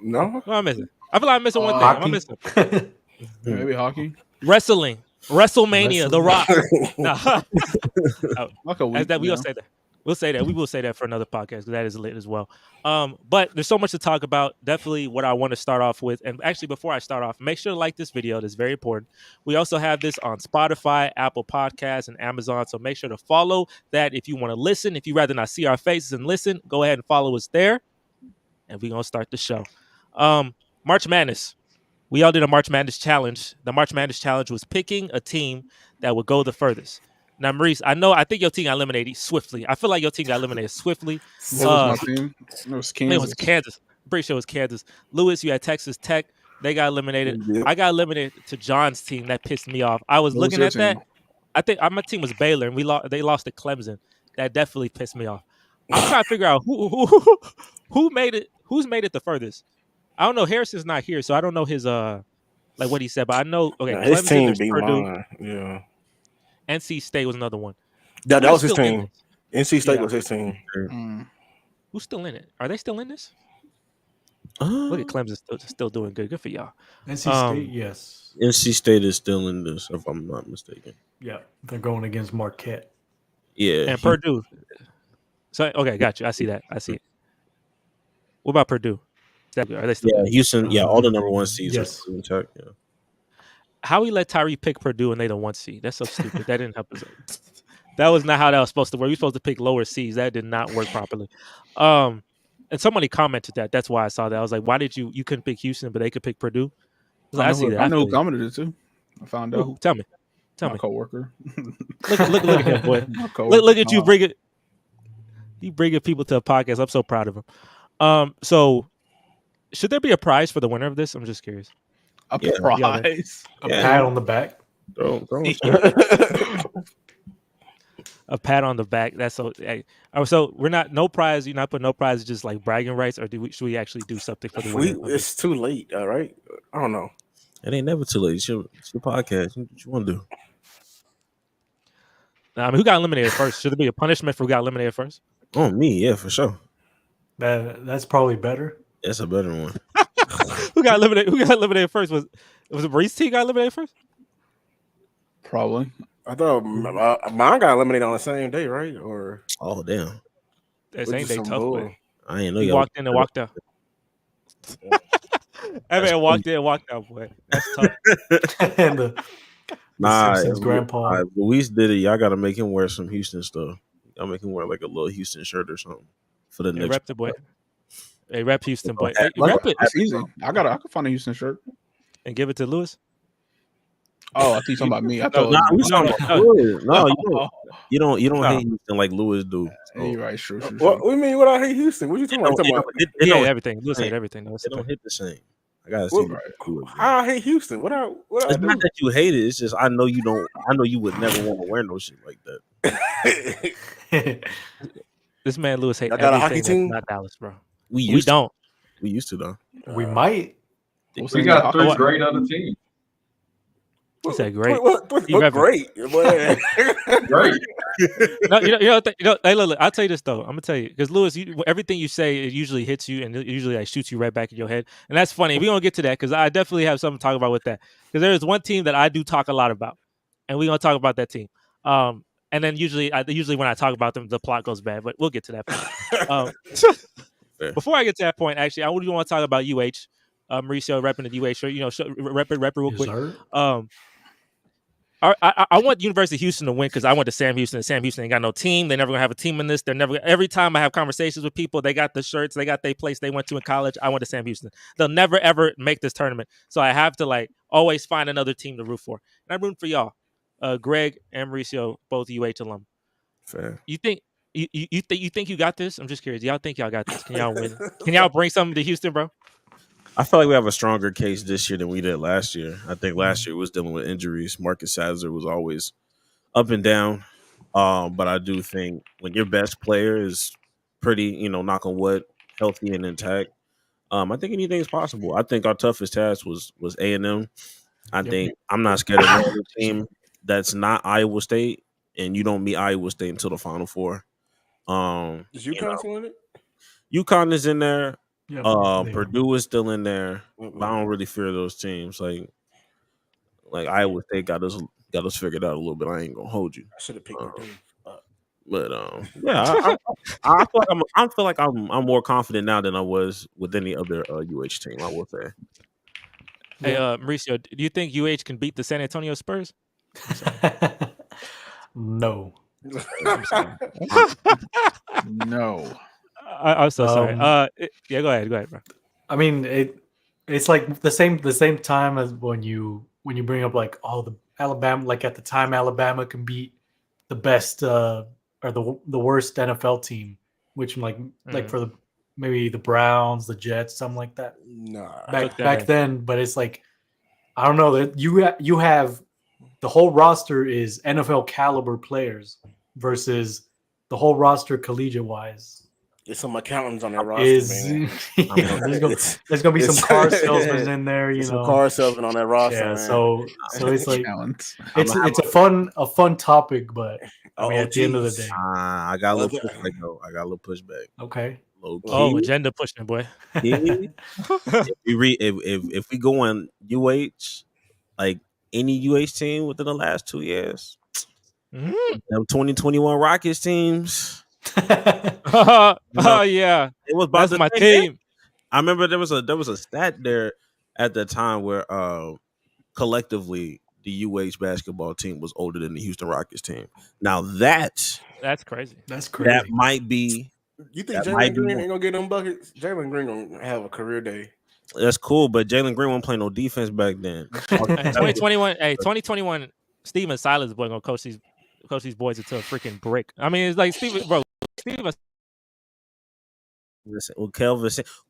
No. What am I missing? I feel like I'm missing one thing. Am I missing? Maybe hockey. Wrestling. WrestleMania. The Rock. No. Like a week. That we gonna say that. We'll say that. We will say that for another podcast because that is lit as well. But there's so much to talk about. Definitely what I want to start off with. And actually, before I start off, make sure to like this video. That's very important. We also have this on Spotify, Apple Podcasts, and Amazon. So make sure to follow that if you want to listen. If you rather not see our faces and listen, go ahead and follow us there. And we're gonna start the show. March Madness. We all did a March Madness challenge. The March Madness challenge was picking a team that would go the furthest. Now, Maurice, I think your team got eliminated swiftly. I feel like your team got eliminated swiftly. What was my team? It was Kansas. It was Kansas. I'm pretty sure it was Kansas. Lewis, you had Texas Tech. They got eliminated. Yep. I got eliminated to John's team. That pissed me off. I was looking at that. I think my team was Baylor, and they lost to Clemson. That definitely pissed me off. I'm trying to figure out who made it. Who's made it the furthest? I don't know. Harrison's not here, so I don't know his like what he said. But I know. Okay, his Clemson, team there's beat Purdue. mine. Yeah. NC State was another one. That Who's was his still in team. this? NC State Yeah. was his team. Who's still in it? Are they still in this? Look at Clemson still doing good. Good for y'all. NC State, yes. NC State is still in this, if I'm not mistaken. Yeah, they're going against Marquette. Yeah. And Purdue. So okay, got you. I see that. I see it. What about Purdue? Are they still? Yeah, Houston. Yeah, all the number one seeds Yes. are intact. Yeah. How we let Tyree pick Purdue and they the 1 seed? That's so stupid. That didn't help us. That was not how that was supposed to work. We were supposed to pick lower seeds. That did not work properly. And somebody commented that. That's why I saw that. I was like, why did you couldn't pick Houston, but they could pick Purdue? I see that. I know who commented it too. I found out. Ooh, tell me. My coworker. Look at him, boy. Look at you bringing people to a podcast. I'm so proud of him. So should there be a prize for the winner of this? I'm just curious. A prize. A pat on the back. A pat on the back. That's so. Hey, so we're not no prize. You're not putting no prize. Just like bragging rights, or should we actually do something for the winner? It's too late. All right. I don't know. It ain't never too late. It's your podcast. What you want to do? I mean, who got eliminated first? Should there be a punishment for who got eliminated first? Oh, me, yeah, for sure. That's probably better. That's a better one. Who got eliminated first? Was it Maurice's team got eliminated first? Probably. I thought mine got eliminated on the same day, right? Or oh damn, that same day, tough way. I didn't know you walked in and walked out. I mean, walked in and walked out, boy. That's tough. And Simpsons grandpa. Luis did it. Y'all got to make him wear some Houston stuff. Y'all make him wear like a little Houston shirt or something for the next. Rep the boy. Hey, rep Houston, boy. Hey, rep it. It's easy. I can find a Houston shirt and give it to Lewis. Oh, I think you're talking about me. I thought you don't hate Houston like Lewis do. So. You're right, sure. What do you mean? What I hate Houston? What you talking about? Everything. Lewis hate everything. It don't hit the same. I gotta see. I hate Houston. What I it's not that you hate it. It's just I know you don't. I know you would never want to wear no shit like that. This man Lewis hates everything. Got a hockey team? Not Dallas, bro. We don't. We used to though. We might. We got 3 great other teams. He said great. What great? Great. No, hey, look, I'll tell you this though. I'm gonna tell you because Lewis, everything you say, it usually hits you and it usually like shoots you right back in your head, and that's funny. We're gonna get to that because I definitely have something to talk about with that. Because there is one team that I do talk a lot about, and we're gonna talk about that team. And then usually when I talk about them, the plot goes bad, but we'll get to that. Before I get to that point, actually, I would want to talk about UH. Mauricio repping the UH shirt, rep it real quick. I want University of Houston to win because I went to Sam Houston, and Sam Houston ain't got no team. They're never gonna have a team in this. They're never. Every time I have conversations with people, they got the shirts, they got their place they went to in college. I went to Sam Houston. They'll never ever make this tournament, so I have to always find another team to root for. And I'm rooting for y'all, Greg and Mauricio, both UH alum. Fair. You think you got this? I'm just curious. Y'all think y'all got this? Can y'all win? Can y'all bring something to Houston, bro? I feel like we have a stronger case this year than we did last year. I think last year was dealing with injuries. Marcus Sadler was always up and down. But I do think when your best player is pretty, knock on wood, healthy and intact, I think anything's possible. I think our toughest task was A&M. I think I'm not scared of another team that's not Iowa State, and you don't meet Iowa State until the Final Four. Is UConn still in it? UConn is in there. Yeah. Purdue is still in there. Mm-mm. But I don't really fear those teams. Like Iowa State got us figured out a little bit. I ain't gonna hold you. I should have picked Purdue. But yeah, I feel like I'm more confident now than I was with any other UH team. I will say. Hey, Mauricio, do you think UH can beat the San Antonio Spurs? No. No. I'm so sorry. Yeah, go ahead, bro. I mean, it's like the same time as when you bring up like the Alabama, like at the time Alabama can beat the best or the worst NFL team, which like for maybe the Browns, the Jets, something like that. Nah. Back then, but it's like I don't know that you have the whole roster is NFL caliber players versus the whole roster collegiate wise. There's some accountants on that roster, man. There's gonna be some car salesmen in there, you know. Some car salesmen on that roster. Yeah, man. so it's like Talent. it's a fun topic, but I mean, at the end of the day, I got a little pushback though. I got a little pushback. okay. Low key. Oh, agenda pushing, boy. If we go on UH, like any UH team within the last 2 years, them 2021 Rockets teams. Oh yeah, it was that's my team. I remember there was a stat there at the time where collectively the UH basketball team was older than the Houston Rockets team. Now that's crazy. That's crazy. That might be. You think Jalen Green ain't gonna get them buckets? Jalen Green gonna have a career day. That's cool, but Jalen Green wasn't playing no defense back then. 2021. Hey, 2021. Steven Silas boy gonna coach these boys into a freaking brick. I mean, it's like Steven. Listen, well,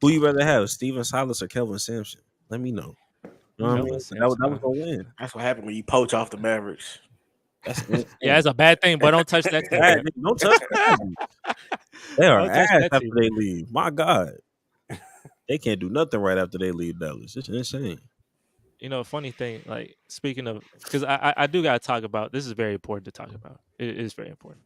who you rather have, Steven Silas or Kelvin Sampson? Let me know. You know what I mean? That was gonna win. That's what happened when you poach off the Mavericks. Yeah, it's a bad thing, but don't touch that. Don't touch that. They are ass after they leave. My God, they can't do nothing right after they leave Dallas. It's insane. You know, funny thing, like speaking of, because I do gotta talk about this. Is very important to talk about. It is very important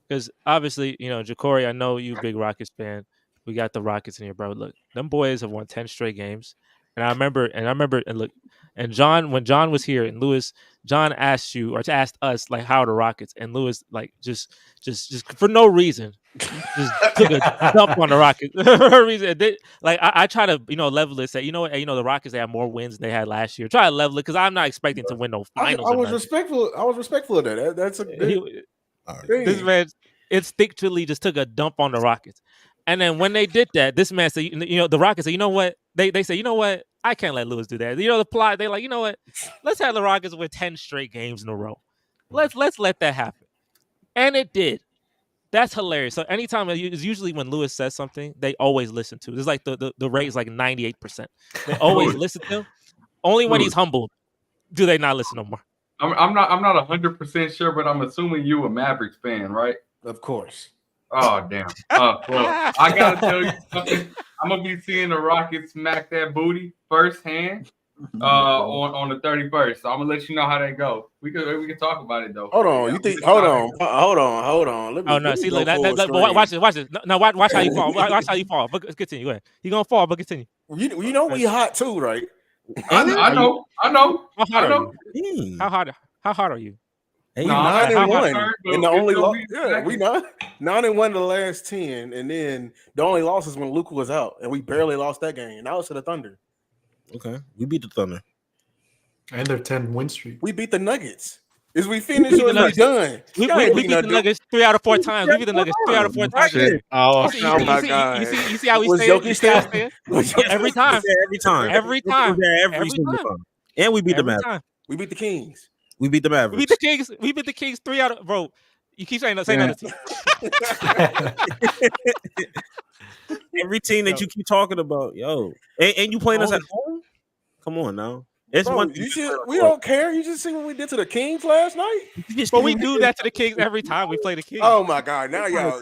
because obviously, you know, Ja'Cory, I know you a big Rockets fan. We got the Rockets in here, bro. Look, them boys have won 10 straight games, and I remember, and look, and John, when John was here, and Lewis, John asked us like, how are the Rockets, and Lewis like just for no reason, just took a dump on the Rockets for no reason. I try to level it, say the Rockets, they have more wins than they had last year. Try to level it because I'm not expecting to win no finals. I was respectful. I was respectful of that. That's a this man instinctually just took a dump on the Rockets. And then when they did that, this man said, the Rockets said, you know what? They say, you know what? I can't let Lewis do that. The plot, they like, you know what? Let's have the Rockets win 10 straight games in a row. Let's let that happen. And it did. That's hilarious. So anytime, it's usually when Lewis says something, they always listen to. It's like the rate is like 98%. They always listen to him. Only when he's humbled do they not listen no more. I'm not 100% sure, but I'm assuming you a Mavericks fan, right? Of course. Oh, damn. Well, I got to tell you something. I'm going to be seeing the Rockets smack that booty firsthand on the 31st. So I'm going to let you know how that go. We can talk about it, though. Hold on. Hold on. Let me see, look, watch this. No, watch how you fall. Watch how you fall. But continue. Go ahead. You're going to fall, but continue. You know we hot, too, right? I know. How hard are you? We 9-1, and the only we 9-1 the last 10, and then the only loss is when Luka was out, and we barely lost that game. And that was to the Thunder. Okay, we beat the Thunder, and their 10 win streak. We beat the Nuggets. Is we finished or is we done? We beat the Nuggets 3 out of 4 times. We beat the Nuggets 3 out of 4 times. Oh my God! You see how we say it? Every time. And we beat the Mavericks. We beat the Kings. We beat the Mavericks. We beat the Kings 3 out of, bro. You keep saying other team. Every team that you keep talking about, yo, and you playing us at home? Come on now. It's bro, one. We don't care. You just see what we did to the Kings last night. But we do that to the Kings every time we play the Kings. Oh my God! Now y'all.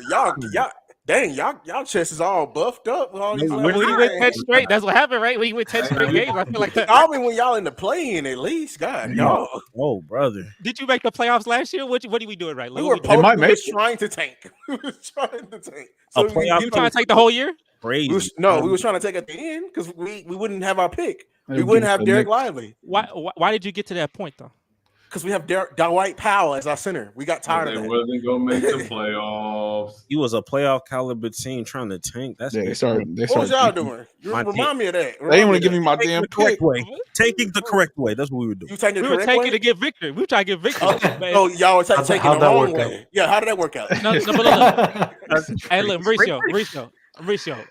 Dang, y'all chest is all buffed up. With all these when we went 10 straight, that's what happened, right? When you went 10 straight games, I feel like that. I mean, when y'all in the play-in, at least, God, y'all. Oh, brother. Did you make the playoffs last year? What did we do it right? We were trying to tank. We were trying to tank. So you trying to take the whole year? crazy. We was trying to take at the end because we wouldn't have our pick. We wouldn't have Derek Lively. Why did you get to that point though? Because we have Dwight Powell as our center. We got tired of They that. wasn't gonna make the playoffs. He was a playoff caliber team trying to tank. That's Yeah, they started. What was y'all doing? My Remind me of that. They didn't want to give me my Taking damn the correct pick. way. Taking the correct way. That's what we were doing. You taking We the were correct taking way? to get victory. We were trying to get victory. Man. Oh, y'all were taking the How'd that wrong work out? way. Yeah, how did that work out? No, but look. Hey, look, Mauricio.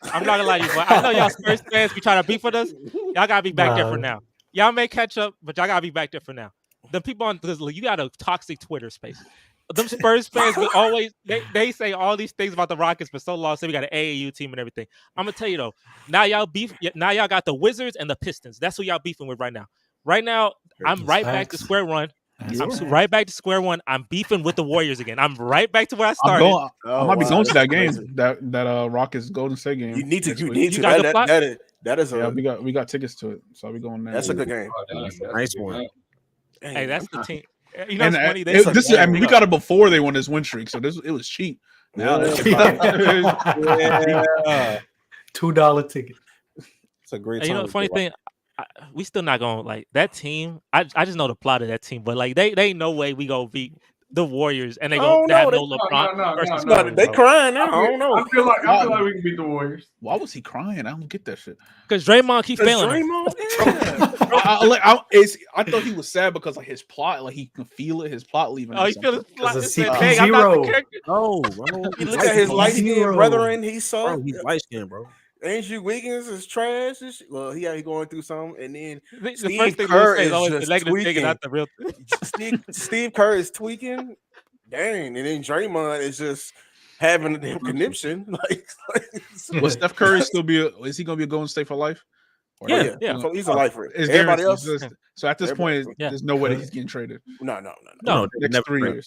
I'm not gonna lie to you, but I know y'all Spurs fans be trying to beef with us. Y'all gotta be back there for now. Y'all may catch up, but y'all gotta be back there for now. The people on this, you got a toxic Twitter space. Them Spurs fans will always they say all these things about the Rockets for so long. Say we got an AAU team and everything. I'm gonna tell you though, now y'all got the Wizards and the Pistons. That's who y'all beefing with right now. Right now, I'm right back to square one. Right back to square one. I'm beefing with the Warriors again. I'm right back to where I started. I might be going to that game. That Rockets Golden State game. You need to. That is yeah. We got tickets to it, so we going there. That's a good game. Nice one. Hey, that's the team. You know, And it's funny. we got it before they won this win streak, so it was cheap. Now Yeah. $2 ticket. It's a great And time. you know, the funny thing, we still not gonna like that team. I just know the plot of that team, but like they ain't no way we gonna beat the Warriors and they gonna have no LeBron. versus Curry, They bro. crying now. I don't know. I feel like we can beat the Warriors. Why was he crying? I don't get that shit. Because Draymond keep failing. Draymond, yeah. I thought he was sad because like his plot, like he can feel it. His plot leaving. Oh, you feel it? Because of Dang, CP0. I'm not the character. Oh, bro. You look at his light skinned Zero. brethren. He saw. Bro, he's light skinned, bro. Andrew Wiggins is trash. Well, he going through something, and then The Steve first thing Kerr we say is is always the just negative thing tweaking. and not the real thing. Steve Kerr is tweaking. Dang, and then Draymond is just having a damn conniption. Like Will Steph Curry still be? Is he going to be a Golden State for life? Or Yeah, not? yeah. So he's a lifer. Is there- Everybody else, So at this point, Yeah. there's no way that he's getting traded. no. No, Next 3 years.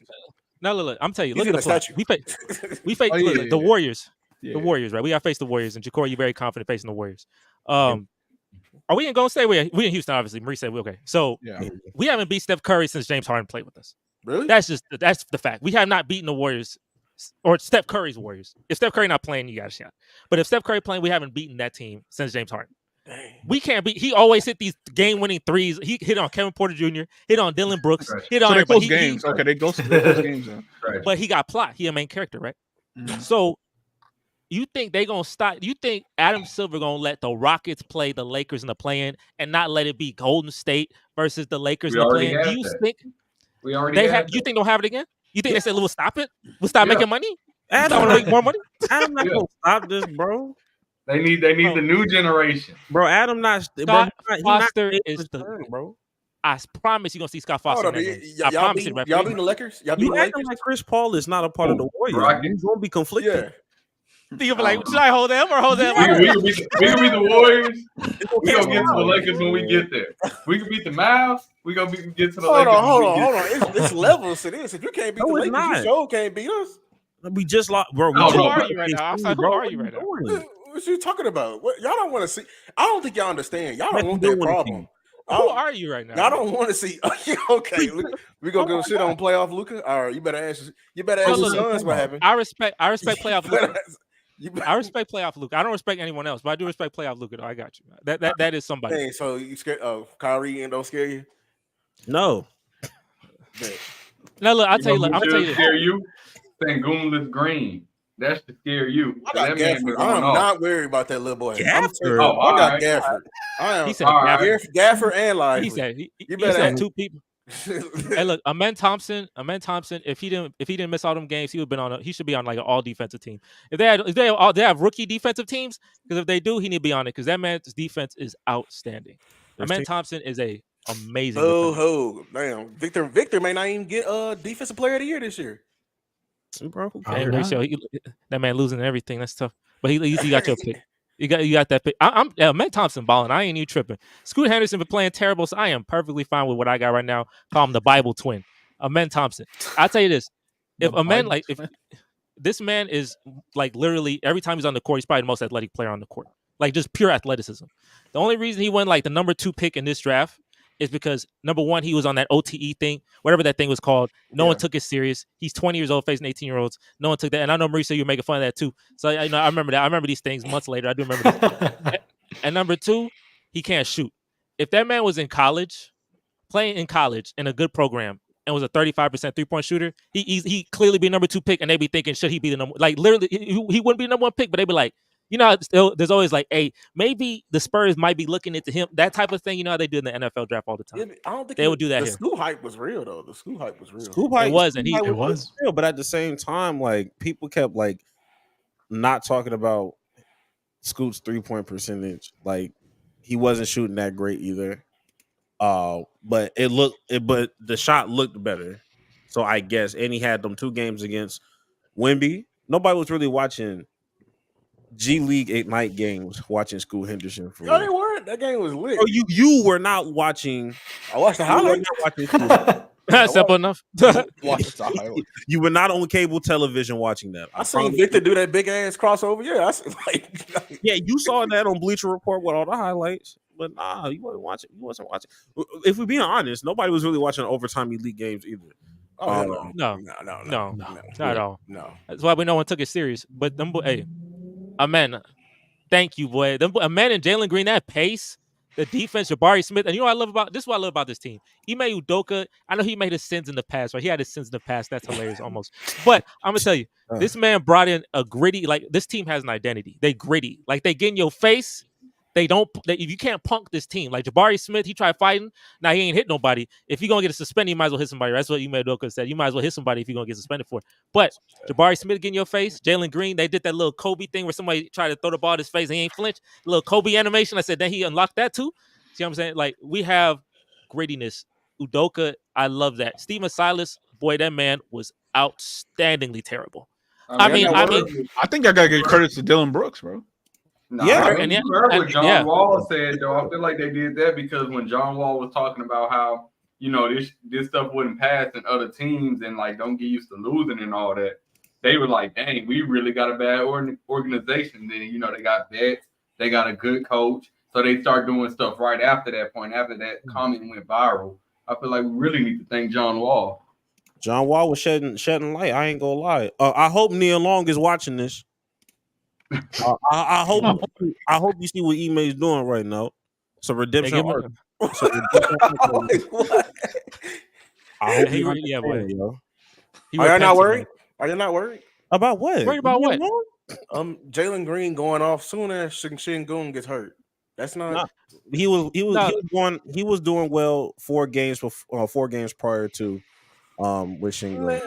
no, look. I'm telling you, He's look at in the a plot. statue. We face Oh, yeah, the yeah. Warriors. Yeah. The Warriors, right? We got to face the Warriors, and Ja'Cory, you're very confident facing the Warriors. Are we in Golden State? We in Houston, obviously. Marie said we okay. So Yeah. we haven't beat Steph Curry since James Harden played with us. Really? That's the fact. We have not beaten the Warriors or Steph Curry's Warriors. If Steph Curry not playing, you got a shot. But if Steph Curry playing, we haven't beaten that team since James Harden. Dang. We can't beat. He always hit these game-winning threes. He hit on Kevin Porter Jr., hit on Dylan Brooks, Right. hit So on they everybody. close games. Okay, they close games. Now. Right. But he got plot. He a main character, right? Mhm. So you think they gonna stop? You think Adam Silver gonna let the Rockets play the Lakers in the play-in and not let it be Golden State versus the Lakers We in the already play-in? Do had you that. think We already they had have? that. You think they'll have it again? You think they said, "We'll stop it. We'll stop Yeah. making money. Adam, I want to make more money." Adam not Yeah. gonna stop this, bro. They need the new generation. Bro, Adam not. Bro, Scott he not Foster taking is his the. turn, bro. I promise you gonna see Scott Foster. Hold in on, that game. I y'all promise you, beat referee. the Lakers. Y'all beat You the acting Lakers. like Chris Paul is not a part of the Warriors. Rockets. He's gonna be conflicted. Yeah. You'll be like, should I hold them or hold them? We can beat the Warriors. We gonna get to the out. Lakers when we get there. We can beat the Mavs. We gonna get to the Hold Lakers. on. when we get there. It's levels to this. If you can't beat No, the it's Lakers, you not. sure can't beat us. We just lost, bro. No, We no, just who lost are you right now? I'm KC, sorry, who bro. are you What right now? doing? What you talking about? What y'all don't want to see? I don't think y'all understand. Y'all don't Nothing want to do that with the problem. team. Who are you right now? Y'all don't want to see. Okay, we gonna go shit on playoff Luka. All right, you better ask. You better ask your Look, sons what happened. I respect playoff You better Luka. ask- you better- I respect playoff Luka. I don't respect anyone else, but I do respect playoff Luka. Though I got you. That is somebody. Dang, so you scared? Oh, Kyrie and don't scare you. No, Bet. No, look, I'll tell you. know Look, who I'm gonna tell should you. scare you. Sangoonless Green. That should scare you. I got That man been Gafford. going I'm off. not worried about that little boy. Gafford? Oh, I got alright. Gafford. I am. He said, All right. Gafford and Lively. He said, he better said have- two people. Hey, look, Amen Thompson. If he didn't miss all them games, he would been on. He should be on like an all defensive team. If they have rookie defensive teams, because if they do, he need to be on it because that man's defense is outstanding. Amen Thompson is a amazing. Oh, damn. Victor may not even get defensive player of the year this year. bro. Hey, Probably Mauricio, that man losing everything. That's tough. But he got your pick. You got that pick. I'm Matt Thompson balling. I ain't even tripping. Scoot Henderson been playing terrible, so I am perfectly fine with what I got right now. Call him the Bible twin. Amen Thompson. I'll tell you this. If this man is like literally every time he's on the court, he's probably the most athletic player on the court. Like just pure athleticism. The only reason he won like the number 2 pick in this draft is because number one, he was on that OTE thing, whatever that thing was called. No one took it serious. He's 20 years old facing 18-year-olds. No one took that. And I know Mauricio, you were making fun of that too. So I remember that. I remember these things months later. I do remember this. And number two, he can't shoot. If that man was in college, playing in college in a good program, and was a 35% 3-point shooter, he clearly be number 2 pick, and they be thinking, should he be the number? Like literally, he wouldn't be the number 1 pick, but they be like, you know, there's always like, hey, maybe the Spurs might be looking into him. That type of thing, you know how they do in the NFL draft all the time. I don't think they would do that. The here. school hype was real though. The school hype was real. School hype, it was, and it was real. But at the same time, like people kept like not talking about Scoot's 3-point percentage. Like he wasn't shooting that great either. But but the shot looked better. So I guess, and he had them 2 games against Wemby. Nobody was really watching G League Ignite games, watching Scoot Henderson. No, they weren't. That game was lit. Oh, you were not watching. I watched the highlights. Simple enough. You were not on cable television watching that. I seen Victor do that big ass crossover. Yeah, yeah, you saw that on Bleacher Report with all the highlights. But nah, you wasn't watching. You wasn't watching. If we're being honest, nobody was really watching overtime elite games either. No, not at all. No, that's why no one took it serious. But them, hey, amen. Thank you, boy. Amen and Jalen Green, that pace, the defense, Jabari Smith, and you know what I love about this? Is what I love about this team. Ime Udoka. I know he made his sins in the past, right? He had his sins in the past. That's hilarious, almost. But I'm gonna tell you, this man brought in a gritty. Like this team has an identity. They gritty. Like they get in your face. You can't punk this team. Like Jabari Smith, he tried fighting. Now he ain't hit nobody. If you're gonna get a suspended, you might as well hit somebody. That's what Ime Udoka said. You might as well hit somebody if you're gonna get suspended for it. But Jabari Smith get in your face. Jalen Green, they did that little Kobe thing where somebody tried to throw the ball at his face and he ain't flinch. A little Kobe animation. I said then he unlocked that too. See what I'm saying? Like we have grittiness. Udoka, I love that. Steven Silas, boy, that man was outstandingly terrible. I mean, I think I gotta give credit to Dylan Brooks, bro. No, you heard what John Wall said, though. I feel like they did that because when John Wall was talking about how, you know, this stuff wouldn't pass in other teams and, like, don't get used to losing and all that, they were like, dang, we really got a bad organization. Then, you know, they got vets, they got a good coach. So they start doing stuff right after that point, after that comment went viral. I feel like we really need to thank John Wall. John Wall was shedding light. I ain't gonna lie. I hope Neil Long is watching this. I hope you see what Ime's doing right now. So redemption arc. I hope Are you not worried? Are you not worried about what? Worried about what? Jalen Green going off soon as Sengun gets hurt. That's not. He was doing well 4 games prior to with Sengun.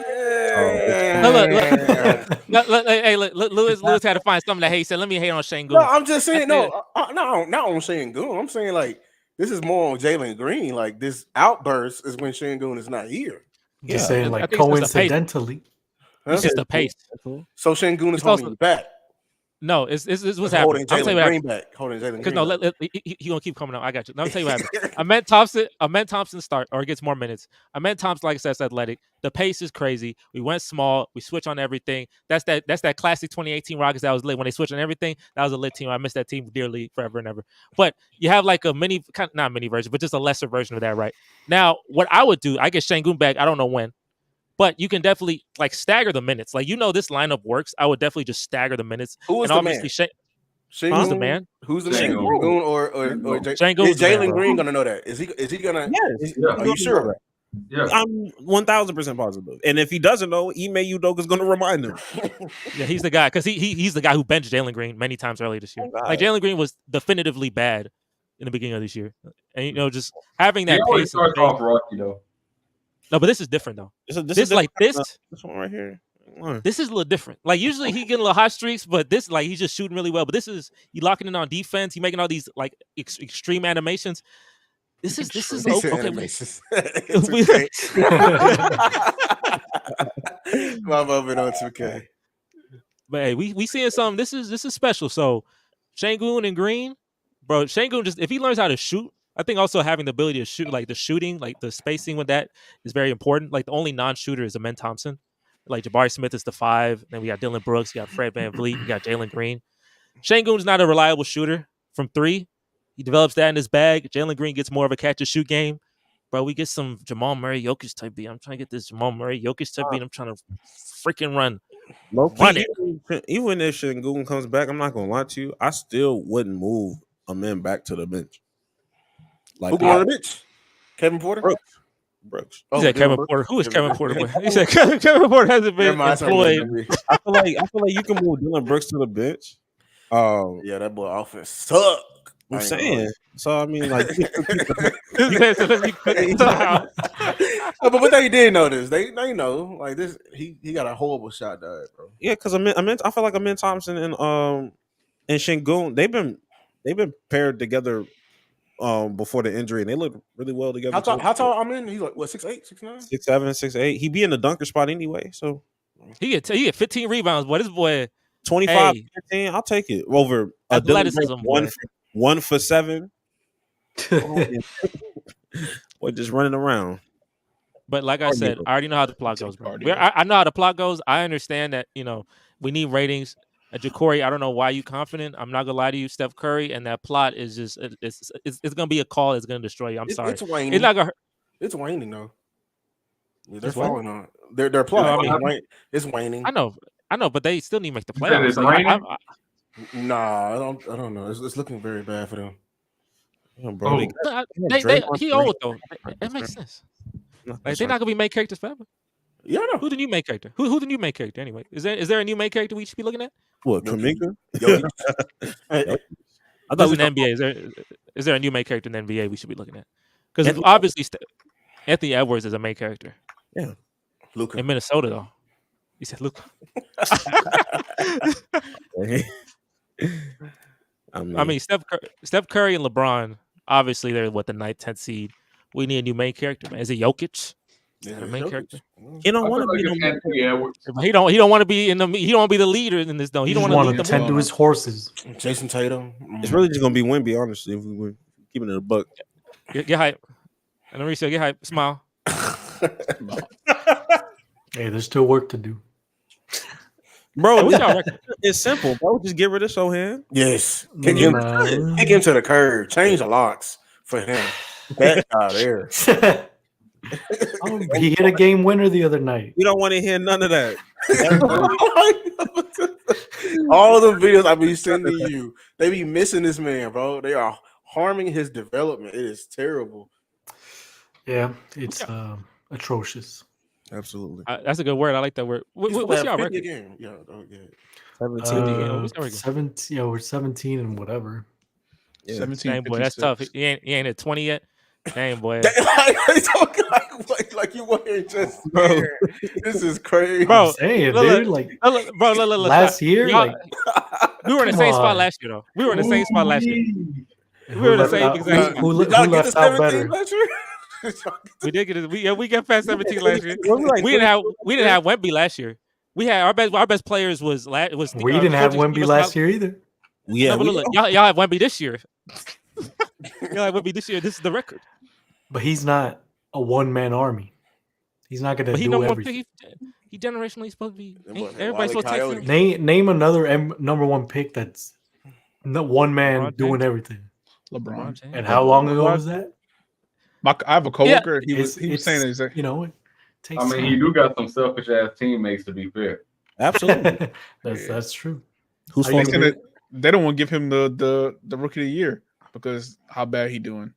Look, Lewis had to find something that he said. Let me hate on Sengun. No, I'm just saying not on Sengun. I'm saying like this is more on Jalen Green. Like this outburst is when Sengun is not here. You're saying like coincidentally. It's just the pace. So Sengun is holding back. No, it's what's happening. I'll tell you what happened. Holding Jalen Green back. He gonna keep coming up. I got you. Let me tell you what happened. Amen Thompson start or gets more minutes. Amen Thompson, like I said, is athletic. The pace is crazy. We went small. We switch on everything. That's that classic 2018 Rockets that was lit when they switched on everything. That was a lit team. I miss that team dearly forever and ever. But you have like a not mini version, but just a lesser version of that right now. What I would do, I get Sengun back. I don't know when. But you can definitely like stagger the minutes. Like, you know, this lineup works. I would definitely just stagger the minutes. Who is the man? Who's the man? Who's the man? Sengun or Sengun? Is Jalen Green gonna know that? Is he gonna? Yes. Are you sure? Yeah, I'm 1,000% positive. And if he doesn't know, Ime Udoka is gonna remind him. Yeah, he's the guy because he's the guy who benched Jalen Green many times earlier this year. Like Jalen Green was definitively bad in the beginning of this year, and you know, just having that pace. Starts off rocky though. No, but this is different though. This one right here. This is a little different. Like usually he getting a little hot streaks, but this like he's just shooting really well. But this is you locking in on defense. He making all these like extreme animations. This is okay. Animations. Okay. I'm moving on 2K. But hey, we seeing something. This is special. So Sengun and Green, bro. Sengun just if he learns how to shoot. I think also having the ability to shoot, like the shooting, like the spacing with that is very important. Like the only non-shooter is Amen Thompson. Like Jabari Smith is the 5. Then we got Dylan Brooks. You got Fred VanVleet. You got Jalen Green. Sengun's not a reliable shooter from 3, He develops that in his bag. Jalen Green gets more of a catch and shoot game. Bro, we get some Jamal Murray Jokic type beat. I'm trying to get this Jamal Murray Jokic type beat. I'm trying to freaking run. Run it. Even if Şengün comes back, I'm not gonna lie to you. I still wouldn't move a man back to the bench. Who going to the bench? Kevin Porter? Brooks. He said Kevin Porter. Who is Kevin Porter? He said Kevin Porter hasn't been employed. I feel like you can move Dillon Brooks to the bench. Yeah, that boy offense suck. I'm saying. So I mean, like, but they did know this. They know like this. He got a horrible shot, bro. Yeah, because I feel like Amin Thompson and Şengün, they've been paired together before the injury, and they look really well together. How tall Amin? He's like what 6'8", 6'9"? 6'7", 6'8". He be in the dunker spot anyway, so he get 15 rebounds. Boy, this boy 25, 15. I'll take it over athleticism. 1 for 7. Boy, just running around. But like I said, I already know how the plot goes, bro. I know how the plot goes. I understand that, we need ratings. Ja'Cory, I don't know why you confident. I'm not gonna lie to you, Steph Curry, and that plot is just it's gonna be a call. It's gonna destroy you. I'm sorry. It's waning. It's not gonna hurt. It's waning though. Yeah, they're falling on their plot. It's waning. I know, but they still need to make the playoffs. Nah, I don't know. It's looking very bad for them. Bro, he old though. That makes sense. Like, they're not gonna be main characters forever. Yeah, I know. Who the new main character? Who the new main character anyway? Is there a new main character we should be looking at? What, Kuminga? I thought in the NBA. Is there a new main character in the NBA we should be looking at? Because obviously Anthony Edwards is a main character. Yeah, Luka in Minnesota though. He said Luka. I mean, Steph Curry and LeBron. Obviously, they're the 9th, 10th seed. We need a new main character, man. Is it Jokic? Yeah, the main character. He don't want to be. He don't want to be in the. He don't want to be the leader in this. Though he don't want to tend to his horses. Jason Tatum. It's really just gonna be Wemby, honestly. If we were keeping it a buck. Get hype. And Mauricio, get hype. Smile. Hey, there's still work to do. Bro, it's simple, bro. Just get rid of Sohan. Yes. Kick him to the curb. Change the locks for him. That guy there. He hit a game winner the other night. You don't want to hear none of that. All the videos I be sending you, they be missing this man, bro. They are harming his development. It is terrible. Yeah, it's atrocious. Absolutely. That's a good word. I like that word. What's y'all record? Game. Yeah, 17. We're 17 and whatever. Yeah. 17. Dang, boy, that's tough. He ain't at 20 yet. Dang, boy. like you weren't just there. This is crazy, bro. I'm saying, dude, look, last year, we were in the same spot last year, though. We were in the same spot last year. We were in the same exact. Who left out better? We did get it. We got past 17 last year. We didn't have Wemby last year. We had our best players was. We didn't have Wemby last year either. Yeah, y'all have Wemby this year. Y'all have Wemby this year. This is the record. But he's not a one-man army. He's not going to do everything. He generationally supposed to be. Everybody's supposed to take him. Name another number one pick that's one man doing everything. LeBron. And how long ago was that? I have a coworker. He was saying that. He do got some selfish ass teammates, to be fair. Absolutely, that's true. Who's they don't want to give him the rookie of the year because how bad he doing.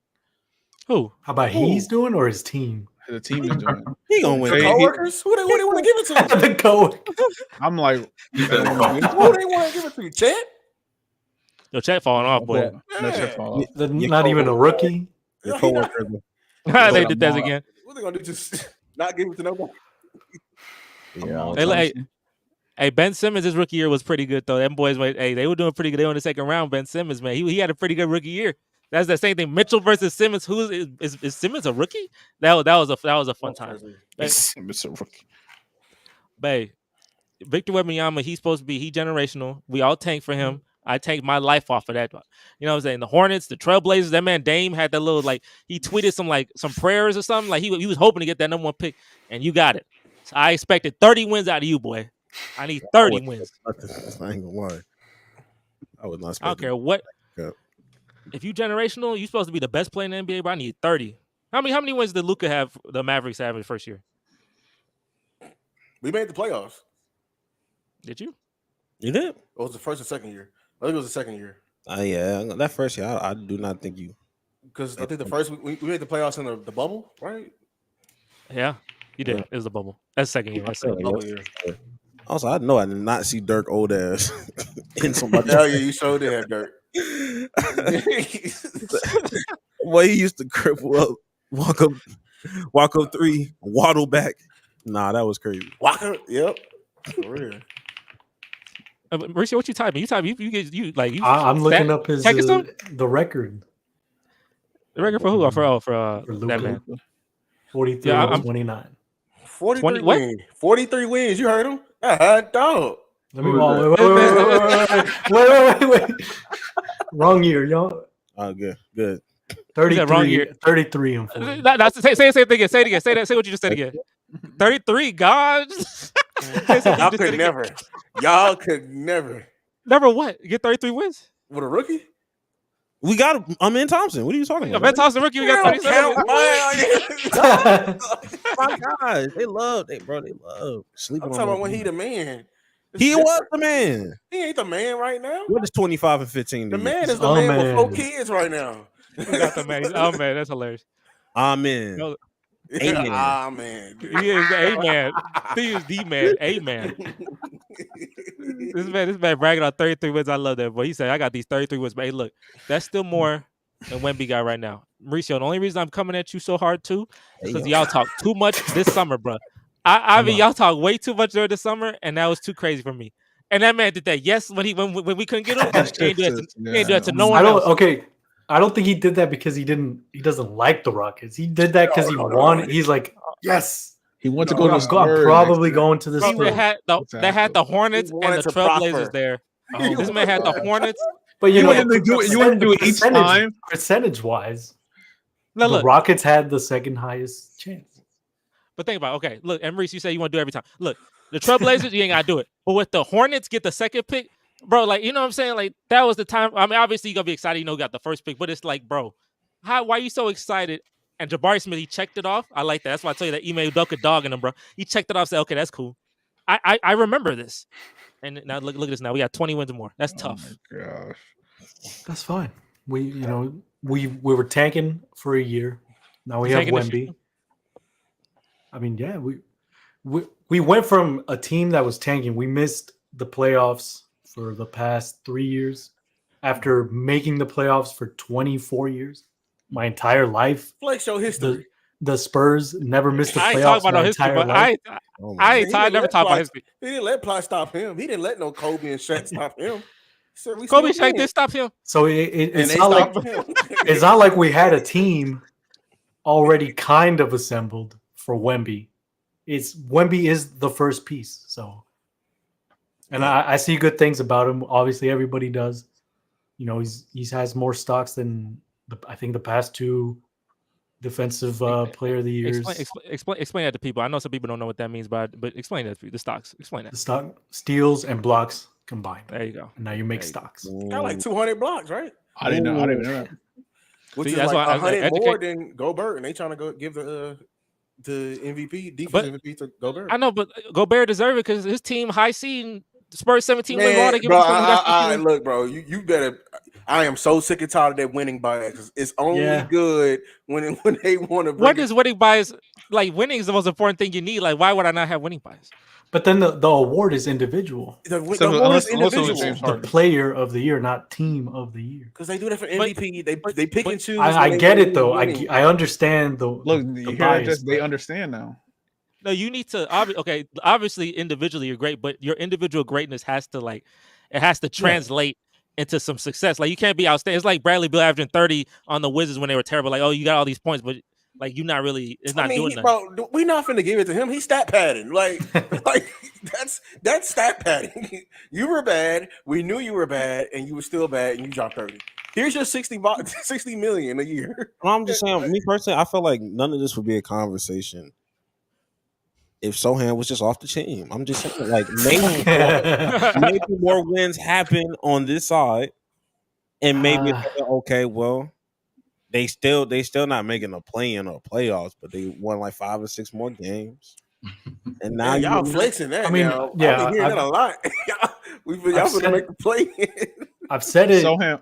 Who? How about he's doing or his team? The team is doing. He gonna win. The coworkers? Who they want to give it to? The coworkers. I'm like, who they want to give it to? Chet? Yo, Chet falling off, boy. Not even a rookie. Your coworkers. They did that again. What they gonna do? Just not give it to nobody? Yeah. Hey, Ben Simmons' his rookie year was pretty good though. Them boys, they were doing pretty good. They were in the second round. Ben Simmons, man, he had a pretty good rookie year. That's the same thing. Mitchell versus Simmons. Is Simmons a rookie? That was a fun time. Simmons a rookie. Babe, Victor Wembanyama, he's supposed to be generational. We all tank for him. I take my life off of that. You know what I'm saying? The Hornets, the Trailblazers, that man Dame had that little he tweeted some prayers or something. Like he was hoping to get that number 1 pick, and you got it. So I expected 30 wins out of you, boy. I need 30 wins. I ain't gonna lie. I would not. I don't care what. if you generational, you supposed to be the best player in the NBA, but I need 30. How many wins did Luka have? The Mavericks have in his first year. We made the playoffs. Did you? You did? It was the first and second year. I think it was the second year. Yeah, that first year, I do not think you. Because I think the first we made the playoffs in the bubble, right? Yeah, you did. It was the bubble. That's second year. That's second year. Bubble year. Also, I know I did not see Dirk old ass in somebody. Hell yeah, you sure did have Dirk. Well, he used to cripple up, walk up three, waddle back. Nah, that was crazy. Walker, yep, for real. Mauricio, what you typing? You type you like you. I'm looking up his the record. The record for who? For that Luka. man. 43 Yeah, 29. 43 wins. 43 wins. You heard him? Dog. Let me wait. Wrong year, y'all. Oh, good. 33. Wrong year. 33 and 40. Say it again. Say it again. Say what you just said again. 33. God. Y'all could never. Y'all could never. Never what? Get 33 wins with a rookie? We got Amen Thompson. What are you talking about? Amen Thompson rookie. We got 37. My God, they love sleeping. I'm talking about when he the man. He was the man. He ain't the man right now. What is 25 and 15? The man is the man with 4 kids right now. We got the man. Oh man, that's hilarious. Amen. No, Amen. Amen. He is the A-man. He is the man. Amen. This man bragging on 33 wins. I love that. But he said, I got these 33 wins. But hey, look, that's still more than Wemby got right now. Mauricio, the only reason I'm coming at you so hard too is because y'all talk too much this summer, bro. I mean, y'all talk way too much during the summer, and that was too crazy for me. And that man did that. Yes, when we couldn't get him, he ain't do that to no one else. Okay. I don't think he did that because he doesn't like the Rockets. He did that because he won. He's like, yes. He wants to go to Spurs. I'm probably going to the Spurs. They had the Hornets and the Trailblazers there. This man had the Hornets. But you want to do it each time. Percentage-wise, the Rockets had the second highest chance. But think about it. Okay, look, and Maurice, you say you want to do it every time. Look, the Trailblazers, you ain't got to do it. But with the Hornets get the second pick, bro, like, you know what I'm saying? Like, that was the time. I mean, obviously, you're going to be excited. You know, you got the first pick. But it's like, bro, why are you so excited? And Jabari Smith, he checked it off. I like that. That's why I tell you that email Duck a dog in him, bro. He checked it off, said, okay, that's cool. I remember this. And now look at this now. We got 20 wins or more. That's tough. Oh, my gosh. That's fine. We were tanking for a year. Now we have Wemby. I mean, yeah, we went from a team that was tanking. We missed the playoffs for the past 3 years after making the playoffs for 24 years. My entire life. Flex your history. The Spurs never missed the playoffs. I ain't talking about no history, but I never talk about history. He didn't let Ply stop him. He didn't let no Kobe and Shaq stop him. Kobe and Shaq did stop him. So it's not like we had a team already kind of assembled for Wemby. Wemby is the first piece. So, and I see good things about him. Obviously, everybody does. You know, he has more stocks than I think the past two defensive player of the years. Explain that to people. I know some people don't know what that means, but explain that to you. The stocks. Explain that. The stock steals and blocks combined. There you go. And now you make stocks. Got like 200 blocks, right? I didn't know that. Which is like 100 more than Gobert, and they trying to give the MVP, defense MVP to Gobert. I know, but Gobert deserves it because his team high seed Spurs 17 win raw. Look, bro, you better. I am so sick and tired of that winning bias. It's only good when they want to. What is winning bias? Like, winning is the most important thing you need. Like, why would I not have winning bias? But then the award is individual. The award is individual. The player of the year, not team of the year. Because they do that for MVP. They pick and choose. I get it though. I understand the bias. They understand now. No, you need to. Obviously, individually you're great, but your individual greatness has to translate into some success. Like, you can't be outstanding. It's like Bradley Beal averaging 30 on the Wizards when they were terrible. Like, oh, you got all these points, but like, you're not really. It's not doing nothing. Bro, we're not finna give it to him. He's stat padding. Like that's stat padding. You were bad. We knew you were bad, and you were still bad, and you dropped 30. Here's your 60 million a year. I'm just saying, me personally, I feel like none of this would be a conversation if Sohan was just off the team. I'm just saying, like, maybe more wins happen on this side, And maybe okay, well, they still not making a play-in or playoffs, but they won like 5 or 6 more games. And now Man, y'all flexing that. I mean, now. yeah, I've been hearing I've- that a lot. y'all gonna make the play. I've said it. Sohan,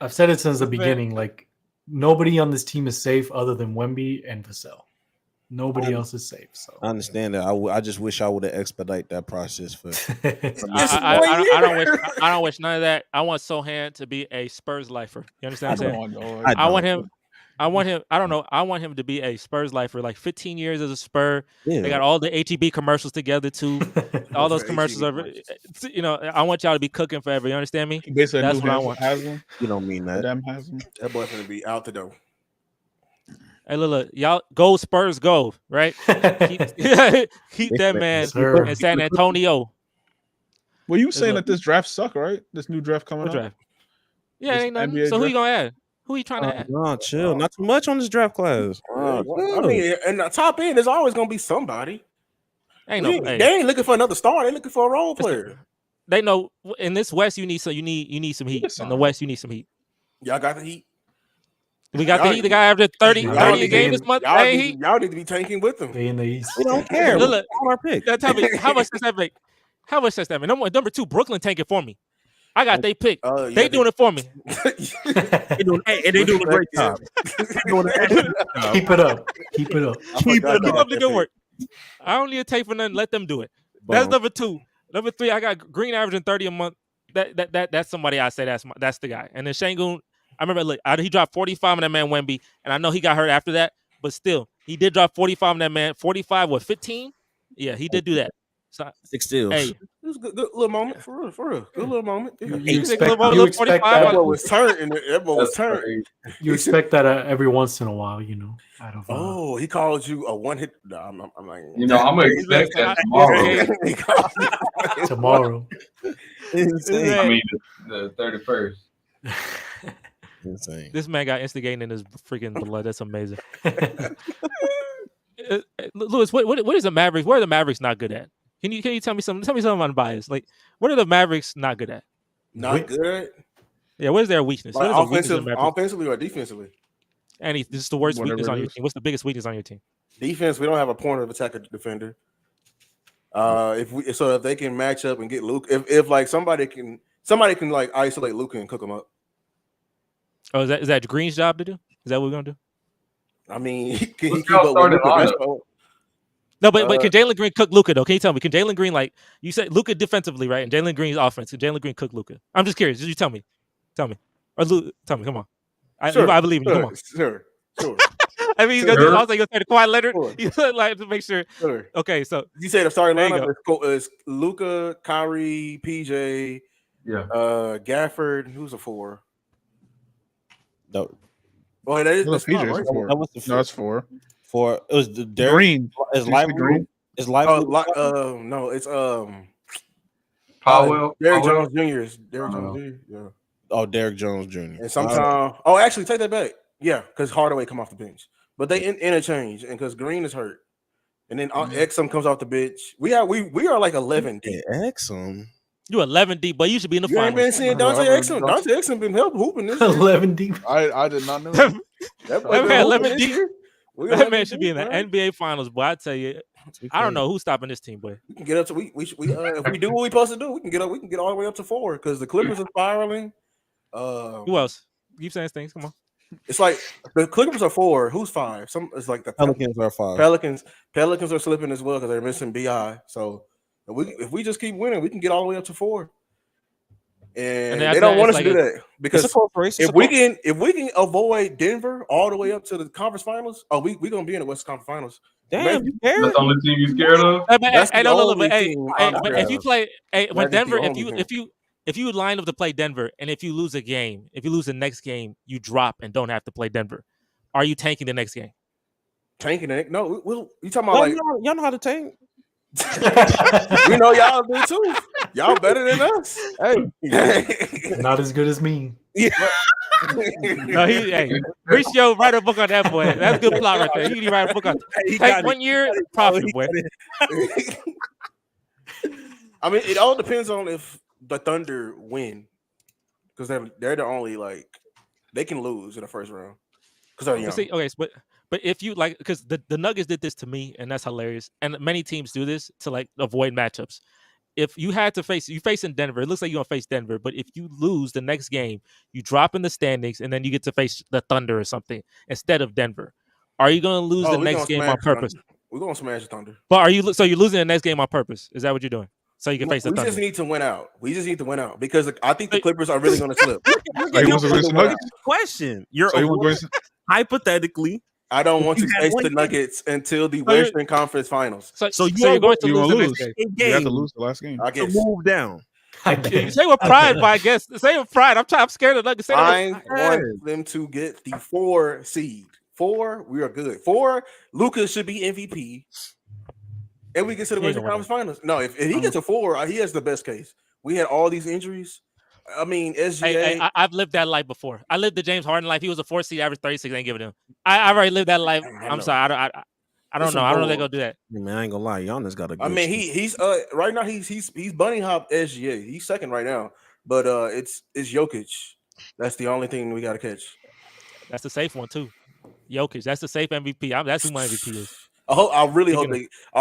I've said it since the What's that? beginning. Like nobody on this team is safe other than Wemby and Vassell. Nobody else is safe. So I understand that. I just wish I would have expedite that process for. I don't wish none of that. I want Sohan to be a Spurs lifer. You understand what I'm saying? oh, Lord. I want him. I don't know. I want him to be a Spurs lifer, like 15 years as a Spur. Yeah. They got all the HEB commercials together too. All those The commercials HEB are, you know. I want y'all to be cooking forever. You understand me? Basically, That's New what I Hampshire want. has them. You don't mean that. Them has them. That boy's gonna be out the door. Hey, look, y'all go Spurs, go right. Keep that man Sir. in San Antonio. Well, you saying look- that this draft suck, right? This new draft coming What up. draft? Yeah, This ain't nothing. NBA So who you draft? gonna add? Who you trying to add? No, chill. Not too much on this draft class. I mean, and the top end is always gonna be somebody. Ain't They no. ain't, Hey, they ain't looking for another star. They looking for a role player. they know in this West you need some. You need some heat. In the West you need some heat. Y'all got the heat. We got the Y'all- heat. The guy averaged 30 y'all 30 a need game to- this month. Y'all Hey, need, heat. y'all need to be tanking with them. They in the East. We don't care. Look, We look. want our pick. Now tell me how much does that make? How much does that make? Number 2, Brooklyn tanking for me. I got they pick. They doing it for me. They doing, and they doing a great job. They doing an excellent job. Keep it up. Keep it up. Keep forgot up about the that good pick. work. I don't need a tape for nothing. Let them do it. That's Boom. number 2. Number 3, I got Green averaging 30 a month. That's somebody I say that's the guy. And then Şengün, I remember he dropped 45 on that man Wemby, and I know he got hurt after that, but still he did drop 45 on that man. 45 what 15? Yeah, he did do that. So 6 steals. hey, It was a good little moment for real. Good little moment. Yeah. You expect- expect, little you expect 45 That that. boy was turned. That boy was That's turned. crazy. You expect that every once in a while. You know, out of Oh, he called you a one hit. No, I'm like, You know, I'm gonna expect that tomorrow. He called you- tomorrow. Insane. I mean, the 31st. Insane. this man got instigating in his freaking blood. That's amazing. Lewis, what is the Mavericks? Where are the Mavericks not good at? Can you tell me something? Tell me something unbiased. Like, what are the Mavericks not good at? Not good. Yeah, what is their weakness? Like What is the weakness of the Mavericks? offensively or defensively? And this is the worst Whatever weakness on it your is. team. What's the biggest weakness on your team? Defense, we don't have a point of attack defender. If they can match up and get Luke, if like somebody can like isolate Luka and cook him up. Oh, is that Green's job to do? Is that what we're gonna do? I mean, can he Look keep how up with started Luka? lineup. No, but can Uh, Jalen Green cook Luka though? Can you tell me? Can Jalen Green, like you said, Luka defensively, right? And Jalen Green's offense. Can Jalen Green cook Luka? I'm just curious. Just you tell me. Or tell me. Come on. I believe in you. Come on. Sure. I mean, Sure. also you gonna say the Kawhi Leonard. Sure. You like to make sure. Sure. Okay, so You say the starting There you lineup is Luka, Kyrie, PJ, Yeah. Gafford. Who's a 4? No, Well, that is No, that's PJ not is right. 4. that was the No, it's 4. for it was the Derek. Green. Is Did you say Lively Green? Is Lively? No, it's Powell. Derrick Powell. Jones Jr. is Derrick Oh. Jones Jr. Yeah. Oh, Derek Jones Jr. And sometimes, actually, take that back. Yeah, because Hardaway come off the bench, but they interchange, and because Green is hurt, and then Exum comes off the bench. We are like 11 deep. Yeah, Exum. you 11 deep, but you should be in the You ain't been finals. seeing Dante Exum. Dante Exum been hooping this year. 11 deep. I did not know that. That boy That been man hooping 11 this deep. year. We That 11 man should be in the deep, man. NBA finals, boy. I tell you, I don't know who's stopping this team, boy. We can get up to if we do what we supposed to do, we can get up. We can get all the way up to 4 because the Clippers are spiraling. Who else? Keep saying things. Come on. It's like the Clippers are 4. Who's 5? It's like the Pelicans are 5. Pelicans are slipping as well because they're missing Bi. So if we just keep winning, we can get all the way up to 4. And then they after don't that, want it's us to do like that It's because a close race. It's if a we close- can avoid Denver all the way up to the conference finals, we gonna be in the West Conference Finals. damn, you care? That's the only team you scared of. That's the no, only but team I'm but scared if you of. play, when That's the Denver, only team. if you line up to play Denver, and if you lose a game, if you lose the next game, you drop and don't have to play Denver. Are you tanking the next game? Tanking it. No, you talking about like Y'all know how to tank. we know y'all do too. Y'all better than us. Hey. Not as good as me. No, Mauricio, write a book on that boy. That's a good plot right there. You can write a book on. He Tank got 1 year, profit, boy. I mean, it all depends on if the Thunder win. because they're the only they can lose in the first round because they're young. But see, okay, but if you because the Nuggets did this to me, and that's hilarious. And many teams do this to avoid matchups. If you had to facing Denver, it looks like you're gonna face Denver. But if you lose the next game, you drop in the standings, and then you get to face the Thunder or something instead of Denver. Are you gonna lose the next game on purpose? We're gonna smash the Thunder. But you're losing the next game on purpose? Is that what you're doing? So you can face the Thunder. We just need to win out. We just need to win out because I think the Clippers are really gonna slip. Question. You're So hypothetically. I don't want to face the Nuggets until the Western Conference Finals. So you're going to lose the next game. You have to lose the last game. I guess. Move down. Say with pride, but I guess say with pride. I'm scared of Nuggets. I want them to get the 4 seed. 4, we are good. 4, Luka should be MVP, and we get to the Western Conference Finals. No, if he gets a 4, he has the best case. We had all these injuries. I mean, SGA. I've lived that life before. I lived the James Harden life. He was a 4 seed, average 36. Ain't giving him. I've already lived that life. I'm sorry. I don't know. I don't know they're gonna do that. Man, I ain't gonna lie. Giannis got a good he's right now he's bunny hop SGA. He's second right now, but it's Jokic. That's the only thing we got to catch. That's the safe one too. Jokic. That's the safe MVP. That's who my MVP is. I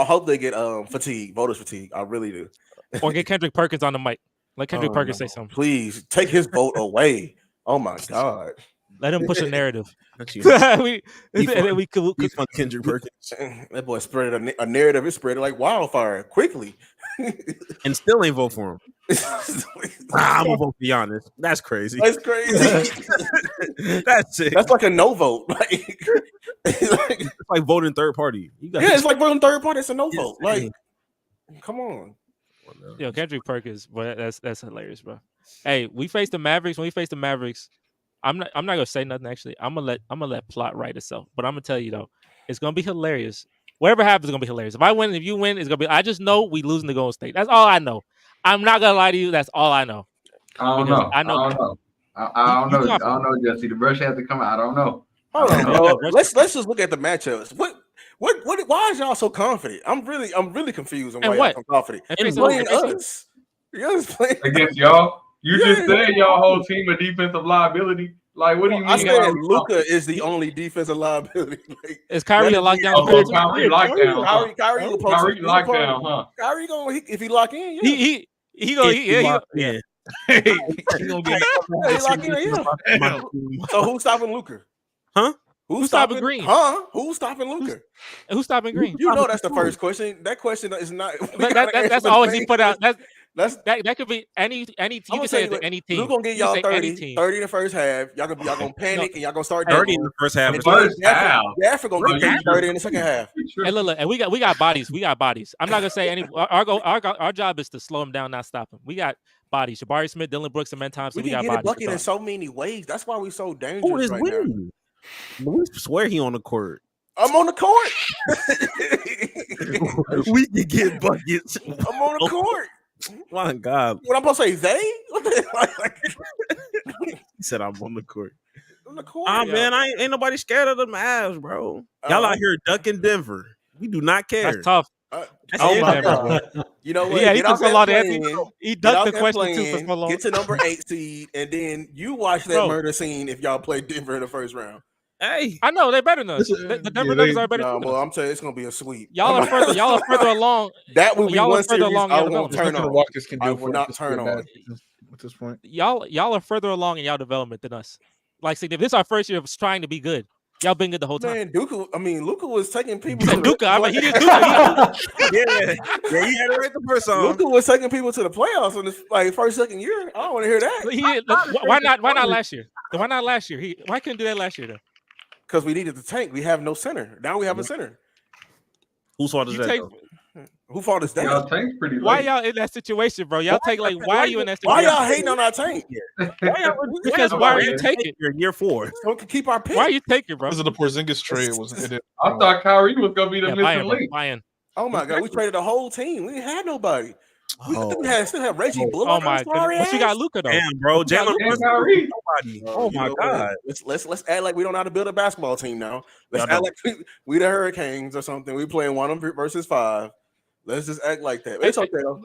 hope they get voters fatigue. I really do. Or get Kendrick Perkins on the mic. Let Kendrick Perkins say something. Please take his vote away. Oh my God. Let him push a narrative. He's we on Kendrick Perkins. That boy spread a narrative. It spread like wildfire quickly, and still ain't vote for him. I'm gonna vote for Giannis. That's crazy. That's crazy. That's it. That's like a no vote. It's like voting third party. It's like voting third party. It's a no vote. Like, come on. Yo, Kendrick Perkins, but that's hilarious, bro. Hey, we face the Mavericks. When we face the Mavericks, I'm not gonna say nothing. Actually, I'm gonna let plot write itself. But I'm gonna tell you though, it's gonna be hilarious. Whatever happens is gonna be hilarious. If I win, if you win, it's gonna be. I just know we losing to Golden State. That's all I know. I'm not gonna lie to you. That's all I know. I don't know. I don't know, Jesse. The brush has to come out. I don't know. Hold on, bro. Let's just look at the matchups. What? Why is y'all so confident? I'm really confused on why y'all so confident. And playing us. You're playing against y'all. You just said y'all whole team a defensive liability. Like, what do you mean? I said Luka is the only defensive liability. Is Kyrie a lockdown? Kyrie lockdown. Kyrie lockdown, huh? Kyrie gonna if he lock in, yeah. He gonna yeah. He gonna get lock in, yeah. So who's stopping Luka? Huh? Who's stopping Green? Huh? Who's stopping Luka? Who's stopping Green? You know that's the first question. That question is not. That's always he put out. That could be any. You can say it to any team. We're gonna get y'all 30 in the first half. Y'all gonna panic and y'all gonna start 30 in the first half. Yeah, for gonna get 30 in the second half. Hey, look, and we got bodies. We got bodies. I'm not gonna say any. Our job is to slow them down, not stop them. We got bodies. Jabari Smith, Dylan Brooks, and Thompson. We got bodies. We bucket in so many ways. That's why we're so dangerous. Who is right winning? We swear he on the court. I'm on the court. We can get buckets. I'm on the court. My God. What I'm supposed to say, they? He said I'm on the court. On the court. Man, ain't nobody scared of the Mavs, bro. Y'all out here ducking Denver. We do not care. That's tough. Oh my God. You know what? Yeah, he took a lot of He ducked the question too for so long. Get to number 8 seed, and then you watch that murder scene if y'all play Denver in the first round. Hey, I know they're better than us. The Denver Nuggets are better. Well, I'm telling you, it's gonna be a sweep. Y'all are further along. That would be one series along. I won't turn on. I will not turn on at this point. Y'all are further along in y'all development than us. Like, see, if this is our first year of trying to be good, y'all been good the whole time. Man, Luka was taking people. He did Luka. Yeah, he had it right the first song. Luka was taking people to the playoffs in the first second year. I don't want to hear that. Why not last year? Why not last year? Why couldn't do that last year though? Because we needed the tank. We have no center. Now we have a center. Whose fault is that? Who fault is that? Y'all tank's pretty late. Why y'all in that situation, bro? Y'all take why are you in that Why situation? y'all hating on our tank? Because why are you taking year 4? So we can keep our pick. Why are you taking, bro? Because of the Porzingis trade I thought Kyrie was gonna be the missing link. Oh my God, we traded the whole team. We didn't have nobody. We still have Reggie Bullock. Oh my God! But you got Luka though. Damn, bro. Jalen Kyrie. Nobody. Oh my God. Let's act like we don't know how to build a basketball team now. Let's act like we the Hurricanes or something. We playing 1 versus 5. Let's just act like that. It's okay though.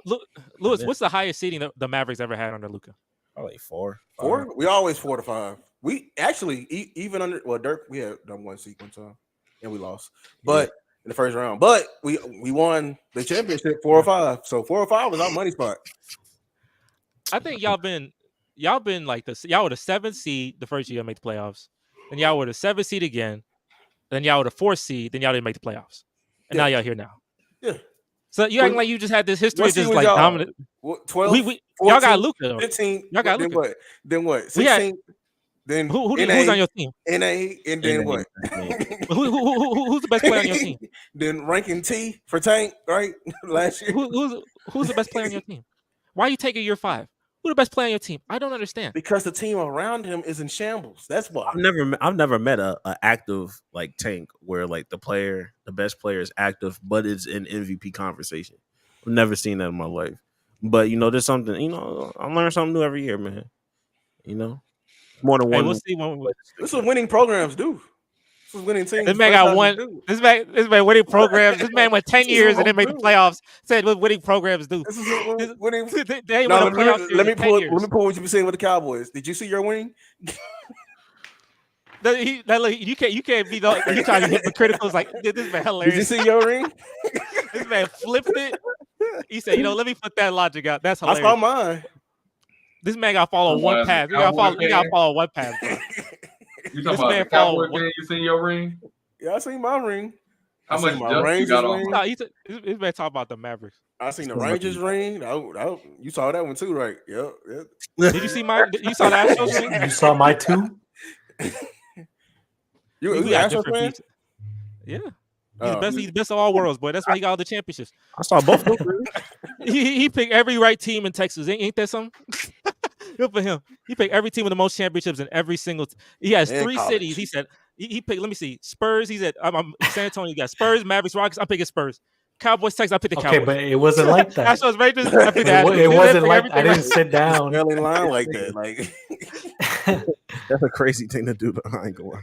Lewis, what's the highest seeding the Mavericks ever had under Luka? Probably 4. 4? We always 4 to 5. We actually even under Dirk, we had done one seat one time and we lost, but in the first round. But we won the championship 4 or 5. So 4 or 5 was our money spot. I think y'all been like this. Y'all were the 7th seed the first year to make the playoffs, and y'all were the 7th seed again. Then y'all were the 4th seed. Then y'all didn't make the playoffs, and now y'all here now. Yeah. So you acting like you just had this history of just like y'all? dominant. 12, We 14, y'all got Luka. 15. Y'all got then Luka. what? Then what? We had- 16. Then Who's NA, on your team? NA, and then what? Who's the best player on your team? Then ranking T for Tank, right? Last year. Who's the best player on your team? Why are you taking year 5? Who's the best player on your team? I don't understand. Because the team around him is in shambles. That's why. I've never met a active like Tank where like the best player is active, but it's in MVP conversation. I've never seen that in my life. But there's something. I learn something new every year, man. More than Hey, one. we'll see when This is what winning programs do. This is winning teams. this man got one. This man winning programs. This man went 10 years and then made the playoffs. Said what winning programs do. This is what winning. They ain't No, won a playoff series let me in 10 pull. years. Let me pull what you were saying with the Cowboys. Did you see your winning? You can't be you trying to be hypocritical. It's like this man Did hilarious. you see your ring? This man flipped it. He said, let me flip that logic out. That's I hilarious. saw mine. This man got to follow one path. He got to follow one path. Bro. You This talking about man the Cowboy followed- fan? You seen your ring? Yeah, I seen my ring. How I much seen my dust you Rangers got on? ring. No, this man talking about the Mavericks. I seen the Rangers ring. You saw that one too, right? Yep. Did you see mine? You saw the Astros ring? You saw my 2? You We an got Astros different fan? beats. Yeah. He's the best of all worlds, boy. That's why he got all the championships. I saw both. He picked every right team in Texas. Ain't that something? Good for him. He picked every team with the most championships in every single. He has And 3 college. cities. He said he picked. Let me see. Spurs. He said I'm San Antonio. You got Spurs, Mavericks, Rockets. I'm picking Spurs. Cowboys, Texas. I picked the Okay, Cowboys. but it wasn't like that. Astros, Rangers. I picked the Astros. It wasn't Pick like I everything didn't sit down. Fell in line like that. Like That's a crazy thing to do. Though. I ain't going.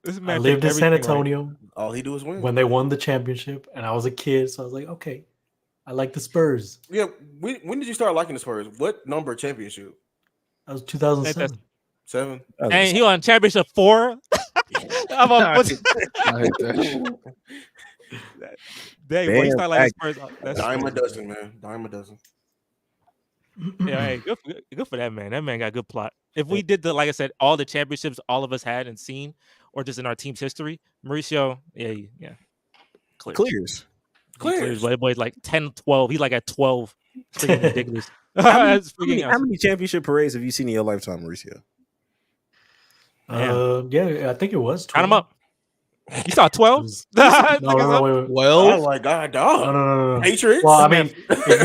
This I man lived picked in San everything right. Antonio all he do is win. when they won the championship, and I was a kid, so I was like, okay, I like the Spurs. Yeah. When did you start liking the Spurs? What number championship? That was 2007. 7. And he won championship 4. I'm I on, hate that. dang, boy, he Damn, started like Spurs. That's Dime a crazy. dozen, man. Dime a dozen. Yeah, hey, good for that man. That man got good plot. If we did like I said, all the championships all of us had and seen, or just in our team's history, Mauricio, yeah, Clears. clears. But boy's like 10, 12. He's like at 12. It's freaking ridiculous. How That's freaking how many championship parades have you seen in your lifetime, Mauricio? Yeah, I think it was. Count 12. them up. You saw 12? No, wait. Oh my God, dog. No. Patriots. Well, I mean, if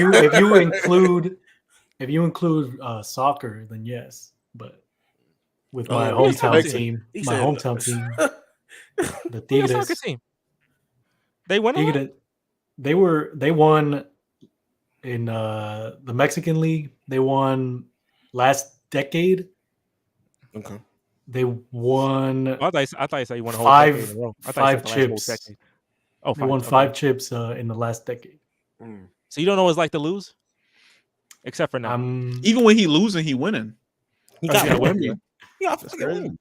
you include soccer, then yes. But with my Oh, hometown makes it- team, he my said- hometown team, the Who your soccer Tigres, team? They won a lot? they won in the Mexican League. They won last decade. Okay. They won. I thought you said you won a whole Five- decade in a row. I thought you said five the last whole chips. decade. Oh, They won okay. 5 chips in the last decade. Mm. So you don't know what it's like to lose? Except for now. Even when he losing, he winning. He got got one. one. He got That's fucking crazy. win.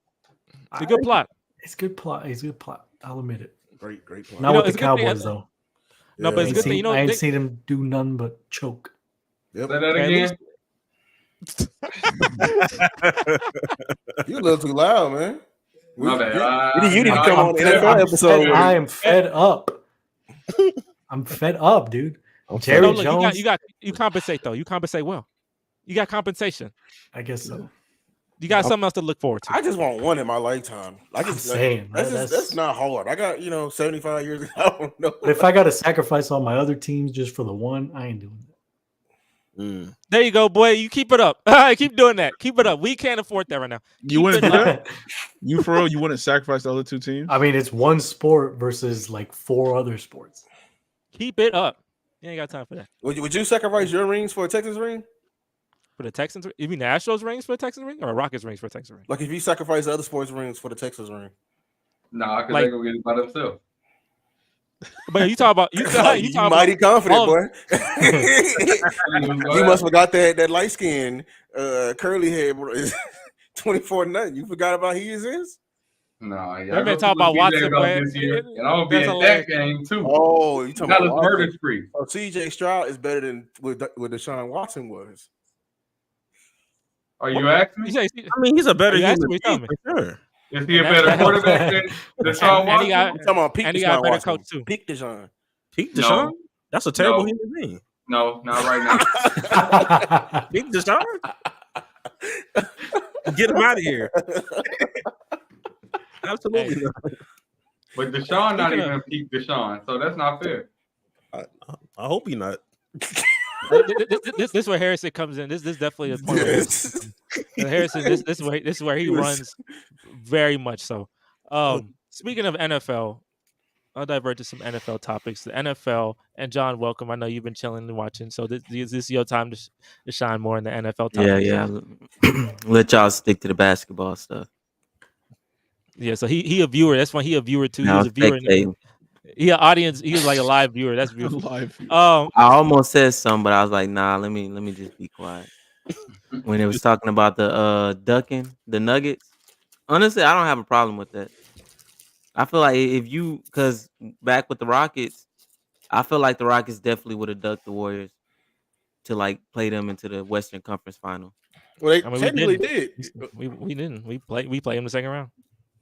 It's a good plot. It's good plot. It's good plot. I'll admit it. Great play. Not know, with it's the a good thing Cowboys that- though. No, but it's a good thing. I ain't They- seen him do none but choke. Yep. Say that Hey, again. You a little too loud, man. My bad. You need to I- come I'm on the fed- NFL I'm episode. fed- I am fed up. I'm fed up, dude. I'm Jerry No, sorry. look, Jones. you compensate though. You compensate well. You got compensation. I guess so. You got something else to look forward to. I just want one in my lifetime. I I'm just saying, that's not hard. I got 75 years. I don't know. But if I got to sacrifice all my other teams just for the one, I ain't doing that. Mm. There you go, boy. You keep it up. Keep doing that. Keep it up. We can't afford that right now. You wouldn't do it up. that? You for real? You wouldn't sacrifice the other two teams? I mean, it's one sport versus like 4 other sports. Keep it up. You ain't got time for that. Would you sacrifice your rings for a Texas ring? For the Texans, you mean the Astros rings for the Texans ring or Rockets rings for the Texans ring? Like if you sacrifice the other sports rings for the Texas ring? Nah, because Like- they're gonna get it by themselves. But you talk about you talk You about mighty confident, all boy. Go You must ahead. forgot that light skin, curly head, bro. 24-0. You forgot about he is? Nah, that y'all man go talk see what about CJ Watson, about boy. this year, and I'm gonna be That's at hilarious. that game too. Oh, you talking Dallas about murder Watson? spree. Oh, CJ Stroud is better than what Deshaun Watson was. Are you asking You me? say, I mean, he's a better you human asking me, tell being me. for sure. Is he a And better that helps. quarterback than Deshaun And he Watson? got You talking about peak and he got a Deshaun better Watson? coach too. Peak Deshaun. Pete No. Deshaun? That's a terrible No. human being. No, not right now. Pete Deshaun? Get him out of here. Absolutely Hey. not. But Deshaun not Speaking even peak Deshaun, so that's not fair. I hope he not. This is where Harrison comes in. This definitely the point. Yes. Where Harrison, this is where he He was- runs very much so. Speaking of NFL, I'll divert to some NFL topics. The NFL and John, welcome. I know you've been chilling and watching, so this is your time to shine more in the NFL topics. Yeah. Let y'all stick to the basketball stuff. Yeah, so he a viewer. That's why he a viewer too. Now He's a viewer. spectating. He an audience. He was like a live viewer. That's beautiful. Live. I almost said something, but I was like, nah, let me just be quiet. When it was talking about the ducking the Nuggets, honestly, I don't have a problem with that. I feel like because back with the Rockets, I feel like the Rockets definitely would have ducked the Warriors to like play them into the Western Conference Final. Well, they I mean, technically we did. We didn't. We played him the second round.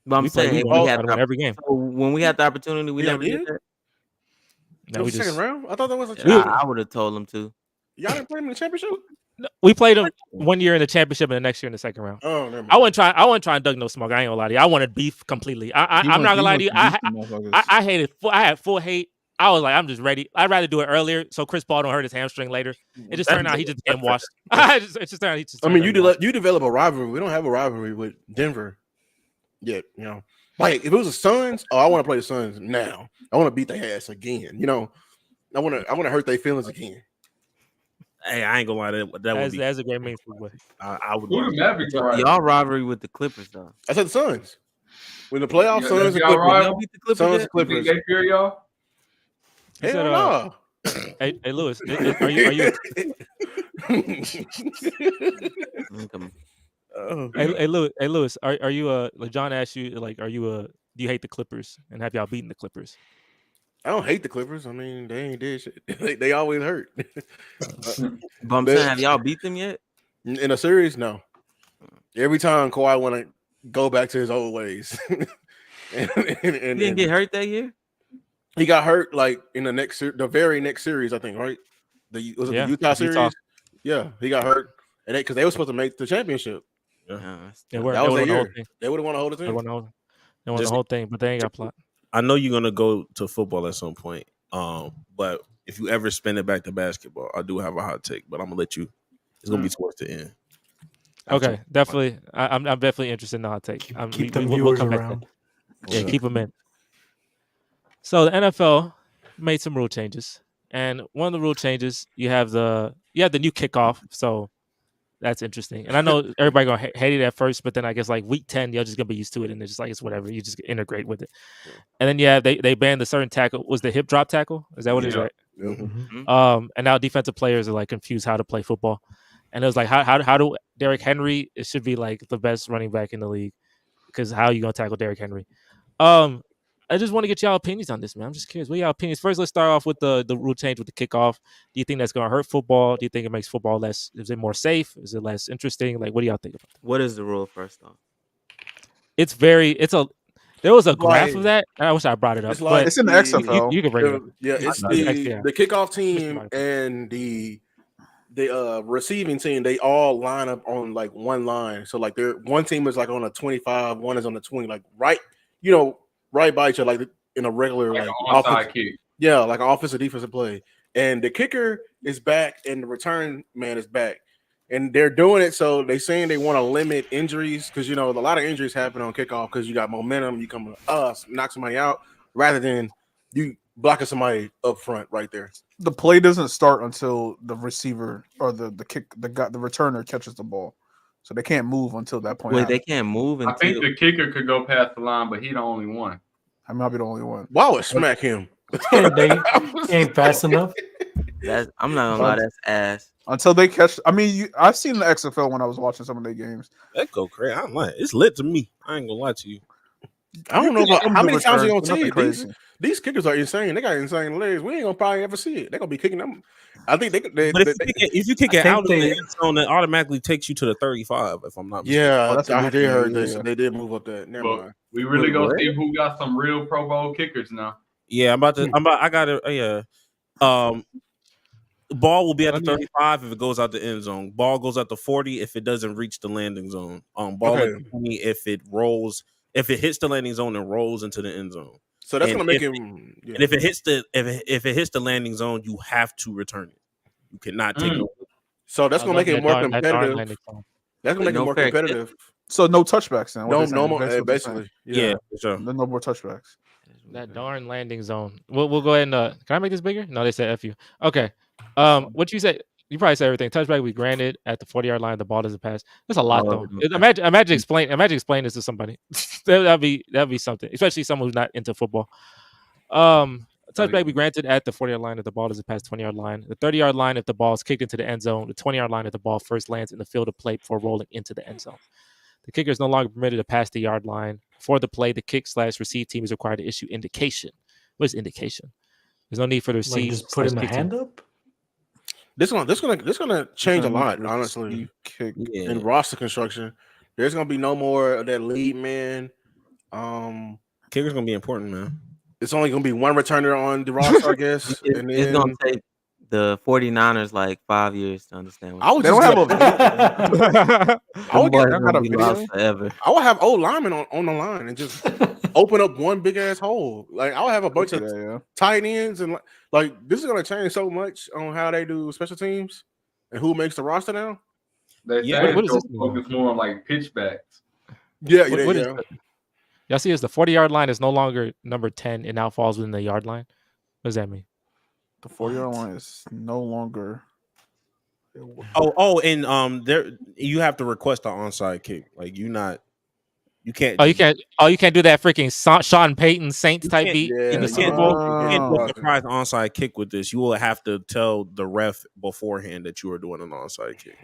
But I'm We played. saying We if we won, had won the, every game. so when we had the opportunity, we Yeah, never did did? that. That No, we was the just second round. I thought that was a Yeah, championship. I would have told them to. Y'all didn't play him in the championship. we played him 1 year in the championship and the next year in the second round. Oh, never mind. I wasn't trying to dug no smoke. I ain't gonna lie to you. I wanted beef completely. I'm not gonna lie to you. I hated. I had full hate. I was like, I'm just ready. I'd rather do it earlier so Chris Paul don't hurt his hamstring later. It just turned out he just became washed. It just turned out he just. I mean, you turned out he you develop a rivalry. We don't have a rivalry with Denver yet. You know, like if it was the Suns, I want to play the Suns now. I want to beat their ass again. You know, I want to hurt their feelings again. Hey, I ain't gonna lie. That would be. That's a great main boy. I would. Who the Mavericks are? Y'all rivalry with the Clippers though. I said the Suns. When the playoffs, Yeah, Suns and y'all Clippers. rival? Y'all beat the Clippers Suns yet? and Clippers. Think they fear y'all? He Hell said, no. Hey, Lewis, are you? Okay. Oh. Hey, Lewis, are you like John asked you, like, do you hate the Clippers and have y'all beaten the Clippers? I don't hate the Clippers. I mean, they ain't did shit. they always hurt. But I'm saying, have y'all beat them yet? In a series, no. Every time Kawhi want to go back to his old ways. and He didn't get hurt that year. he got hurt like in the very next series, I think, right? The Yeah, Utah series? Utah. Yeah, he got hurt. And because they were supposed to make the championship. Yeah, That they was won their the whole year. thing. They would have won the whole They thing. won the Just- whole thing, but they ain't got plot. I know you're gonna go to football at some point. But if you ever spin it back to basketball, I do have a hot take, but I'm gonna let you. It's gonna be towards the end. Okay, definitely. I'm definitely interested in the hot take. Keep them we'll viewers come back around. there. Yeah, keep them in. So the NFL made some rule changes, and one of the rule changes you have the new kickoff. So that's interesting. And I know everybody gonna hate it at first, but then I guess like week 10, you're just gonna be used to it, and it's just like it's whatever. You just integrate with it. And then they banned the certain tackle. Was the hip drop tackle? Is that what it is? Yeah. Right. Mhm. And now defensive players are like confused how to play football. And it was like, how do Derrick Henry? It should be like the best running back in the league, because how are you gonna tackle Derrick Henry? I just want to get y'all opinions on this, man. I'm just curious. What are y'all opinions? First, let's start off with the rule change with the kickoff. Do you think that's gonna hurt football? Do you think it makes football less? Is it more safe? Is it less interesting? Like, what do y'all think about that? What is the rule first off? There was a graph like- of that. I wish I brought it up. It's like But It's in the the- XFL. you can bring it up. Yeah, it's I- the kickoff team Mike. and the receiving team. They all line up on like one line. So like one team is like on a 25, one is on the 20, like right by each other, like in a regular Like like an onside offense, kick. yeah, like an offensive defensive play. And the kicker is back and the return man is back. And they're doing it so they saying they want to limit injuries because a lot of injuries happen on kickoff because you got momentum, you come knock somebody out rather than you blocking somebody up front right there. The play doesn't start until the receiver or the returner catches the ball, so they can't move until that point. Wait, they can't move I think until the kicker could go past the line, but he the only one. I might be the only one. Why would smack him? They ain't fast enough. I'm not gonna lie, that's ass. Until they catch. I mean, I've seen the XFL when I was watching some of their games. That go crazy. I'm like, it's lit to me. I ain't gonna lie to you. I don't know about how many times you gonna Nothing see it. crazy. These kickers are insane. They got insane legs. We ain't gonna probably ever see it. They're gonna be kicking them. I think they But if you kick it I out of think the they- end zone, it automatically takes you to the 35. If I'm not mistaken. yeah, Oh, that's a I good did thing. heard Yeah, this. yeah. They did move up that. Never But mind. we really gonna What? see who got some real Pro Bowl kickers now. Yeah, I got it. Yeah. Ball will be at the 35 if it goes out the end zone. Ball goes out the 40 if it doesn't reach the landing zone. Ball at Okay. the 20 if it rolls, if it hits the landing zone and rolls into the end zone. So that's And gonna make if- him. Yeah. And if it hits the landing zone, you have to return it. You cannot take it. So that's I gonna love make it that more darn competitive. landing zone. That's gonna make it No more fair kick. competitive. So no touchbacks then. No, What they're no saying, more. basically what they're saying. Basically, Yeah, for sure. Then no more touchbacks. That darn landing zone. We'll go ahead and can I make this bigger? No, they said F you. Okay. What you say? You probably said everything. Touchback we granted at the 40-yard line. The ball doesn't pass. That's a lot Oh, though. okay. Imagine explain this to somebody. that'd be something, especially someone who's not into football. Touchback be granted at the 40-yard line if the ball doesn't pass 20-yard line. The 30-yard line if the ball is kicked into the end zone. The 20-yard line if the ball first lands in the field of play before rolling into the end zone. The kicker is no longer permitted to pass the yard line. For the play, the kick/receive team is required to issue indication. What is indication? There's no need for the Like receive. just putting the kick team. hand up. this gonna change a lot. Honestly, Kick. Yeah. in roster construction, there's gonna be no more of that lead man. Kicker's gonna be important, man. It's only gonna be one returner on the roster, I guess. And It's then gonna take the 49ers like 5 years to understand. I would They don't just have a. I would get, I got a video. lost forever. I would have old linemen on the line and just open up one big ass hole. Like I would have a bunch of Yeah. tight ends and like this is gonna change so much on how they do special teams and who makes the roster now. They Yeah, say what is they'll this? focus more on like pitchbacks. Yeah, What is y'all see? Is the 40-yard line is no longer number 10? It now falls within the yard line. What does that mean? The 40-yard line is no longer. And there you have to request an onside kick. Like you can't. You can't do that freaking Sean Payton Saints type can't- beat in yeah, the you Super can't- Bowl. You can't do Oh. a surprise onside kick with this. You will have to tell the ref beforehand that you are doing an onside kick.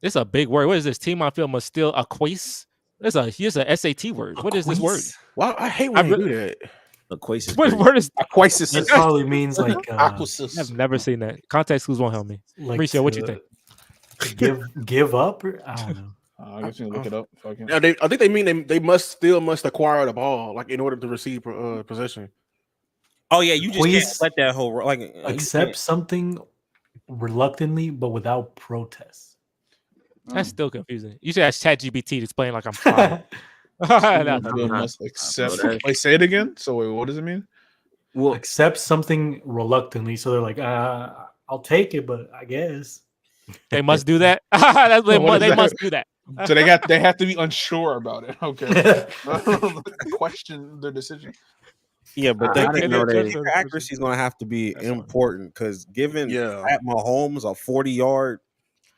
It's a big word. What is this? Team on field must still acquiesce. Here's a SAT word. What is this word? Well, I hate when I they re- do that. Equation is What crazy. word is? Aquasis. It probably means like I've never seen that. Context clues won't help me. like Mauricio, what you think? Give up? Or, I don't know. I guess you can look it up. Fucking. Yeah, I think they mean they must acquire the ball like in order to receive possession. Oh yeah, you just Please can't let that whole like Accept something reluctantly, but without protest. That's still confusing. You should ask ChatGPT to explain like I'm five. No, no. You not- must accept. that- Wait, say it again. So wait, what does it mean? Well, Accept something reluctantly. So they're like, I'll take it, but I guess. They must do that. That's, No, what is they that? must do that. So they have to be unsure about it. Okay. Question their decision. Yeah, but I they didn't know they- their accuracy is going to have to be That's fine. important because given Yeah. Pat Mahomes a 40-yard,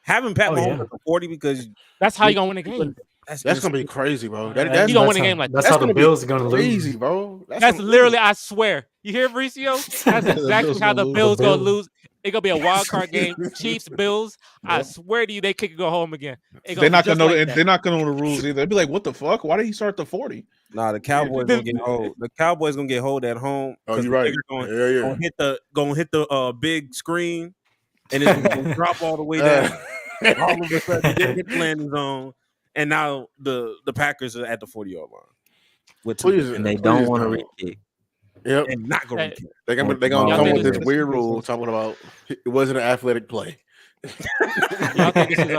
having Pat Oh, Mahomes yeah. at the 40 because That's how you gonna win a game. That's gonna be crazy, bro. You don't win a That's game how- like that's that's how the gonna be Bills are gonna crazy, lose. bro. That's gonna literally, I swear. You hear Mauricio? That's exactly Bills how the gonna lose. Bills The gonna Bills. lose. It's gonna be a wild card game. Chiefs, Bills. I swear to you, they kick go home again. It They're not be gonna just know. like that. They're not gonna know the rules either. They'd be like, "What the fuck? Why did he start the 40?" nah, the Cowboys gonna get hold. The Cowboys gonna get hold at home. Oh, 'cause you're the right. kicker Gonna, Yeah. gonna hit the big screen, and it's gonna drop all the way down. All of a sudden, they hit the landing zone, and now the Packers are at the 40-yard line with two Please, and they please don't want to don't. re-kick. Yep. and not going Hey, to kick. They're gonna Y'all come think with this this- weird rule talking about it wasn't an athletic play. Y'all think this is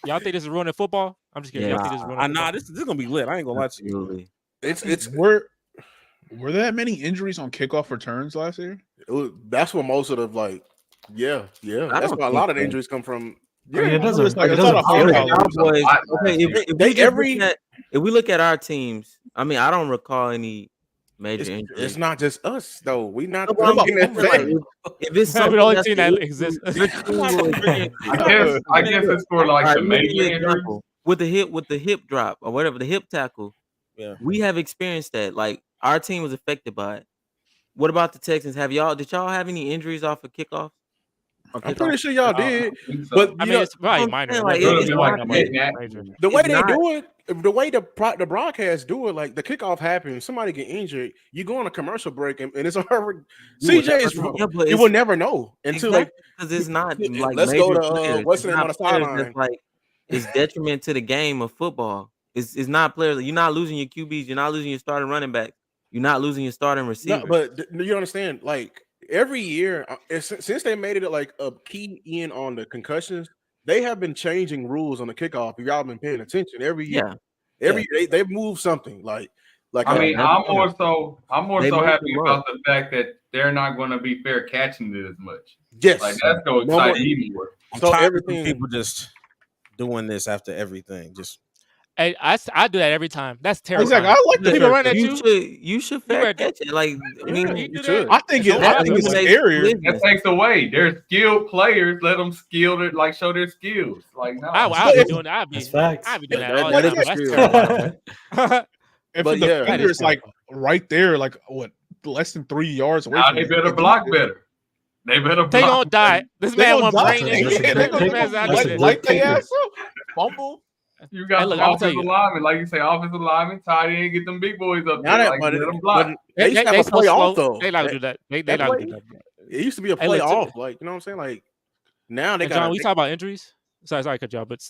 y'all think this is ruining football? I'm just kidding. Yeah. Y'all think this is ruining Nah, football? this is gonna be lit. I ain't gonna lie to you. Absolutely. It's Were there that many injuries on kickoff returns last year? that's what most of the like. Yeah. I That's don't why a lot think of the so. injuries come from. I mean, it doesn't. It's like- It it's not doesn't a feel fair like call. Cowboys. Okay, if we look at our teams, I mean, I don't recall any major injuries. It's not just us though. We not No, but I'm looking at saying, like, that. if it's We something the only that's team the that issue, exists. your team will advance. I guess it's for like All the right, major give me an injuries. example. With the hip drop or whatever, the hip tackle. Yeah. We have experienced that. Like our team was affected by it. what about the Texans? Did y'all have any injuries off of kickoff? I'm pretty sure y'all did. So, But I you mean, know, it's probably I'm minor. saying, It like, wasn't it's really not like that- major. the way it's they not- do it, the way the broadcast do it, like the kickoff happens, somebody get injured, you go on a commercial break, and it's already You would CJ never is know. Yeah, but you will never know until like because it's not like let's go major to players. what's the It's name not on the players sideline. that's like it's detriment to the game of football. It's not players. You're not losing your QBs. You're not losing your starting running back. You're not losing your starting receiver. No, but you understand, like every year, since they made it like a key in on the concussions, they have been changing rules on the kickoff. If y'all been paying attention, every year, they move something like. I mean, I'm more They so messed happy them up. about the fact that they're not going to be fair catching it as much. Yes, Like that's going to No more- excite me more. I'm So tired of everything- people just doing this after everything. Just Hey, I do that every time. That's terrible. Exactly. I like the People fair run at catch. You should fair better- catch it. Like I You mean, do should. that. I think It's I think it's eliminates scarier. collisions. That takes away. They're skilled players. Let them like show their skills. Like no, I'll be doing that. I'll That's be facts. doing that That- all that the is time. That's true. terrible. If But the yeah, defender that is is like right there, like what, less than 3 yards away. now from they you, better it's block easier. better. They better They block. gonna die. This They man gonna want die. brain That's a- injury. that's a They good This gonna man's out that's of a it. light good their kicker. ass up, fumble. You got Hey, look, I'ma tell offensive you. linemen, like you say, offensive linemen, tight end, get them big boys up Now there. that, Like, but, let them block. but they used to have a so play slow. off though. They not gonna do that. They that not gonna do play- that. It used to be a Hey, play look, off, like you know what I'm saying. Like now they And got. John, we talk about injuries. Sorry to cut you off, but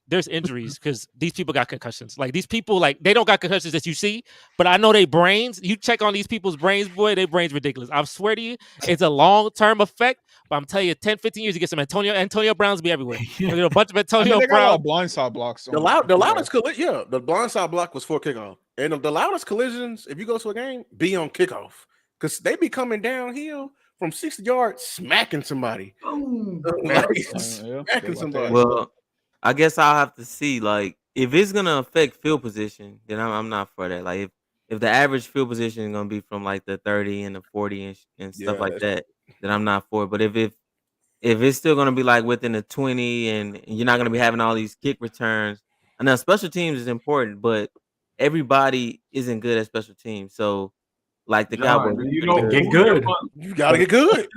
there's injuries because these people got concussions. Like these people, like they don't got concussions that you see, but I know they brains. You check on these people's brains, boy, their brains ridiculous. I swear to you, it's a long term effect. But I'm telling you, 10, 15 years, you get some Antonio Browns be everywhere. You get a bunch of I Antonio mean, they got a lot Browns. of blindside blocks. The loudest collision, yeah, the blindside block was for kickoff, and the loudest collisions, if you go to a game, be on kickoff because they be coming downhill from 60 yards, smacking somebody, like, smacking somebody. Well, I guess I'll have to see. Like, if it's gonna affect field position, then I'm not for that. Like, if the average field position is gonna be from like the 30 and the 40 and stuff Yeah, like that, then I'm not for it. But if it's still gonna be like within the 20 and you're not gonna be having all these kick returns, I know special teams is important, but everybody isn't good at special teams. So, like the Cowboys, you are know, pretty Get good. You gotta get good.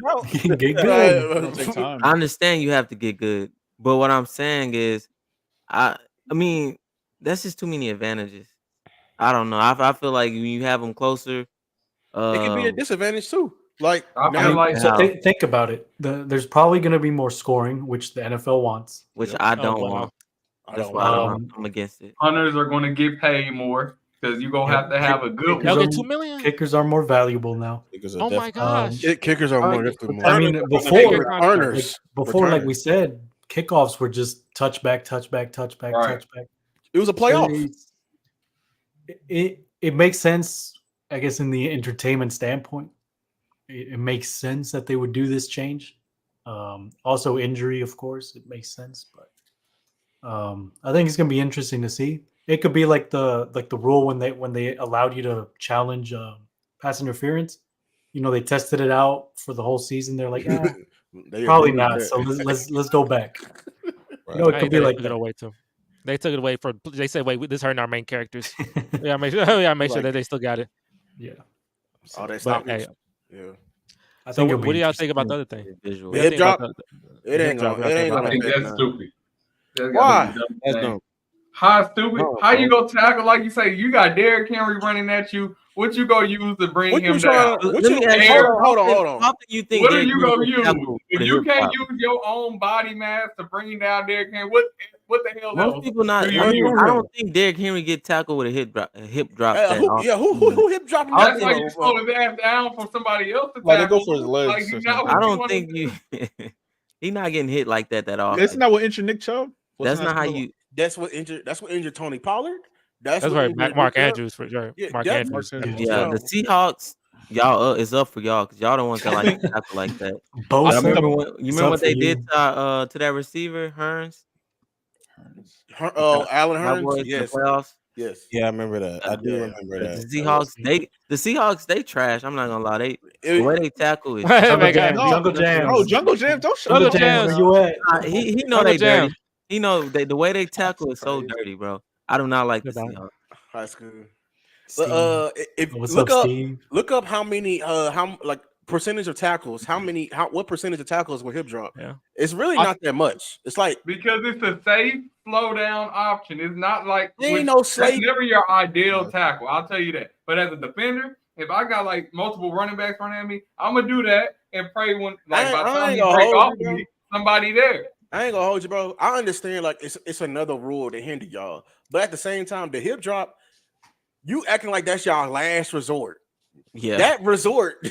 Get good. It'll take time. I understand you have to get good, but what I'm saying is, I mean, that's just too many advantages. I don't know. I feel like when you have them closer, It can be a disadvantage too. Like I now, feel like So How? think about it. There's probably going to be more scoring, which the NFL wants. which Yeah. I Oh, don't wow. want. I That's don't why want I'm against it. hunters are going to get paid more because you're going to Yeah. have to have a good They'll one. get $2 million. Kickers are more valuable now. because of Oh my gosh. kickers are more difficult. I mean, Bigger before, contract. Returners. before, like we said, kickoffs were just touchback, Right. touchback. It was a playoff. It makes sense, I guess, in the entertainment standpoint. It makes sense that they would do this change. Also, injury, of course, it makes sense. But I think it's gonna be interesting to see. It could be like the rule when they allowed you to challenge pass interference. You know, they tested it out for the whole season. They're like, They probably agreed not. with So that. let's go back. Right. You know, it Hey, could be they like took it that. away too. They took it away for. They said, "Wait, this hurting our main characters." Yeah, make sure. Yeah, make sure Like- that they still got it. Yeah, Oh, they But stopped hey, it. Yeah, I so think it'll what be do y'all think about the interesting. other thing? Visual. What do you Hip think about drop? the- it hip ain't drop? gonna. It ain't I gonna think affect that's nothing. stupid. That's Why? gotta be the dumbest That's thing. dumb. How stupid? No, How you bro. go tackle like you say? You got Derrick Henry running at you. What you gonna use to bring What him you down? trying? What Let you? me ask you, Hold on. How do you think? What are Derrick you Henry gonna would use? tackle If with a you hip can't drop? use your own body mass to bring down Derrick Henry, what the hell Most else? people not. do you I use? don't think Derrick Henry get tackled with a hip drop. Who hip dropping? That's that, why you you know, slow his ass down for somebody else to Like, they go tackle for his him. legs Like, or you something. not what I you don't wanna think do. you. He not getting hit like that off. Isn't that what injured Nick Chubb? That's not how you. That's what injured Tony Pollard. That's That's what right, injured Mark Nick Chubb. Andrews for sure. Yeah, Mark that- Andrews. Mark Andrews. Yeah, the Seahawks. Y'all, it's up for y'all because y'all don't want to like tackle like that. Both. You remember It's what up they for did you. to that receiver Hearns? Alan Cowboys Hearns. in the Yes, playoffs. yes. Yeah, I remember that. I do Yeah. remember The that. Seahawks, they trash. I'm not gonna lie. The It- way they tackle is Jungle Man, Jams. no, Jungle Jams. Bro, Jungle Jams, don't show Jungle the Jams. Where you at? he know Jungle they Jam. dirty. He know the way they tackle is so Crazy. dirty, bro. I do not like the Good dog. Seahawks. High school. If What's look up, up Steve? look up how many like percentage of tackles, what percentage of tackles were hip drop? Yeah. It's really I- not that much. It's like Because it's a safe slow down option. It's not like ain't no that's slate. never your ideal tackle. I'll tell you that. But as a defender, if I got like multiple running backs running at me, I'm gonna do that and pray when like by the I time ain't he gonna break hold off you, bro. me, somebody there. I ain't gonna hold you, bro. I understand like it's another rule to hinder y'all, but at the same time, the hip drop, you acting like that's y'all last resort. Yeah. That resort,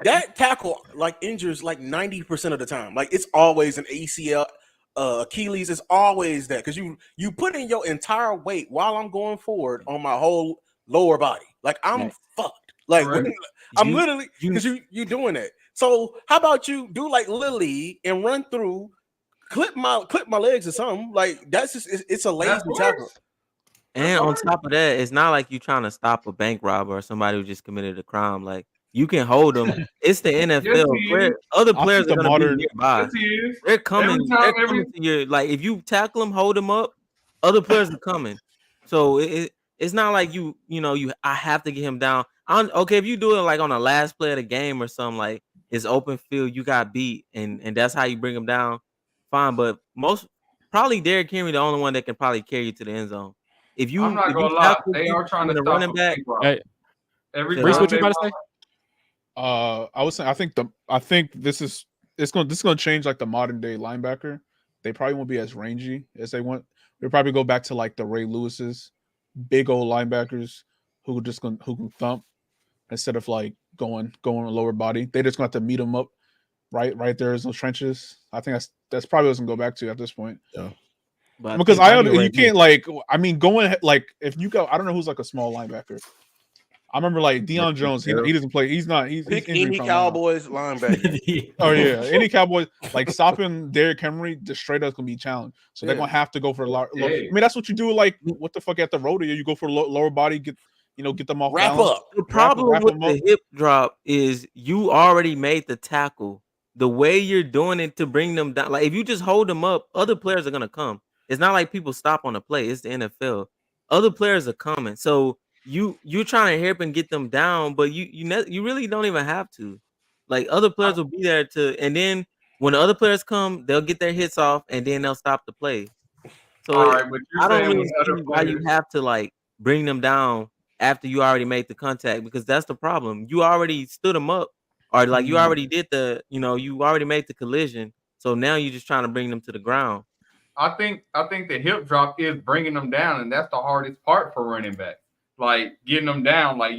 that tackle like injures like 90% of the time. Like it's always an ACL, Achilles. It's always that because you put in your entire weight while I'm going forward on my whole lower body. Like I'm Right. fucked. Like Correct. I'm You- literally because you doing that. So how about you do like Lily and run through, clip my legs or something? Like that's just it's a lazy That's tackle. worse. And on top of that, it's not like you trying to stop a bank robber or somebody who just committed a crime. Like you can hold them. It's the NFL. he is. Other I players think are the gonna modern- be nearby. Yes, he is. They're coming. Every time, They're coming to your like. If you tackle them, hold them up. Other players are coming. So it's not like I have to get him down. Okay, if you do it like on the last play of the game or something, like it's open field, you got beat, and that's how you bring him down. Fine, but probably Derrick Henry the only one that can probably carry you to the end zone. If you, I'm not if gonna you lie. tackle They are trying to the stop running a back. bank robber. Hey, Every Reese, time what you they about to run- say? I was saying I think this is gonna change like the modern day linebacker. They probably won't be as rangy as they want. They'll probably go back to like the Ray Lewis's, big old linebackers who can thump instead of like going on a lower body. They just gonna have to meet them up right there in those trenches. I think that's probably what's gonna go back to at this point. But Because think I Randy you right can't like going like if you go I don't know who's like a small linebacker. I remember like Deion Jones. He doesn't play. He's Pick injury any prone now. Cowboys linebacker. Oh yeah, any Cowboys like stopping Derrick Henry just straight up gonna be challenged. So they're Yeah. gonna have to go for I Yeah. mean that's what you do. Like what the fuck at the rodeo? You go for lower body, get them off Wrap balance. up. The problem wrap with them the up. hip drop is you already made the tackle. The way you're doing it to bring them down, like if you just hold them up, other players are gonna come. It's not like people stop on the play. It's the NFL. Other players are coming. So you're trying to help and get them down, but you really don't even have to. Like other players will be there and then when the other players come, they'll get their hits off and then they'll stop the play. So All right, but you're I don't saying really when other see why you players. have to like bring them down after you already made the contact because that's the problem. You already stood them up, or like you already did you already made the collision. So now you're just trying to bring them to the ground. I think the hip drop is bringing them down, and that's the hardest part for running back. Like getting them down. Like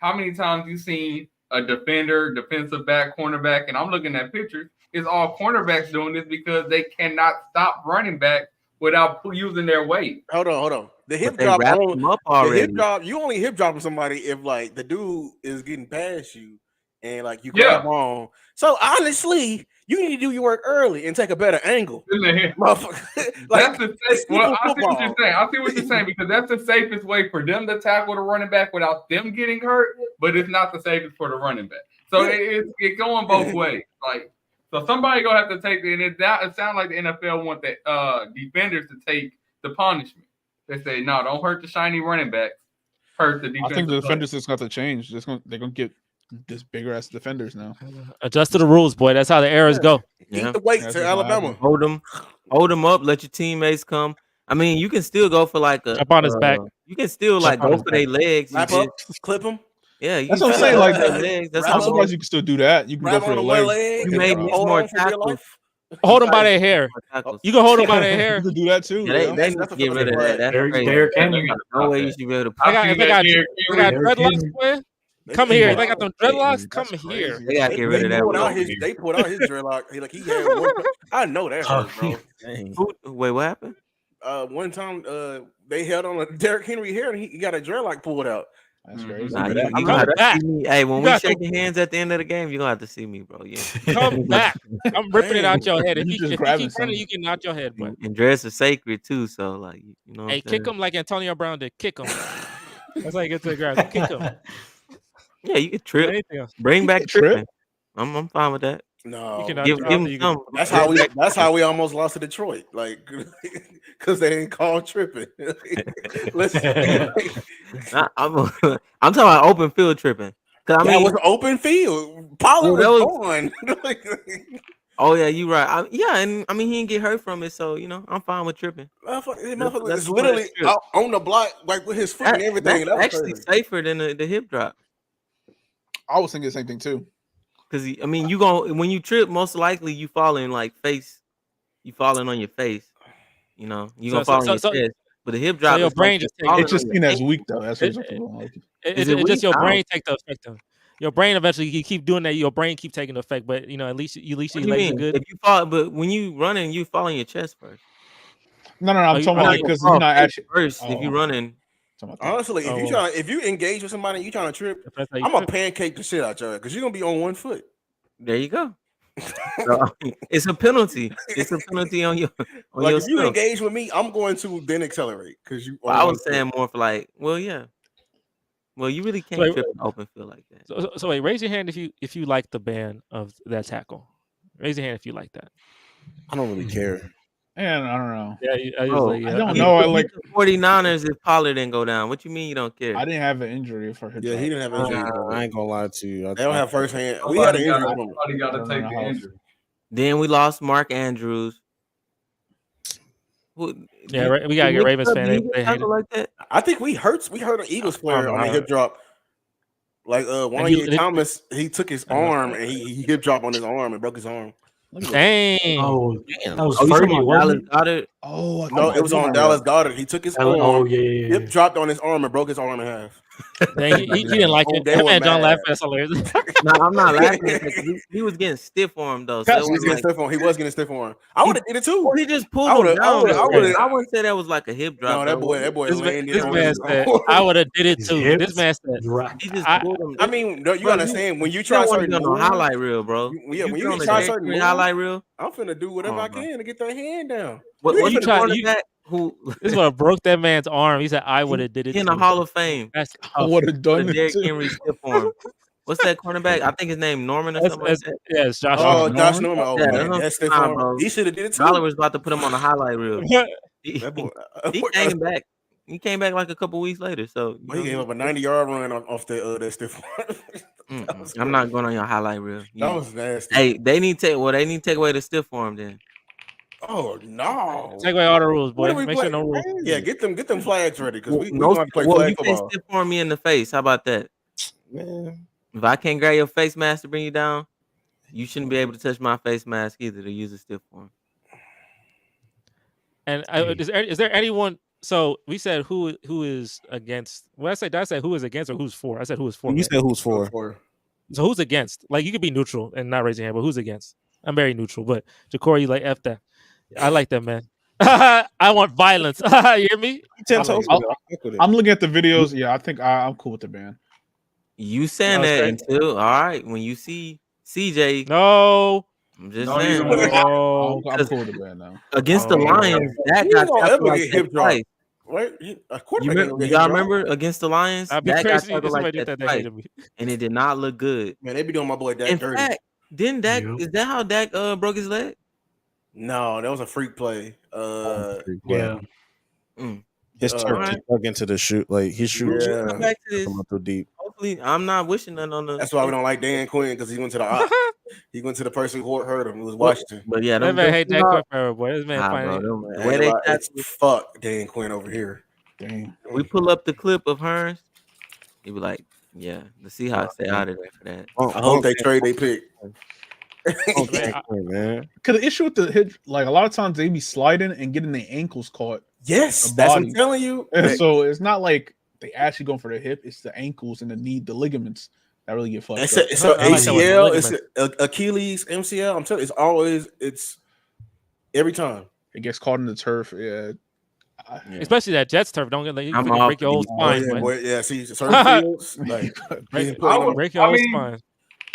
how many times you seen a defender, defensive back, cornerback, and I'm looking at pictures. It's all cornerbacks doing this because they cannot stop running back without using their weight. Hold on. The hip But they drop. wrapped The them up hip already. drop. You only hip dropping somebody if like the dude is getting past you and like you Yeah. grab on. So honestly, you need to do your work early and take a better angle, motherfucker. That's the it's well, I see football. what you're saying. I see what you're saying because that's the safest way for them to tackle the running back without them getting hurt, but it's not the safest for the running back. So it's going both ways. Like so, somebody gonna have to take it. And it sounds like the NFL want the defenders to take the punishment. They say no, don't hurt the shiny running backs. Hurt the defense. I think the defenders just got to change. They're gonna get just bigger ass defenders now. Adjust to the rules, boy. That's how the eras go. Yeah. Eat the weight That's to what's gonna Alabama. happen. Hold them up. Let your teammates come. I mean, you can still go for like Jump on his back. You can still like on go his for their legs. Wrap up, clip them, Yeah, you That's can what I'm still saying, go like, for their legs. That's wrap I'm how up, surprised you can still do that. You can grab go for on the the one legs. leg, You and made hold more on for dear tackles. life. Hold them by their hair. You can hold them by their hair. You can do that too. Yeah, they yeah. need That's to a get rid of flag. that. That's Derrick crazy. Henry. No way you should be able to. I got- see if they that got- Derrick They got Henry. Derrick dreadlocks, Henry. boy. Come here. They They got them dreadlocks. That's Come here. crazy. They gotta get rid of that. pulled out Will. they pulled out his dreadlock. He had one. I know that hurt, bro. Dang. Wait, what happened? One time, they held on a Derrick Henry hair and he got a dreadlock pulled out. That's Mhm. crazy. Nah, Look you at that. gonna Come have to back. see me. Hey, when You we got shaking hands at the end of the game, you're gonna have to see me, bro. Yeah. Come back. I'm ripping it out your head. If You you just keep grabbing running, something. you can knock your head, boy. And dress is sacred too, so like you know. What Hey, I'm kick saying? him like Antonio Brown did. Kick him. That's how you get to the ground. Kick him. Yeah, you can trip. Anything else? Bring back Trip. tripping. I'm fine with that. No, You cannot Give I don't think him you can- some. that's how we almost lost to Detroit, like because they didn't call tripping. Let's, I'm I'm talking about open field tripping. Cause I that mean, was an open field. Pollard Well, that was was- gone. oh yeah, you right. Yeah, and I mean he didn't get hurt from it, so you know I'm fine with tripping. Motherfucker That's is the literally first trip. out on the block, like with his foot and everything. That's That was actually crazy. safer than the hip drop. I was thinking the same thing too. Cause I mean you when you trip, most likely you falling like face, you falling on your face. You know you gonna fall on your chest. But the hip drop, your is brain like just you're falling It's just on seen your as ankle. weak though. That's what It- it's like. Is It's it just your weak? I brain don't- take the effect of. Your brain eventually you keep doing that. Your brain keep taking the effect, but you know at least your What do you legs are mean? good. If you fall, but when you running, you fall on your chest first. No, I'm you- talking oh, about you because fall you're not face actually. first. If you Oh. running, Talking about that. Honestly, Oh, well. if you engage with somebody and you trying to trip, That's how you I'm gonna trip. pancake the shit out you because you're gonna be on one foot. there you go. So, it's a penalty. It's a penalty on your Like if you yourself. engage with me, I'm going to then accelerate because you. But on I one was foot. saying more for like, well, yeah. Well, you really can't Wait, trip an open field like that. So wait, raise your hand if you like the ban of that tackle. Raise your hand if you like that. I don't really care. And I don't know. Yeah, I, Bro, like, yeah, I don't You know. I could like. beat the 49ers if Pollard didn't go down. What you mean you don't care? I didn't have an injury for hip Yeah, drop. he didn't have injury. I ain't gonna lie to you. They don't have first hand. We had an injury. from him. Somebody got to I take don't the know how- injury. Then we lost Mark Andrews. Yeah, we gotta get Ravens fan. They hate it. like that. I think we hurt an Eagles player on the hip drop. Like Wanye Thomas, he took his arm and he hip dropped on his arm and broke his arm. Dang. Oh, Damn. that was Oh, you talking Fergie, about wasn't Dallas it? Goddard? Oh, I No, thought it was I on remember Dallas that. Goddard. He took his Oh, arm, yeah. hip dropped on his arm and broke his arm in half. Dang, he didn't like Oh, it. they That were man John mad. laughing. That's hilarious. No, I'm not laughing at that 'cause he was getting stiff for him though. So it He was was getting like, stiff on. He was getting stiff on. I would have did it too. well, he just pulled I him would've- down. I would've- though. I would've- I wouldn't say that was like a hip drop. No, though. that boy This landed on man his said, arm. I would have did it His too. hips This man said, dropped. He just I- pulled him. I mean, no, you Bro, understand when you You try don't want to certain be on no moves, highlight reel, bro. Yeah, when you get on try the certain Jack Green moves, highlight reel. I'm finna do whatever Come I on, bro. can to get that hand down. What, You what's ain't the finna- you- cornerback who this would have broke that man's arm. He said, I would have did it he in too. the Hall of Fame? That's I tough. would have done The it Derrick too. Henry stiff arm. What's that cornerback? I think his name Norman or That's, something like that's, that. yeah, it's Josh Oh, Norman. Josh Norman. Oh, Yeah, man. that's That's stiff fine, arm. bro. He should have did it too. Dollar was about to put him on the highlight reel. He, That boy, he came back. He came back like a couple weeks later. So he gave up a 90-yard run off that stiff arm. mm-mm. I'm not going on your highlight reel. That was nasty. Hey, they need to take away the stiff arm then. Oh no! Take away all the rules, What boy. are we Make sure playing? no rules. Yeah, get them flags ready because we No, gonna have to play well, flag you can't football. stiff arm me in the face. How about that? Man. If I can't grab your face mask to bring you down, you shouldn't be able to touch my face mask either to use a stiff arm. And is there anyone? So we said who is against? Well, did I say who is against or who's for? I said who is for. You right? said who's for? So who's against? Like you could be neutral and not raise your hand, but who's against? I'm very neutral, but Ja'Cory, you like F that. I like that, man. I want violence. You hear me? 10 toes. I'm looking at the videos. Yeah, I think I'm cool with the ban. You saying No, that it's until all right when you see CJ. No. I'm just No, saying he's No. I'm cool with the ban now. against the Oh, Lions, that He got ain't gonna tackled ever like get that hip dropped. twice. Right? A You quarterback ain't gonna get y'all hit remember against the Lions? I'd be That got crazy if tackled somebody like did that that. They twice, hated me. and it did not look good. Man, they be doing my boy Dak In dirty. fact, didn't Dak? Yep. Is that how Dak broke his leg? No, that was a freak play. Yeah. His turf Alright. just dug into the shoot. Like his shoot Yeah. Come back to this. come up too deep. Hopefully, I'm not wishing that on the. That's why we don't like Dan Quinn because he went to the op. He went to the person who hurt him. It was Washington. But yeah, That them man hate them Dak Seahawks- Quinn forever, boy. This man Nah, finally. bro, them- the Ain't way they gonna lie, it's tackled, fuck Dan Quinn over here. Dang. we pull up the clip of Hearns. He be like, "Yeah, the Seahawks stay out of there for that." I hope they trade they pick. Man. Cause the issue with the hit, like a lot of times they be sliding and getting their ankles caught. Yes, The that's what I'm body. telling you. And so it's not like they actually going for the hip, it's the ankles and the ligaments that really get fucked It's up. a I like that one, ACL, the it's a Achilles, MCL. I'm telling you, it's every time. It gets caught in the turf. Yeah. Especially that Jets turf. Don't get like you I'm can off break your whole these spine, yeah, boy. boy, yeah, see, certain fields, like Break, putting them- break your I whole mean, spine.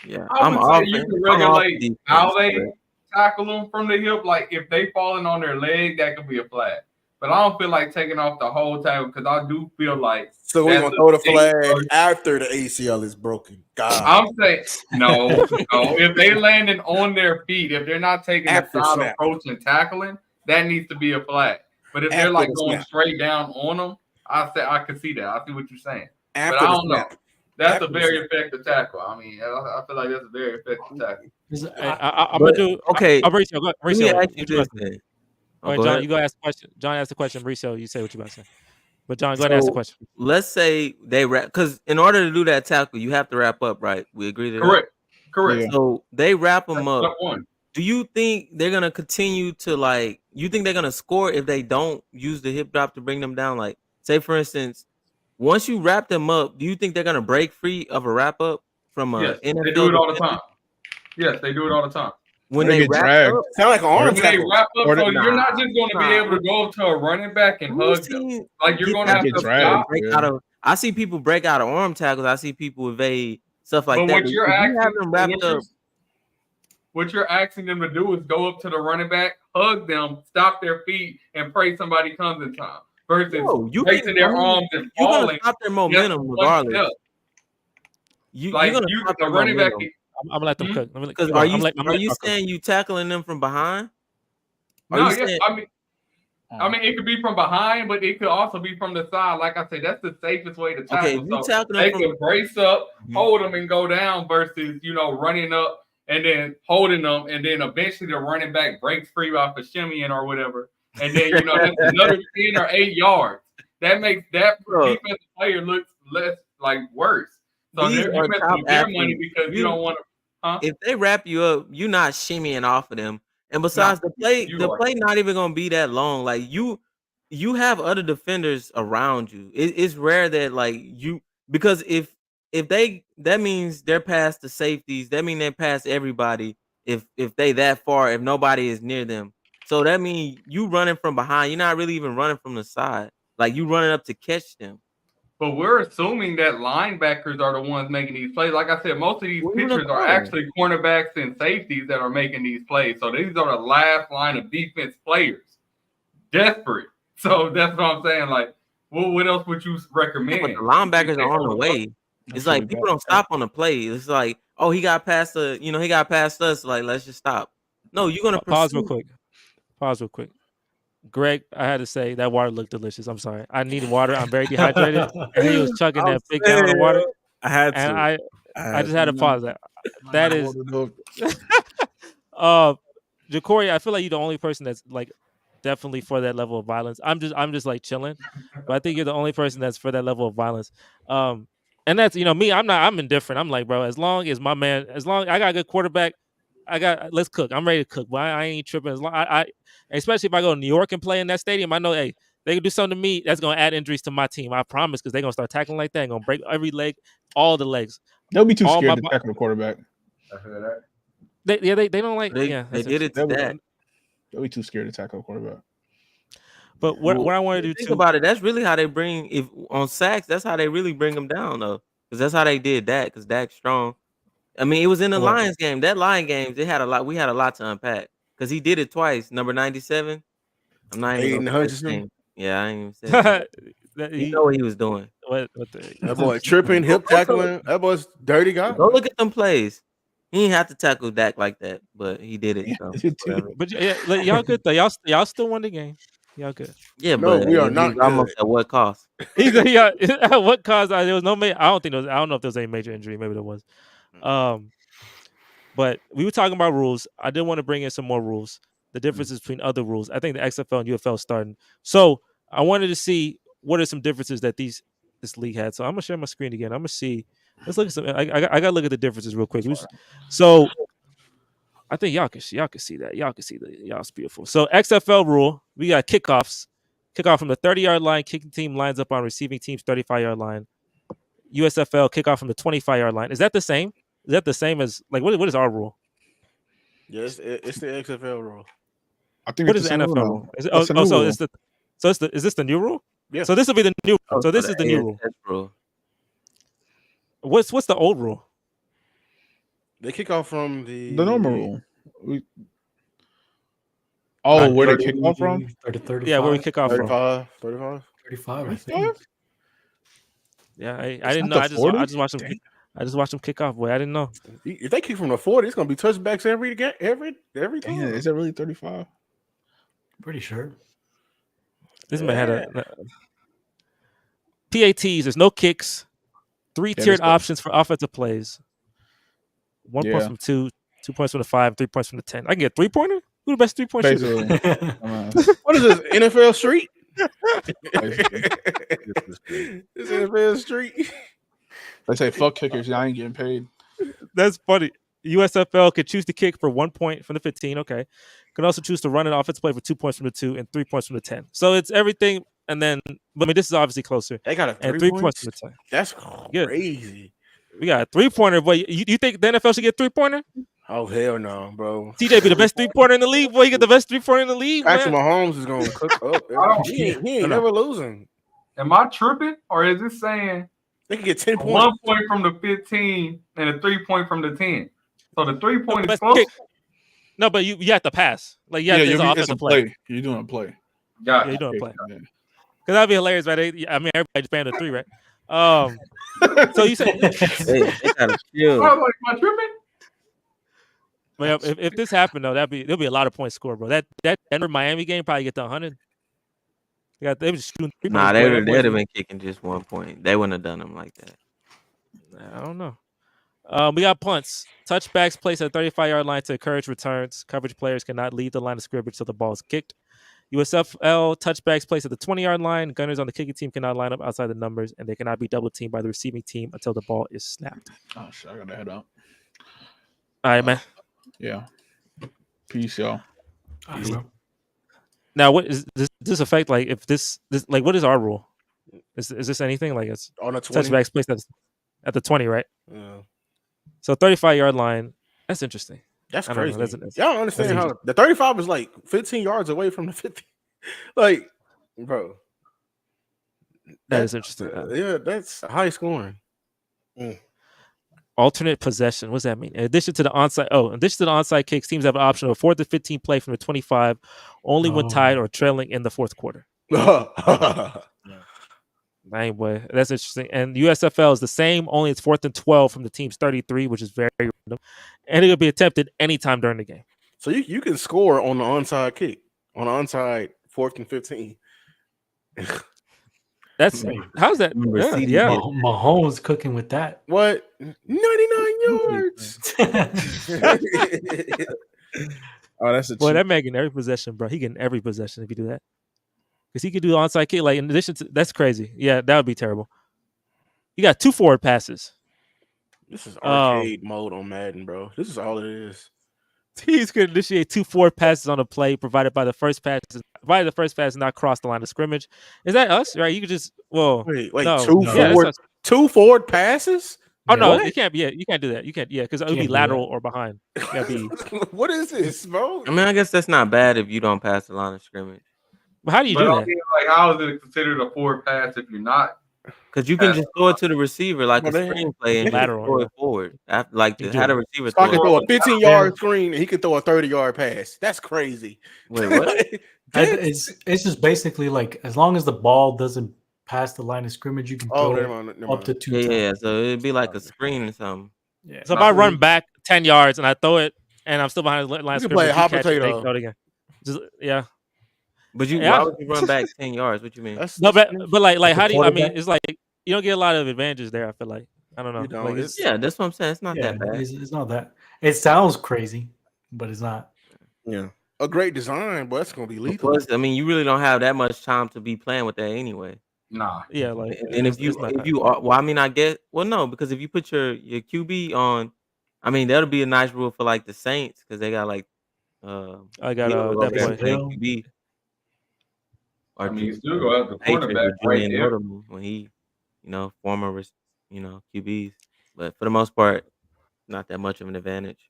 Yeah, I would off say you it. can I'm off regulate defense, how they but- tackle them from the hip. Like if they falling on their leg, that could be a flag. but I don't feel like taking off the whole tackle because I do feel like So we're that's gonna a throw the state flag first. after the ACL is broken. God, I'm saying no. If they landing on their feet, if they're not taking the After side snap. approach and tackling, that needs to be a flag. But if they're After like the going snap. straight down on them, I can see that. I see what you're saying. After But I the don't know. snap. That's After a the very snap. effective tackle. I mean, I feel like that's a very effective tackle. I'm But, gonna do. okay, Mauricio, go, let me Mauricio, ask you what you about this to say? then. Go Oh, ahead, go John. ahead. You go ask the question. John asked the question. Mauricio, you say what you about to say. But John, go ahead and ask the So question. let's say they wrap, because in order to do that tackle, you have to wrap up, right? We agree to that. Correct. Yeah. So they wrap them That's up. step one. Do you think they're gonna continue to like? You think they're gonna score if they don't use the hip drop to bring them down? Like, say for instance, once you wrap them up, do you think they're gonna break free of a wrap up from a Yes, they NFL do it all the defender? time. Yes, they do it all the time. When They they get wrap dragged. up, Sound like an When arm they tackle. wrap up, Or so the- you're not just going to be able to go up to a running back and who's hug them. seen Like you're get going to that have Get to dragged. stop. break Yeah. out of? I see people break out of arm tackles. I see people evade stuff like But that. what But you're if you have asking, them wrapped up, what you're asking them to do is go up to the running back, hug them, stop their feet, and pray somebody comes in time. Versus no, you raising can. their arms and You're gonna falling. stop their just momentum one regardless. step. You're Like gonna you, stop the their running back. momentum. I'm gonna let them cook. Let me, Because keep going. are you I'm letting y'all cook. saying you tackling them from behind? Are No, you yeah, saying I mean, it could be from behind, but it could also be from the side. Like I said, that's the safest way to tackle. okay? If you So tackle they them could from brace up, hold them, and go down versus running up and then holding them, and then eventually the running back breaks free off a shimmying or whatever, and then that's another 10 or 8 yards. That makes that Bro. defensive player look less like worse. So These you're are messing top with their money athletes. because you don't want to. Huh? if they wrap you up, you're not shimmying off of them. And besides, the you are. play not even gonna be that long. Like you have other defenders around you. It's rare that like you, because if that means they're past the safeties. That means they're past everybody. If they that far, if nobody is near them, so that means you running from behind. You're not really even running from the side. Like you running up to catch them. But we're assuming that linebackers are the ones making these plays. Like I said, most of these Well, even pitchers the are corner. actually cornerbacks and safeties that are making these plays. So these are the last line of defense players. Desperate. So that's what I'm saying. Like, well, what else would you recommend? But the linebackers are on the way. It's like people don't stop on the play. It's like, oh, he got past he got past us. Like, let's just stop. No, you're gonna Pause real pursue. quick. Pause real quick. Greg, I had to say that water looked delicious. I'm sorry. I needed water. I'm very dehydrated, and he was chugging that big gallon of water, I had to. and I just had to pause that. My That is, water though. Jacory, I feel like you're the only person that's like definitely for that level of violence. I'm just like chilling, but I think you're the only person that's for that level of violence. And that's me. I'm indifferent. I'm like, bro, as long as my man, as long I got a good quarterback, let's cook. I'm ready to cook, but I ain't tripping. As long especially if I go to New York and play in that stadium, I know, hey, they can do something to me that's gonna add injuries to my team. I promise, because they're gonna start tackling like that and gonna break every leg, all the legs. They'll be too all scared my to tackle the quarterback. I heard that. They don't like. They that's did it to that. They'll be too scared to tackle the quarterback. But what I want to do Think too. about it. That's really how they bring if on sacks. That's how they really bring them down though, because that's how they did that. Because Dak's strong. I mean, it was in the Well- Lions game. That Lion game, they had a lot. We had a lot to unpack because he did it twice. Number 97. I'm not even Aiden gonna say his Hutchinson? name. Yeah, I ain't even say that. You know what he was doing. What That boy tripping, hip tackling. That boy's dirty guy. Go look at them plays. He didn't have to tackle Dak like that, but he did it. So, whatever. But yeah, like, y'all good though. Y'all still won the game. Y'all good. Yeah, No, but we are it not was almost good. at what cost? Yeah, what caused there was no I don't think there was, I don't know if there was any major injury. Maybe there was. But we were talking about rules. I did want to bring in some more rules. The differences between other rules. I think the XFL and UFL starting. So I wanted to see what are some differences that this league had. So I'm gonna share my screen again. I'm gonna see. Let's look at some. I gotta look at the differences real quick. So I think y'all can see that. Y'all can see y'all's beautiful. So XFL rule, we got kickoffs. Kickoff from the 30-yard line. Kicking team lines up on receiving team's 35-yard line. USFL kickoff from the 25-yard line. Is that the same? Is that the same as like what is our rule? Yes, it's the XFL rule. I think What it's is the same NFL rule rule? now. Is it, That's the new rule. is this the new rule? Yeah. So this will be the new rule. Oh, So this the is the new rule. ASS rule. What's the old rule? They kick off from the The normal rule. Oh, where they kick off from? 35, Yeah, where we kick off from. 35, 35. 35, I think. Yeah, I It's didn't not know. the I 40? just watched them. I just watched them kick off. Boy, I didn't know. If they kick from the 40, it's gonna be touchbacks every game, every Damn, time. is it really 35? Pretty sure. This man had a PATs. There's no kicks. 3 Yeah, tiered that's good. options for offensive plays. 1 point Yeah. from 2, 2 points from the 5, 3 points from the 10. I can get 3-pointer. Who the best 3-point shooter? Basically. Come on. What is this? NFL Street? Basically. This NFL Street. They say fuck kickers. I ain't getting paid. That's funny. USFL could choose to kick for 1 point from the 15. Okay. Could also choose to run an offensive play for 2 points from the 2 and 3 points from the 10. So it's everything. And then, I mean, this is obviously closer. They got a And 3 3 points points. from the 10. That's Yeah. crazy. We got a 3-pointer. Boy, you think the NFL should get 3-pointer? Oh hell no, bro. TJ be the best 3-pointer in the league. Boy, you get the best 3-pointer in the league. Patrick Man. Mahomes is gonna cook up. don't- He ain't never losing. Am I tripping, or is it saying They can get 10 points. 1 point from the 15 and a 3 point from the 10? So the 3 point is best close. kick. No, but you have to pass. Like, Yeah, it's you're, an it's a offensive play. play. You're doing a play. Got Yeah, it. you're doing a play. Yeah. Because that'd be hilarious, right? I mean, everybody just banned a 3, right? So you said, They gotta I chill. was like, am I tripping? well, if this happened though, there'll be a lot of points scored, bro. That Denver Miami game probably get to 100. They was shooting 3 Nah, points, boy. they'd have been kicking just 1 point. They wouldn't have done them like that. I don't know. We got punts. Touchbacks placed at the 35-yard line to encourage returns. Coverage players cannot leave the line of scrimmage till the ball is kicked. USFL touchbacks placed at the 20-yard line. Gunners on the kicking team cannot line up outside the numbers, and they cannot be double teamed by the receiving team until the ball is snapped. Oh shit, I gotta head out. All right, man. Yeah. Peace, y'all. I don't know. Now, what is this affect? Like, if this like, what is our rule? Is this anything like it's On the 20. touchbacks placed at the 20, right? Yeah. So 35-yard line. That's interesting. That's I don't know, crazy. that's- Y'all don't understand that's how the 35 is like 15 yards away from the 50. Like, bro. That is interesting. Yeah, that's high scoring. Alternate possession. What does that mean? In addition to the onside kicks, teams have an option of a 4th to 15 play from the 25, only when tied or trailing in the fourth quarter. Dang, boy, that's interesting. And USFL is the same, only it's 4th and 12 from the team's 33, which is very random, and it will be attempted anytime during the game. So you can score on the onside kick, on the onside 4th and 15. That's Right. how's that? Remember Yeah, CD yeah. Mahomes cooking with that. What? 99 yards. Oh, that's a Boy, cheat. that man getting every possession, bro. He getting every possession if you do that. Because he could do the onside kick. Like, in addition to that's crazy. Yeah, that would be terrible. You got 2 forward passes. This is arcade mode on Madden, bro. This is all it is. Teams could initiate 2 forward passes on a play, provided the first pass does not cross the line of scrimmage. Is that us? Right? You could just Wait, no. two Yeah, that's forward, us. 2 forward passes? Oh no, What? you can't be. Yeah, you can't do that. You can't. Yeah, because it would Can't be do lateral or behind. You gotta be. What is this, bro? I mean, I guess that's not bad if you don't pass the line of scrimmage. But how do you But do I that? mean, like, how is it considered a forward pass if you're not? Because you can just throw it to the receiver like Well, a they- screen play and Lateral, just throw yeah. it forward. After, like You to do have it. a receiver So I can throw throw it. a 15-yard screen and he can throw a 30-yard pass. That's crazy. Wait, what? It's just basically like as long as the ball doesn't pass the line of scrimmage, you can Oh, throw never it mind. Never up to mind. 2 Yeah, times. yeah. So it'd be like a screen or something. Yeah. So if I run back 10 yards and I throw it, and I'm still behind the line of You can play scrimmage, hot catch it, and potato. throw it again. Just yeah. But you, Yeah. why would you run back 10 yards? What you mean? That's, No, but like how do you? I mean, quarterback? it's like you don't get a lot of advantages there. I feel like I don't know. You don't. Like, It's- Yeah, that's what I'm saying. It's not Yeah, that bad. it's not that. It sounds crazy, but it's not. Yeah. a great design, but it's gonna be lethal. Plus, I mean, you really don't have that much time to be playing with that anyway. Nah. yeah, like And if you, well, I mean, I get, well, no, because if you put your QB on, I mean, that'll be a nice rule for like the Saints because they got like, I got Hill that as boy. their QB. I mean, you Ju- still go out the Patriots quarterback with right Julian there. Edelman when he, former, QBs. But for the most part, not that much of an advantage.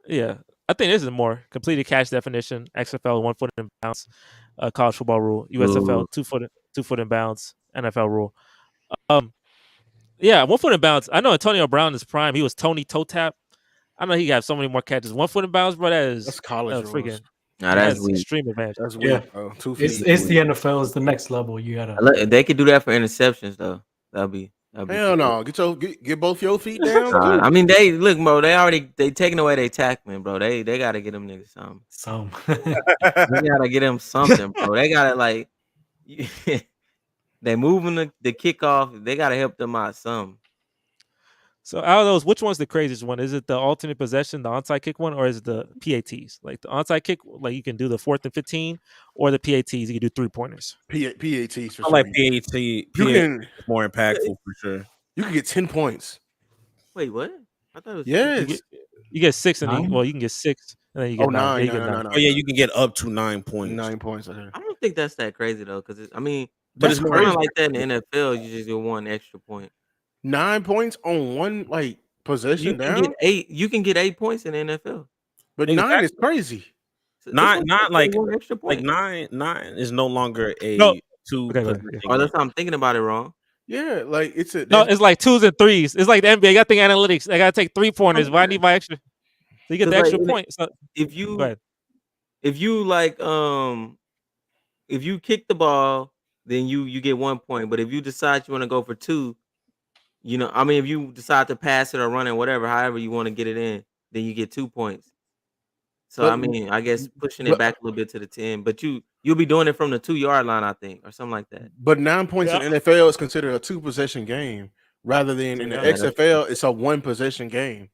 Yeah, I think this is more completed catch definition. XFL 1 foot in bounds, college football rule. USFL 2 foot in bounds. NFL rule. Yeah, 1 foot in bounds. I know Antonio Brown in his prime. He was Tony Toe Tap. I know he got so many more catches. 1 foot in bounds, bro. That's college rules. freaking. Nah, He that's has weak. extreme advantage. That's Yeah. weird, bro. 2 It's feet. it's the NFL. It's the next level. You gotta. Look, they could do that for interceptions though. That'd be Hell no. Get both your feet down. Nah, too. I mean, they look, bro. They taking away their tackling, bro. They gotta get them niggas something. Some. They gotta get them something, bro. They gotta like, they moving the kickoff. They gotta help them out some. So out of those, which one's the craziest one? Is it the alternate possession, the onside kick one, or is it the PATs? Like the onside kick, like you can do the 4th and 15, or the PATs, you can do 3-pointers. PATs for I sure. like PAT. You PAT can is more impactful for sure. you can get 10 points. Wait, what? I thought it was Yes. You get 6 and Nine? well, you can get 6, and then you Oh, get 9. nine. Yeah, you No, get no, 9. no, Oh yeah, you can get up to 9 points. 9 points. I think. I don't think that's that crazy though, because I mean, But but it's it's more running like that in the NFL. You just get 1 extra point. 9 points on one like possession You can down. get 8. You can get 8 points in the NFL. But Exactly. 9 is crazy. So Not like 1 extra point. like nine is no longer a No. 2 Okay, go ahead. possession Or game. that's I'm thinking about it wrong. Yeah, like it's a No, it's like 2s and 3s. It's like the NBA. I got to think analytics. I got to take 3-pointers, but I need my extra. So you get the 'Cause, like, extra in it- point. So If you go ahead. if you like if you kick the ball, then you get 1 point. But if you decide you want to go for 2, you know, I mean, if you decide to pass it or run it, whatever, however you want to get it in, then you get 2 points. So But- I mean, I guess pushing it but- back a little bit to the 10, but you'll be doing it from the 2-yard line, I think, or something like that. But 9 points Yeah. in NFL is considered a 2-possession game, rather than in the Yeah. XFL, it's a 1-possession game.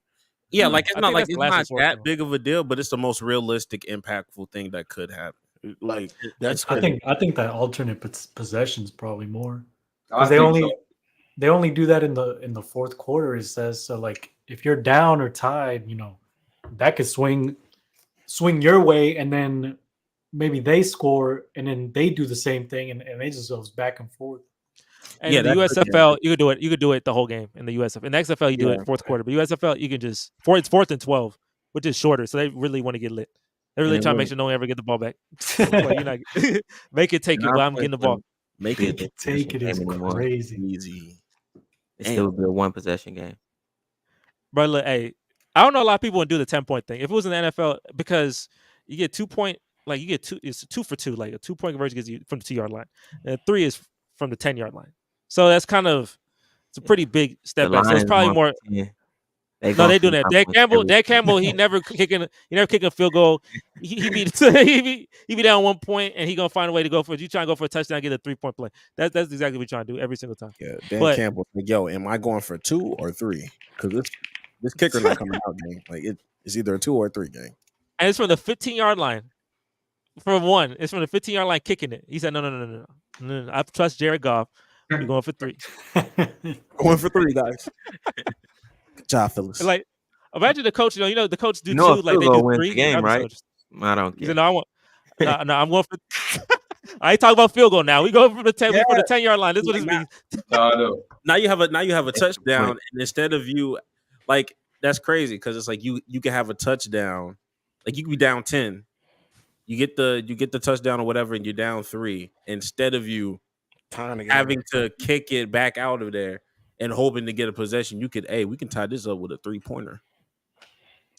Yeah, like it's I not think like that's it's the last not resort, that though. big of a deal, but it's the most realistic, impactful thing that could happen. Like that's I crazy. think that alternate possession's probably more. I Because think they only do that in the 4th quarter. It says so. Like if you're down or tied, you know, that could swing your way, and then maybe they score, and then they do the same thing, and it just goes back and forth. And Yeah, in the that's the USFL, you could do it. You could do it the whole game in the USFL. In the XFL, you do Yeah. it 4th quarter, but USFL, you can just it's 4th and 12, which is shorter. So they really want to get lit. They really And try to it make sure no one ever get the ball back. Like, you're not, make it take it, but I'm getting the ball. Make Yeah, it they- Take it is anymore. crazy. easy. It still would be a 1 possession game. But look, hey, I don't know a lot of people would do the 10-point thing. If it was in the NFL, because you get 2 point, like you get 2, it's 2 for 2. Like a 2-point conversion gets you from the 2-yard line, and 3 is from the 10-yard line. So that's kind of it's a pretty big step back. So it's probably more. No, they do that. Dan Campbell, he never kicking a field goal. He be down 1 point, and he gonna find a way to go for it. You trying to go for a touchdown, get a 3-point play. That's exactly what we're trying to do every single time. Yeah, Dan But- Campbell. Like, yo, am I going for 2 or 3? Because this kicker not coming out game. Like it's either a 2 or a 3 game. And it's from the 15-yard line. From 1, it's from the 15-yard line kicking it. He said, no. I trust Jared Goff. We're going for 3. Going for 3, guys. Good job, Phyllis. Like, imagine the coach. You know, the coach do You know, 2, a like they field goal do wins 3. the game, I'm right? just- I don't He care. said, no, I want. No, I'm going for. I ain't talking about field goal now. We go for the 10. We for the 10-yard line. This is what this means. no. now you have a touchdown, and instead of you, like that's crazy because it's like you can have a touchdown, like you can be down 10, you get the touchdown or whatever, and you're down 3. Instead of you Time to get having to kick it back out of there and hoping to get a possession, we can tie this up with a 3-pointer.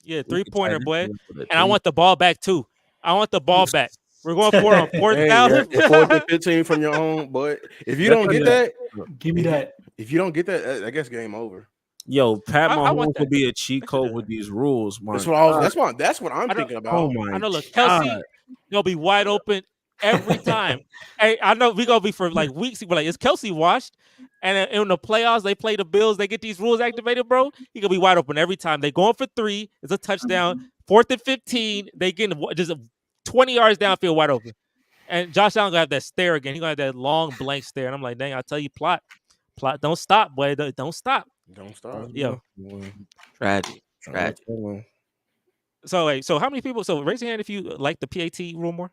Yeah, We can tie 3-pointer, this boy. up with a And I want the ball back too. I want the ball back. We're going for it on 4th Hey, down. yeah, 4th and 15 from your own, but if you don't get that, Give me that. if you don't get that, I guess game over. Yo, Pat I want Mahomes that. will be a cheat code with these rules, man. That's what I'm I don't- thinking about. Oh my I know. Look, Kelsey God. gonna be wide open every time. Hey, I know we gonna be for like weeks. We're like, is Kelsey washed? And in the playoffs, they play the Bills. They get these rules activated, bro. He gonna be wide open every time. They going for 3. It's a touchdown. 4th and 15. They getting just 20 yards downfield, wide open. And Josh Allen gonna have that stare again. He gonna have that long blank stare. And I'm like, dang, I tell you, plot, don't stop, boy. Don't stop. Don't stop. Yo. Tragic. So wait, so how many people? So raise your hand if you like the PAT rule more.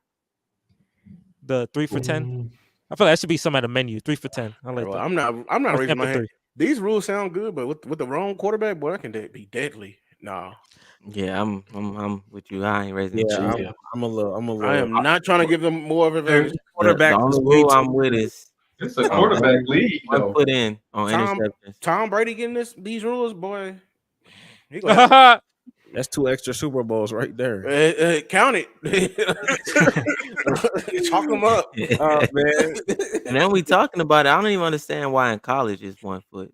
The 3 for 10. Mm, I feel like that should be some at a menu. 3 for 10. I like Well, that. I'm not Or raising 10 my for hand. 3. These rules sound good, but with the wrong quarterback, boy, that can be deadly. Nah, Yeah, I'm with you. I ain't raising Yeah, the I'm a little. I am not trying to give them more of an advantage. quarterback The is only way rule too- I'm with is It's a quarterback league, one though. foot in on Tom- interceptions. Tom Brady getting these rules, boy. He gonna have, That's 2 extra Super Bowls right there. Count it. Chalk them up. Oh man. And then we talking about it. I don't even understand why in college it's 1 foot.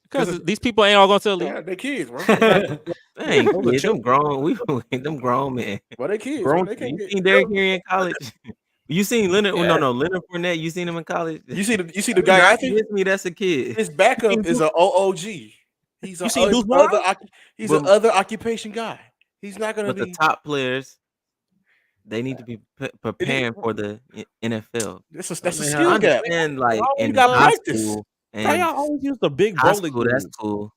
Because these people ain't all going to the league. Yeah, they kids, bro. They ain't kids, them grown. Them grown men. Well, they kids. Grown Bro. They You can't seen get. Derrick Henry in college? You seen Leonard? Yeah. No, Leonard Fournette. You seen him in college? You see the guy. I think Convince me that's a kid. his backup is an OOG. He's a seen Deuce Vaughn? he's But- an other occupation guy. He's not gonna But the be. top players, they need to be preparing for the NFL. That's a I mean, I skill gap. understand, like How you in got high practice? school How and y'all always use the big high bowling school, that's greens? cool.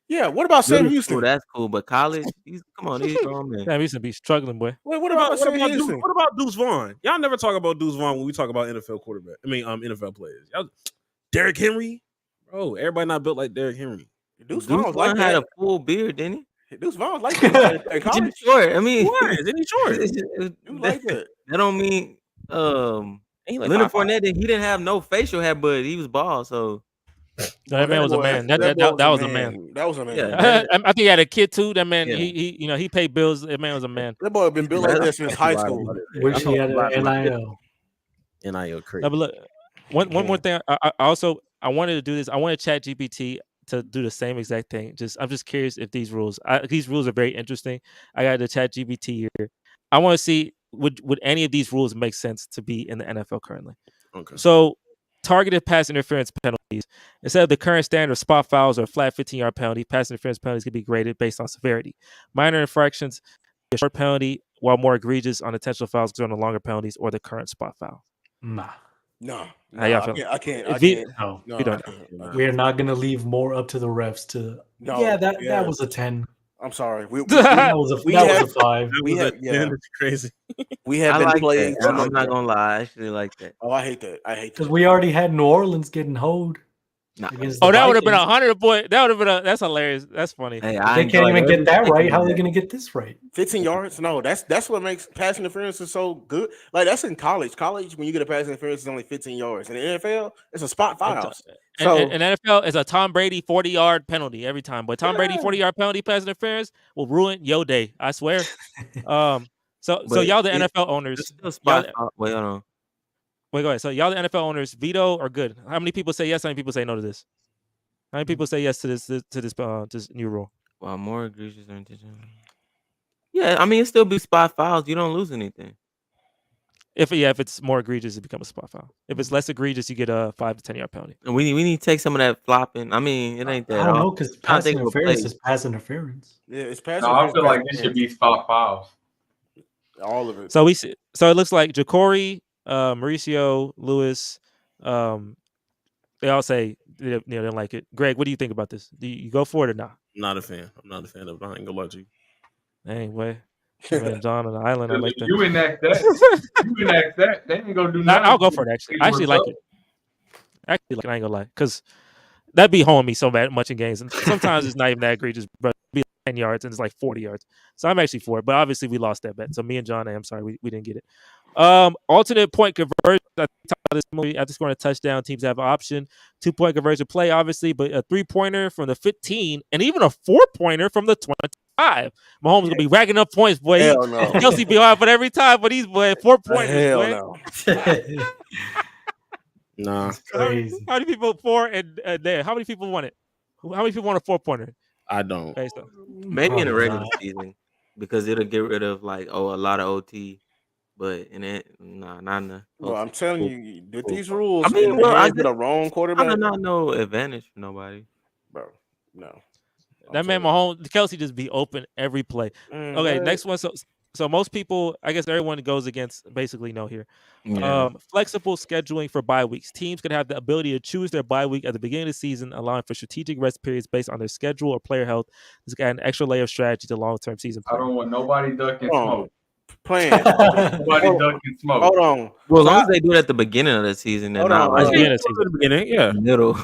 Yeah. What about Sam Middle Houston? school, that's cool. But college, come on, these grown men. Damn, he used to be struggling, boy. What about Sam Houston? What about Deuce Vaughn? Y'all never talk about Deuce Vaughn when we talk about NFL quarterback. I mean, NFL players. Y'all, Derrick Henry, bro. Everybody not built like Derrick Henry. Deuce Deuce Vaughn was like Vaughn had that. a full beard, didn't he? Deuce Vaughn was like that in He's college. short. I mean, What? Isn't he short? You like that? that don't mean Ain't like Leonard 5'5". Fournette. He didn't have no facial hair, but he was bald. So No, that man was a boy- man. That boy was a man. That was a man. Yeah. I think he had a kid too. That man, Yeah. he paid bills. That man was a man. That boy had been built like that since high school. Wish he had an NIL. NIL crazy. No, but look, one more thing. I also wanted to do this. I wanted ChatGPT to do the same exact thing. I'm just curious if these rules are very interesting. I got the ChatGPT here. I want to see would any of these rules make sense to be in the NFL currently. Okay. So, targeted pass interference penalties. Instead of the current standard of spot fouls or a flat 15-yard penalty, pass interference penalties can be graded based on severity. Minor infractions, a short penalty, while more egregious on intentional fouls on the longer penalties or the current spot foul. Nah, No, How y'all I feel? can't. I can't. If he- no. No, You don't- I can't. We are not gonna leave more up to the refs to. No, yeah, yeah. that was a 10. I'm sorry. That was a We that have- was a 5. We have, yeah, That's crazy. we have I been like playing. that. I'm not gonna lie, I actually like that. Oh, I hate that. I hate Because that. we already had New Orleans getting hoed Nah. against the Oh, that would have been Vikings. 100 point. That would have been that's hilarious. That's funny. Hey, If I they can't enjoy even get that every right. How are they second going to get this right? 15 yards? No, that's what makes pass interference is so good. Like that's in college. College, when you get a pass interference, it's only 15 yards. In the NFL, it's a spot fouls. So And NFL is a Tom Brady 40-yard penalty every time. But Tom Brady Yeah. 40-yard penalty pass interference will ruin your day. I swear. So But y'all the it- NFL owners. It's still spot Y'all, foul. Wait, hold on. wait, go ahead. So y'all the NFL owners, veto or good? How many people say yes? How many people say no to this? How many people say yes to this new rule? Wow, more egregious or intentional. Yeah, I mean, it still be spot fouls. You don't lose anything. If it's more egregious, it becomes a spot foul. If it's less egregious, you get a 5 to 10-yard penalty. And we need to take some of that flopping. I mean, it ain't that. I don't know all. because trying pass to think of a interference play. is pass interference. yeah, it's pass No, I interference. feel like pass this should be spot fouls. interference. All of it. So so it looks like Jacory, Mauricio, Lewis, they all say they don't like it. Greg, what do you think about this? Do you go for it or not? I'm not a fan. I'm not a fan of it. I ain't gonna lie to you. Anyway, man, John on the island, I like that. You enact that. You enact that. They ain't gonna do nothing. I'll go for it. Actually, I actually like it. I ain't gonna lie, because that'd be holding me so much in games, and sometimes it's not even that egregious, but it'd be 10 yards and it's like 40 yards. So I'm actually for it, but obviously we lost that bet. So me and John, I'm sorry, we didn't get it. Alternate point conversion. I talked about this movie. After scoring a touchdown, teams have an option. 2-point conversion play, obviously, but a 3-pointer from the 15 and even a 4-pointer from the 25. Mahomes gonna be racking up points, boy. Hell no. Kelsey be hard for every time, but he's 4-pointers. Hell boy. no. Nah, Crazy. How many people 4 and there? How many people want it? How many people want a 4-pointer? I don't. Based on Maybe in the Probably regular not. season because it'll get rid of like a lot of OT. But in it, nah, not in the. Well, I'm telling Cool. you, with these rules, I mean, in well, the I hands of get- the wrong I quarterback, not no advantage for nobody. bro. No. that man Mahomes, Kelsey just be open every play. Okay, next one. So most people, I guess everyone goes against basically no here. Flexible scheduling for bye weeks. Teams could have the ability to choose their bye week at the beginning of the season, allowing for strategic rest periods based on their schedule or player health. This got an extra layer of strategy to long-term season I planning. don't want nobody ducking Hold on. smoke. Playing. Nobody Hold- ducking smoke. Hold on. Well, as long as they do it at the beginning of the season, and Hold not on, like hold Beginning on. of the season. At the beginning, yeah. the middle.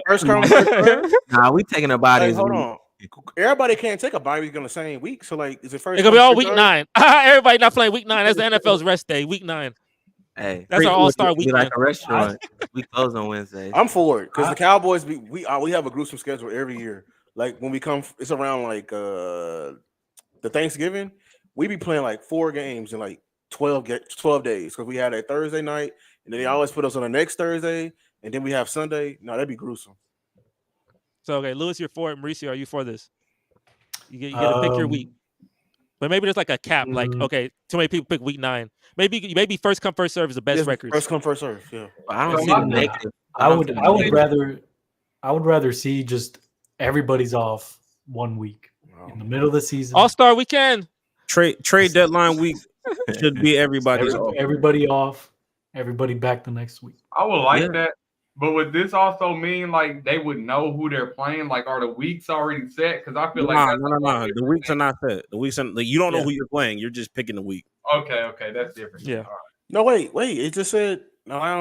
First come, first serve? Nah, we taking our Hey, bodies. hold on. Everybody can't take a bye week on the same week. So, like, is it first? It's gonna be come, all first week serve? 9. Everybody not playing week 9. That's the NFL's rest day. Week 9. Hey, That's our all-star we like weekend. a restaurant. We close on Wednesday. I'm for it because the Cowboys we have a gruesome schedule every year. like when we come, it's around like the Thanksgiving. We be playing like 4 games in like 12 days because we had a Thursday night, and then they always put us on the next Thursday, and then we have Sunday. No, that'd be gruesome. So okay, Lewis, you're for it. Mauricio, are you for this? You get to pick your week, but maybe there's like a cap. Like okay, too many people pick week 9. Maybe first come first serve is the best record. First come first serve. Yeah. I don't see the negative. I would rather see just everybody's off 1 week in the middle of the season. All-Star weekend. Trade deadline week should be everybody's off. Everybody off. Everybody back the next week. I would like that, but would this also mean like they would know who they're playing? Like, are the weeks already set? Because I feel like no. The weeks are not set. The weeks are you don't know who you're playing. You're just picking the week. Okay, that's different. Yeah. All right. No, wait. It just said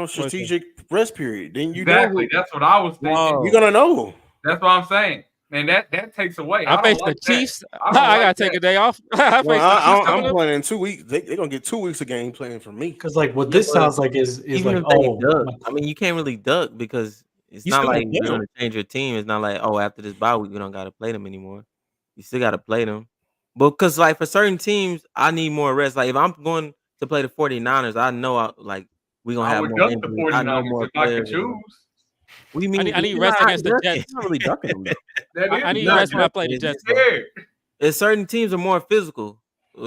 strategic rest period. Then you exactly. That's what I was thinking. Wow. You're gonna know. That's what I'm saying. And that takes away. I face the Chiefs. I gotta take a day off. I'm playing in 2 weeks. They're gonna get 2 weeks of game playing from me. Because like what this sounds like is even like if they duck, I mean you can't really duck because it's not like you're gonna change your team. It's not like after this bye week we don't gotta play them anymore. You still gotta play them. But because like for certain teams, I need more rest. Like if I'm going to play the 49ers, I know we're gonna have more injuries. I know more players. What do you mean? I need rest against the Jets. It's not really ducking them. I need rest when I play the Jets. Certain teams are more physical.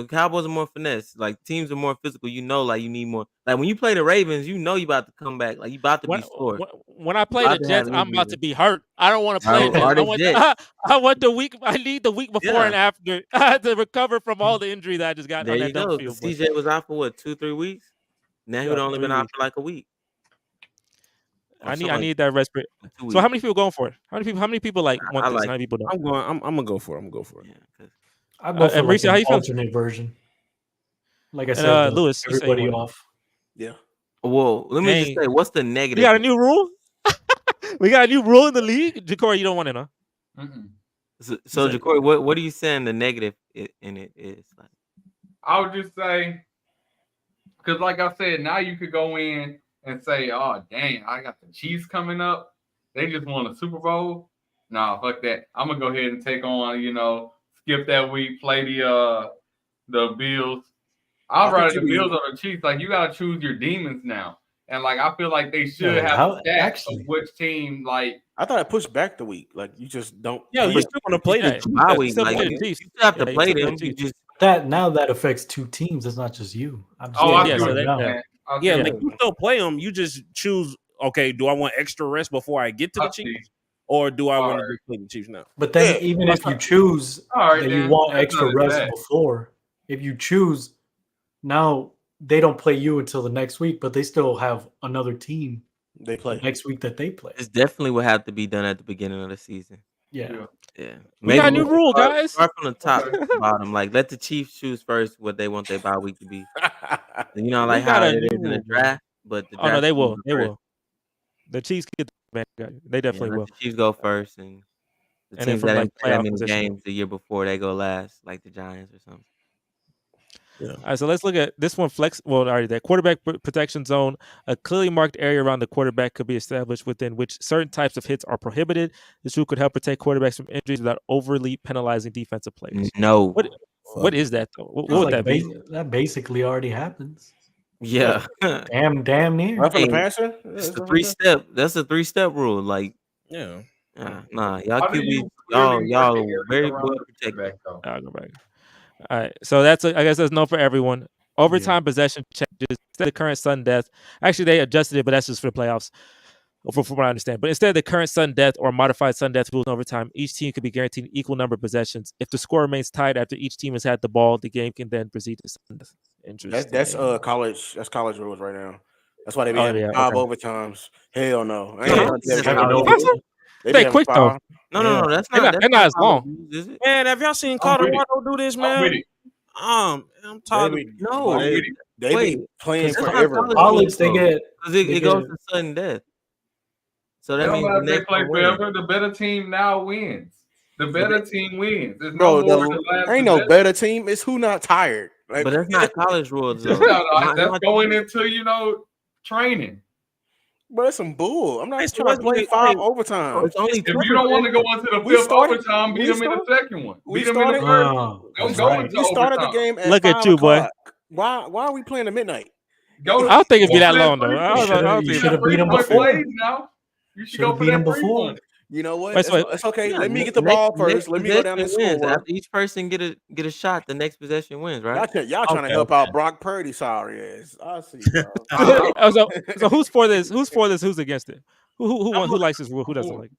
Cowboys are more finesse. Like teams are more physical. You know, like you need more. Like when you play the Ravens, you know you about to come back. Like you about to be scored. When I play the Jets, I'm about to be hurt. I don't want to play them. I want the week. I need the week before and after to recover from all the injury that I just got. There on you that go. field. CJ was out for what 2-3 weeks. Now he would only been out for like a week. I need that rest. So how many people going for it? How many people like want this? How many people don't? I'm gonna go for it. Yeah, I go for Mauricio, how you feel? alternate version. Like I said, Lewis, everybody off. Yeah. Whoa, let me just say, what's the negative? We got a new rule. We got a new rule in the league. Ja'Cory, you don't want it, huh? So Ja'Cory, what are you saying the negative in it is? Like, I would just say, because like I said, now you could go in and say, oh, dang, I got the Chiefs coming up. They just won a Super Bowl. Nah, fuck that. I'm going to go ahead and take on, skip that week, play the Bills. I'd rather the Bills or the Chiefs. Like, you got to choose your demons now. And, like, I feel like they should have a stack of which team, like. I thought I pushed back the week. Like, you just don't. Yeah, you still want to play the bye week. Like, you still have to play them. You just that affects 2 teams. It's not just you. Like you still play them. You just choose. Okay, do I want extra rest before I get to the Chiefs, or do I want to just play the Chiefs now? But then, even if you choose that you want extra rest before, if you choose now, they don't play you until the next week, but they still have another team they play next week that they play. It's definitely what have to be done at the beginning of the season. Yeah. We got a new rule, guys. Start from the top to the bottom. Like let the Chiefs choose first what they want their bye week to be. Like how it is in the draft. But the draft they will. They will. The Chiefs get the back. They definitely will. The Chiefs go first, and the teams that didn't play that many games the year before they go last, like the Giants or something. Yeah. All right, so let's look at this one. That quarterback protection zone, a clearly marked area around the quarterback could be established within which certain types of hits are prohibited. This rule could help protect quarterbacks from injuries without overly penalizing defensive players. No. What is that though? What would that be? That basically already happens. Yeah. damn near. Hey, passer? It's the 3-step. That's a 3-step y'all QB, y'all very well protected. I'll go back. All right, so I guess that's no for everyone. Overtime possession changes instead of the current sudden death. Actually, they adjusted it, but that's just for the playoffs, from what I understand. But instead of the current sudden death or modified sudden death rules in overtime, each team could be guaranteed an equal number of possessions. If the score remains tied after each team has had the ball, the game can then proceed to sudden death. Interesting. That's college. That's college rules right now. That's why they be having 5 overtimes. Hell no. They quick though. No, that's not. They're not as long. Is it? Man, have y'all seen Colorado do this, man? I'm tired. They be playing forever. College, they get because it goes to sudden death. So that means they play forever. The better team now wins. The better team wins. There's ain't no better team. It's who not tired. But that's not college rules, though. That's going into training. Bro, that's some bull. I'm not Hey, so trying to play wait, 5 wait. overtime. It's only If two you don't want to go possessions. into the We fifth started- overtime, beat we them in the second one. we Beat them in the started- first. Oh, Don't that's go right. into We started the overtime. game at Look at 5 you, boy. o'clock. Why are we playing at midnight? Go. I don't think it'd be that go for long though. I don't You think should've it'd be beat him 3-point before. plays now. You should go Should've for beat that him before. 3-point. You know what? Wait, so- It's okay. Yeah, Let me get the ball first. Let me go down and possession wins. score. After each person get a shot, the next possession wins, right? Y'all trying to Okay, help okay. out Brock Purdy. Sorry ass. I see, bro. so who's for this? Who's for this? Who's against it? Who likes this rule? Who doesn't like it?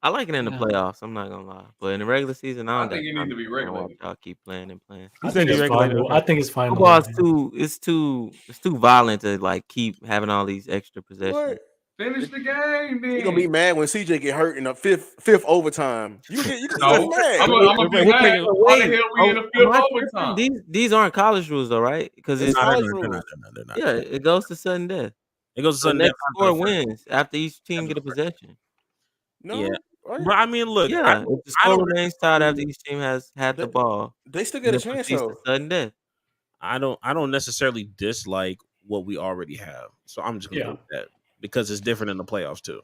I like it in the Yeah. playoffs. I'm not gonna lie, but in the regular season, I I don't think got it needs to be time watch regulated. y'all keep playing and playing. You I said think you it's fine. regulated. I think it's fine. to Football's win, man. it's too violent to like keep having all these extra possessions. What? Finish the game, then. You gonna be mad when CJ get hurt in the fifth overtime? You can No, mad. I'm gonna be We're mad. playing- Why the hell we in the fifth overtime? These aren't college rules though, right? Because It's it's college They're rules. not, they're not. yeah, it goes to sudden death. It goes to So sudden next death score after the first. wins after each team get a possession. No, Yeah. right? Bro, I mean, look, Yeah, if the I score don't remains tied after each team has had the They- ball, They still then get a it chance proceeds though. to sudden death. I don't necessarily dislike what we already have. So I'm just gonna go with that because it's different in the playoffs too.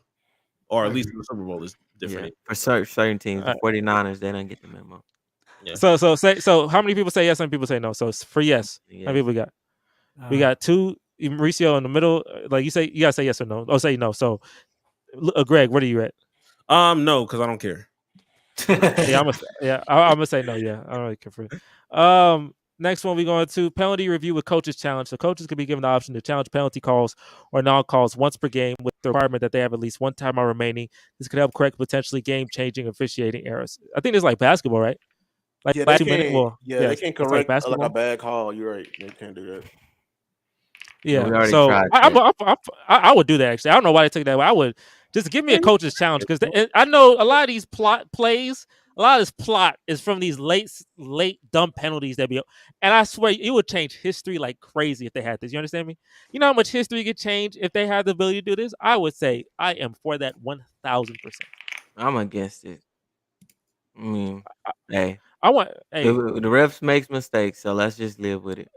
Or at least in the Super Bowl is Yeah, different. for certain teams, the Alright. 49ers, they don't get the memo. Yeah. So how many people say yes? How many people say no? So it's for yes. Yeah. How many people we got? We Uh, got 2. Mauricio in the middle. Like you gotta say yes or no. Oh, say no. So, Greg, where are you at? No, because I don't care. Yeah, I'm gonna say no. Yeah, I don't really care for it. Next one we going to penalty review with coaches challenge. So coaches can be given the option to challenge penalty calls or non-calls once per game with the requirement that they have at least one timeout remaining. This could help correct potentially game-changing officiating errors. I think it's like basketball, right? Like Yeah, last they 2 minutes. can't. Well, Yeah, they yes, can't it's like correct like basketball. a bad call. You're right. They can't do that. Yeah, We already so tried I would do that actually. I don't know why they took that way. I would just give me a coach's challenge because I know a lot of these plot plays, a lot of this plot is from these late dumb penalties that be. And I swear it would change history like crazy if they had this. You understand me? You know how much history could change if they had the ability to do this? I would say I am for that 1,000%. I'm against it. I mean, hey, I want. Hey, the refs makes mistakes, so let's just live with it.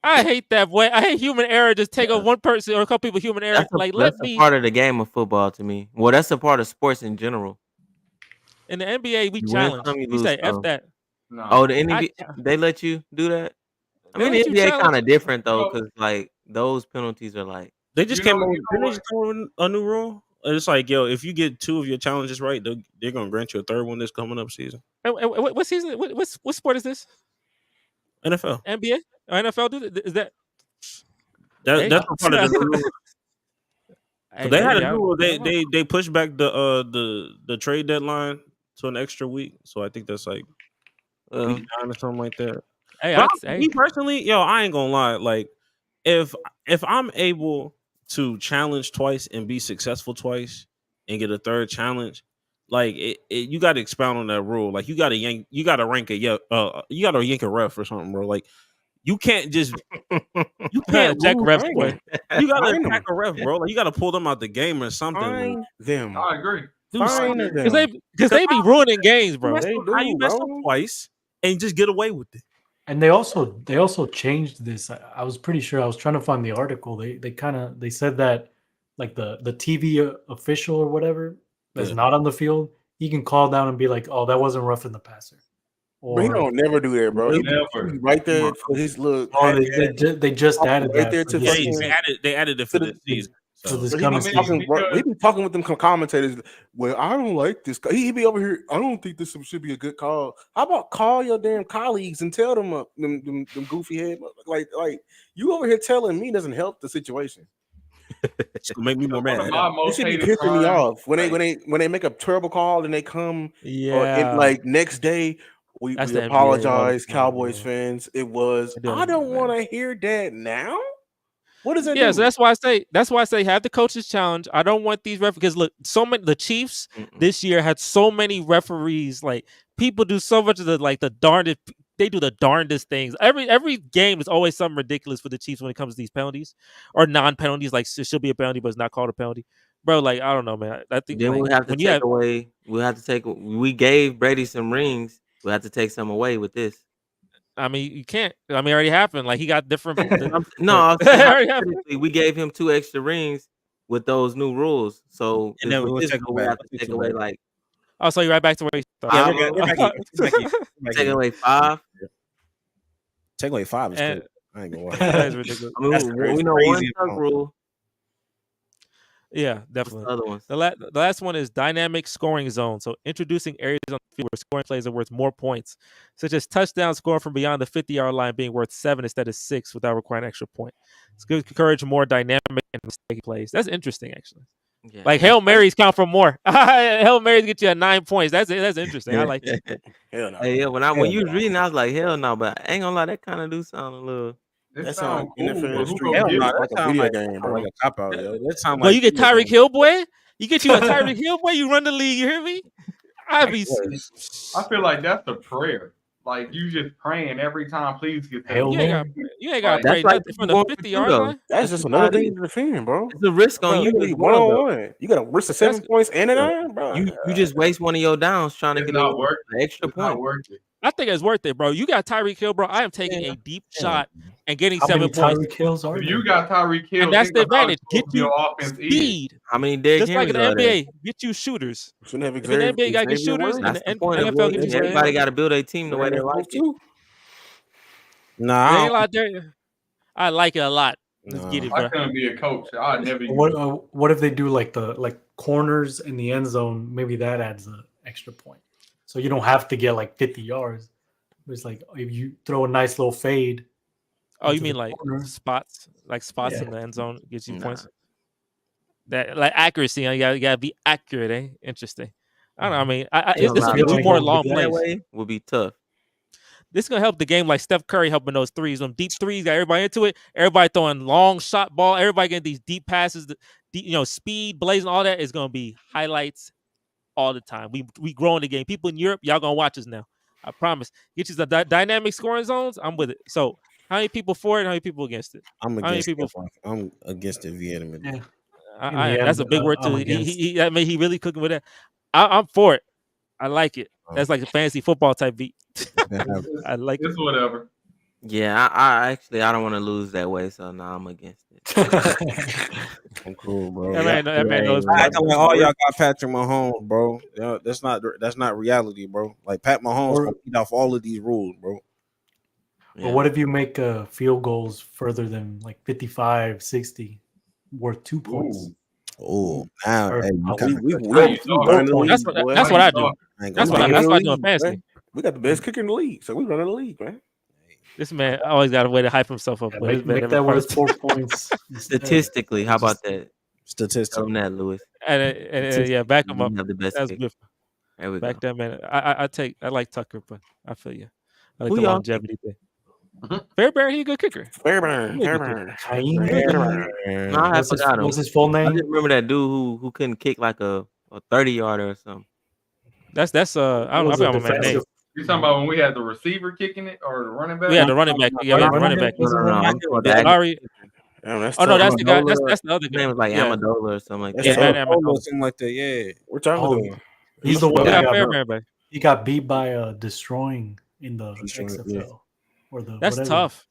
I hate that way. I hate human error. Just take a one person or a couple people human error. That's Like let a me part of the game of football to me. Well, that's a part of sports in general. in the NBA we You win challenge. some, you We lose say F some. that. No. Oh, the NBA, they let you do that? I They mean, let the you NBA challenge- kind of different though, Well- because like those penalties are like They just You came know- up you know didn't they just come up with a new rule. It's like, yo, if you get 2 of your challenges right, they're gonna grant you a third one this coming up season. What season? What sport is this? NFL. NBA or NFL? Is that? That's a part of the new rule. Hey, They had maybe, a I new don't rule. know. They pushed back the trade deadline to an extra week. So I think that's like week 9 or something like that. Hey, But hey, me personally, yo, I ain't gonna lie. Like, if I'm able to challenge twice and be successful twice and get a third challenge, like you got to expound on that rule. Like, you got to yank a ref or something, bro. Like, you can't just you can't Jack lose ref games. boy. You got to Fine them. attack a ref, bro. Like, you got to pull them out the game or something. Like, Fine them. I agree. do Fine something. them. Because they be ruining games, bro. Mess They up how you do, mess up bro. twice and just get away with it. And they also changed this. I was pretty sure I was trying to find the article. They said that like the TV official or whatever that's Yeah. not on the field, he can call down and be like, "Oh, that wasn't roughing the passer." But he Or don't never do that, bro. He Never. be right there for his look. oh, they just added Right that there for to this fucking- season. They added it for To this the- season. for So. this But coming I mean, season. because- he be talking with them commentators. Well, I don't like this. He be over here. I don't think this should be a good call. How about call your damn colleagues and tell them them goofy head like you over here telling me doesn't help the situation. It's gonna make me more One of mad. my This most should be hated pissing me crimes- off when they make a terrible call and they come Yeah. like next day. We That's the NBA apologize, all the time, Cowboys yeah. fans. It was. They do it, I don't man. want to hear that now. What does that Yeah, do? so that's why I say have the coaches challenge. I don't want these referees because look, the Chiefs this year had so many referees. Like people do so much of the darndest. They do the darndest things. Every game is always something ridiculous for the Chiefs when it comes to these penalties or non-penalties. Like it should be a penalty, but it's not called a penalty. Bro, like I don't know, man. I think Then like, we have to when you take have away. We have to take. We gave Brady some rings. We have to take some away with this. I mean, you can't. I mean, it already happened. Like he got different. No, I'm It saying already happened. hypothetically, we gave him 2 extra rings. with those new rules. So And then with we'll this take it rule, we back. have to We'll take take it away back. like I'll tell you right back to where you Yeah, started. we're back in. We're back take in. away 5. Take away 5 is And crazy. I ain't gonna lie. that is ridiculous. I mean, That's we know one crazy tuck amount. rule. Yeah, What's definitely. the other ones? The last one is dynamic scoring zone. So introducing areas on the field where scoring plays are worth more points, such as touchdown scoring from beyond the 50-yard line being worth 7 instead of 6 without requiring an extra point. It's going to encourage more dynamic and mistake plays. That's interesting, actually. Yeah. Like Hail Marys count for more. Hail Marys get you at 9 points. That's interesting. I like that. Hell no. Hey, yeah, when you was reading, I was like, hell no, but I ain't gonna lie, that kind of do sound a little. It That sounds sound cool, but NFL who Street. gonna Hell get no, it? that Like a sound video like game, bro. a cop out, yo. That sound Well, like you get Tyreek Hill, boy. You get you a Tyreek Hill, boy. You run the league. You hear me? I be. I feel like that's a prayer. Like you just praying every time. Please get that. Hail You ain't Mary. got. You ain't got to That's pray like nothing from going the for 50-yard judo. line. That's just how another it thing is. to defend, bro. It's a risk on Bro, you. literally as one well, though. on one. You got a risk of 7 points and a 9, bro. You just waste one of your downs trying to It's get not worth an extra It's not point. worth it. I think it's worth it, bro. You got Tyreek Hill, bro. I am taking a deep shot and getting How 7 many points. Tyreek Hills are If there? you got Tyreek Hill, And that's think the about advantage. how Get you your offense is. speed. How many Derrick Just like in Henrys the are there? NBA, get you shooters. Shouldn't have If in the NBA, you got to get Xavier shooters. Williams. And That's the the point. NFL, get you Xavier Everybody speed. got to build a team the way they like it. too. There Nah, ain't a lot there. I like it a lot. Let's get it, I bro. couldn't be a coach. I'd never. What if they do like the corners in the end zone? Maybe that adds an extra point. So you don't have to get like 50 yards. It's like if you throw a nice little fade. Oh, you into mean the like corner. spots Yeah. in the end zone gets you Nah. points? That like accuracy. You gotta be accurate, eh? Interesting. I don't know. I mean, Yeah, this will right. get you Like, more what long we That plays. way would be tough. This is gonna help the game like Steph Curry helping those threes, them deep threes. Got everybody into it. Everybody throwing long shot ball. Everybody getting these deep passes. Speed, blazing, all that is gonna be highlights all the time. We growing the game. People in Europe, y'all gonna watch us now. I promise. Get you the dynamic scoring zones. I'm with it. So, how many people for it? How many people against it? I'm How many against people? it. I'm against it vehemently. Yeah. That's a big word I'm too. against. He really cooking with that. I'm for it. I like it. That's like a fantasy football type beat. I like it. It's whatever. Yeah, I actually don't want to lose that way, so now I'm against it. I'm cool, bro. That man knows. I acting like all y'all got Patrick Mahomes, bro. Yeah, that's not reality, bro. Like Pat Mahomes Or- gonna beat off all of these rules, bro. Yeah. But what if you make field goals further than like 55, 60, worth 2 points? Oh, now Or- hey, How we we- running the league, That's boy. what I do. I ain't That's gonna what lie. I do in fantasy. We got the best kicker in the league, so we running the league, man. This man always got a way to hype himself up. Yeah, but this make, man make never that worth first. 4 points. instead. Statistically, how about that? Tell Statistic. them that, Lewis. And yeah, back him up. You have the best That's pick. good. There we Back go. that man. I like Tucker, but I feel you. I like Who the y'all longevity thing. Fairbairn, he a good kicker. Fairburn. Chaim. No, I What's his, forgot him. what's his full I name? just remember that dude who couldn't kick like a 30-yarder or something. That's I don't know. I forgot my man's name. You talking about when we had the receiver kicking it or the running back? We had the running back. Yeah, we had the running back. Was it running I'm back? talking about Larry. That's Oh no, tough. that's the guy. Amendola. That's the other His guy. name was like Yeah. Amendola or something like That's that. Yeah, tough. Matt Oh, Amendola. something like that. Yeah. We're talking Oh, about he's the one We that got got, Fairbairn back. he got beat by destroying in the Destroying, XFL. yeah. Or the That's whatever. tough.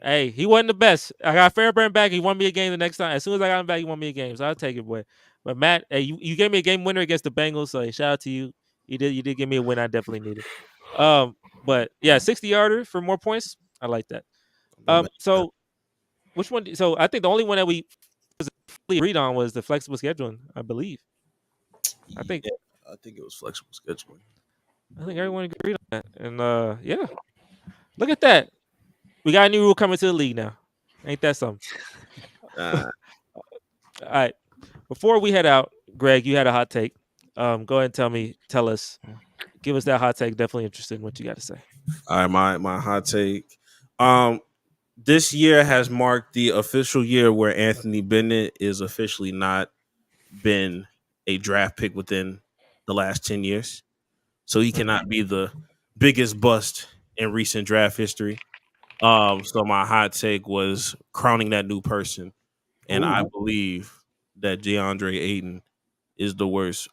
Hey, he wasn't the best. I got Fairbairn back. He won me a game the next time. As soon as I got him back, he won me a game. So I'll take it, boy. But Matt, hey, you gave me a game winner against the Bengals. So hey, shout out to you. You did give me a win. I definitely needed. But yeah, 60-yarder for more points. I like that. So which one? So I think the only one that we agreed on was the flexible scheduling. I believe. I think it was flexible scheduling. I think everyone agreed on that. And yeah, look at that. We got a new rule coming to the league now. Ain't that something? All right. Before we head out, Greg, you had a hot take. Go ahead and tell us, give us that hot take. Definitely interested in what you got to say. All right, my hot take. This year has marked the official year where Anthony Bennett is officially not been a draft pick within the last 10 years. So he cannot be the biggest bust in recent draft history. So my hot take was crowning that new person. And I believe that DeAndre Ayton is the worst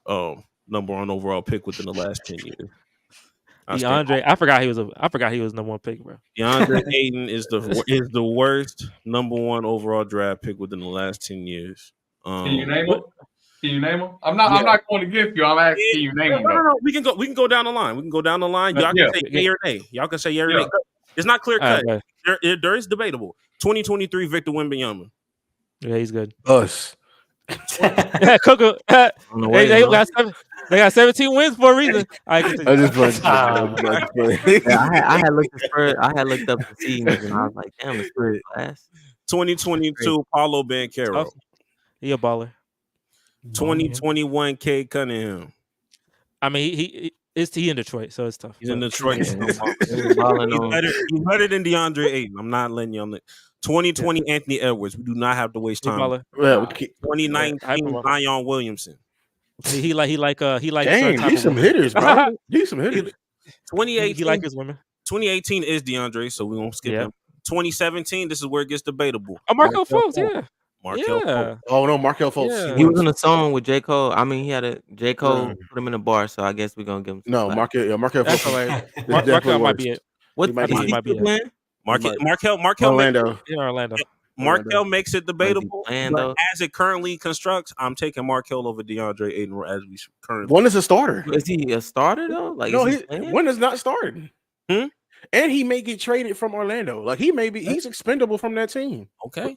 number one overall pick within the last 10 years. I forgot he was number one pick, bro. DeAndre Ayton is the worst number one overall draft pick within the last 10 years. Can you name them? Can you name them? I'm not going against you. I'm asking, can you name them? No. We can go down the line. Y'all can say yay or nay. Y'all can say yay or nay. It's not clear cut. There is debatable. 2023 Victor Wembanyama. Yeah, he's good. Us. Coco, they got 17 wins for a reason. I just I had looked up the seasons and I was like, damn, it's pretty fast. 2022 Paulo Banchero. He a baller. 2021 Cade Cunningham. I mean, he in Detroit, so it's tough. He's in Detroit. He's better than DeAndre Ayton. I'm not letting you on it. 2020 Anthony Edwards. We do not have to waste time. 2019 Zion Williamson. He like. Dang, he's some hitters, bro. He's some hitters. 2018. He like his women. 2018 is DeAndre, so we won't skip him. 2017. This is where it gets debatable. Oh, Markelle Fultz, yeah. Markelle Fultz. Oh no, Markelle Fultz. Yeah. He was in a song with J. Cole. I mean, he had a J. Cole put him in a bar, so I guess we're gonna give him. No, Markelle That's Fultz. Markelle might be it. What might be it. Markelle Orlando. Orlando. Markelle makes it debatable. But as it currently constructs, I'm taking Markelle over DeAndre Ayton as we currently. One is a starter. Is he a starter though? Like no, one is not starting. And he may get traded from Orlando. Like he's expendable from that team. Okay.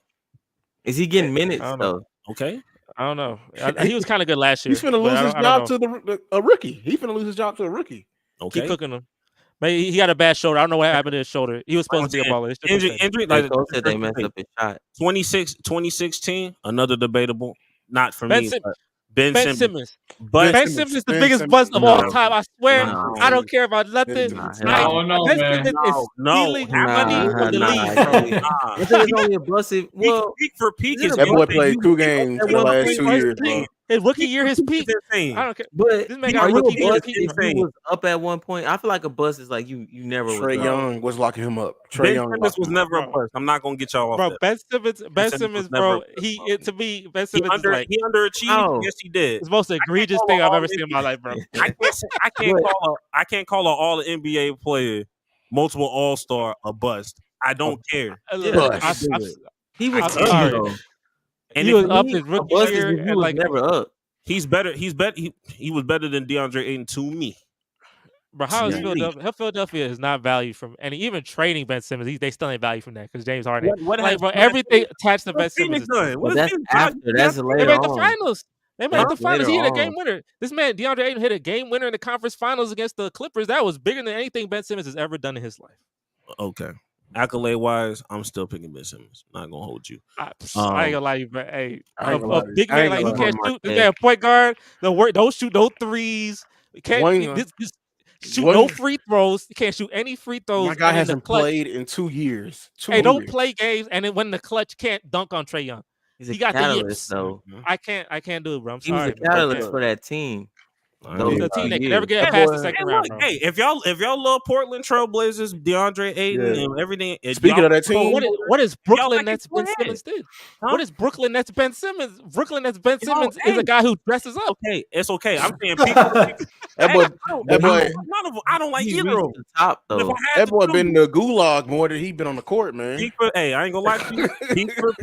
Is he getting minutes though? Okay. I don't know. He was kind of good last year. He's finna lose his job to a rookie. He's finna lose his job to a rookie. Okay. Keep cooking him. Maybe he had a bad shoulder. I don't know what happened to his shoulder. He was supposed to be a baller. Injury, like said, they messed up his shot. 2016, another debatable. Not for Ben me. Ben Simmons. But Ben Simmons is the biggest bust of all time. I swear. I don't care about nothing. I don't know, man. Stealing money from the league. I think it's only a bust. Well, peak for peak is that boy played 2 games in the last 2 years. Bro. His rookie year, his peak. I don't care. But this man got rookie year. He was up at one point. I feel like a bust is like you never. Trae Young was locking him up. Ben Simmons was never a bust. I'm not gonna get y'all off. Bro, that. Ben Simmons, bro. To me, Ben Simmons is like he underachieved. Yes, he did. It's the most egregious thing I've ever seen in my life, bro. I can't call an all NBA player, multiple All-Star a bust. I don't care. He was sorry. And he was up his rookie year. He was never up. He's better. He was better than DeAndre Ayton to me. Bro, how is Philadelphia? Philadelphia is not valued from, and even trading Ben Simmons, they still ain't valued from that because James Harden. Everything attached to Ben Simmons. That's after. That's later. They made the finals. They made the finals. He hit a game winner. This man, DeAndre Ayton, hit a game winner in the conference finals against the Clippers. That was bigger than anything Ben Simmons has ever done in his life. Okay. Accolade wise, I'm still picking Ben Simmons. Not gonna hold you. I ain't gonna lie to you, but hey, a big man like he can't shoot. This man, point guard, don't shoot no threes. Can't shoot no free throws. He can't shoot any free throws. My guy hasn't played in 2 years. Don't play games, and then when the clutch can't dunk on Trae Young. He got the yips. Though. I can't do it, bro. I'm sorry. He was a catalyst for that team. The team that can never get past the second round. Bro. Hey, if y'all love Portland Trailblazers, DeAndre Ayton and everything. Speaking of that team, what is Brooklyn Nets Ben Simmons did? What is Brooklyn Nets Ben Simmons? Brooklyn Nets Ben Simmons is a guy who dresses up. Okay, it's okay. I'm saying I don't like either of them. Top though. That boy been in the gulag more than he been on the court, man. Hey, I ain't gonna lie to you. Peak for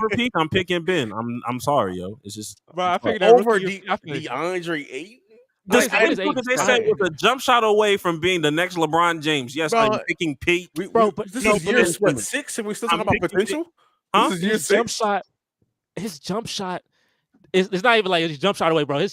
peak. I'm picking Ben. I'm sorry, yo. It's just bro. I figured over DeAndre Ayton. This they say was a jump shot away from being the next LeBron James. Yes, I'm picking Pete. But this is year 6, and we're still talking about potential. His jump shot. It's not even like his jump shot away, bro. I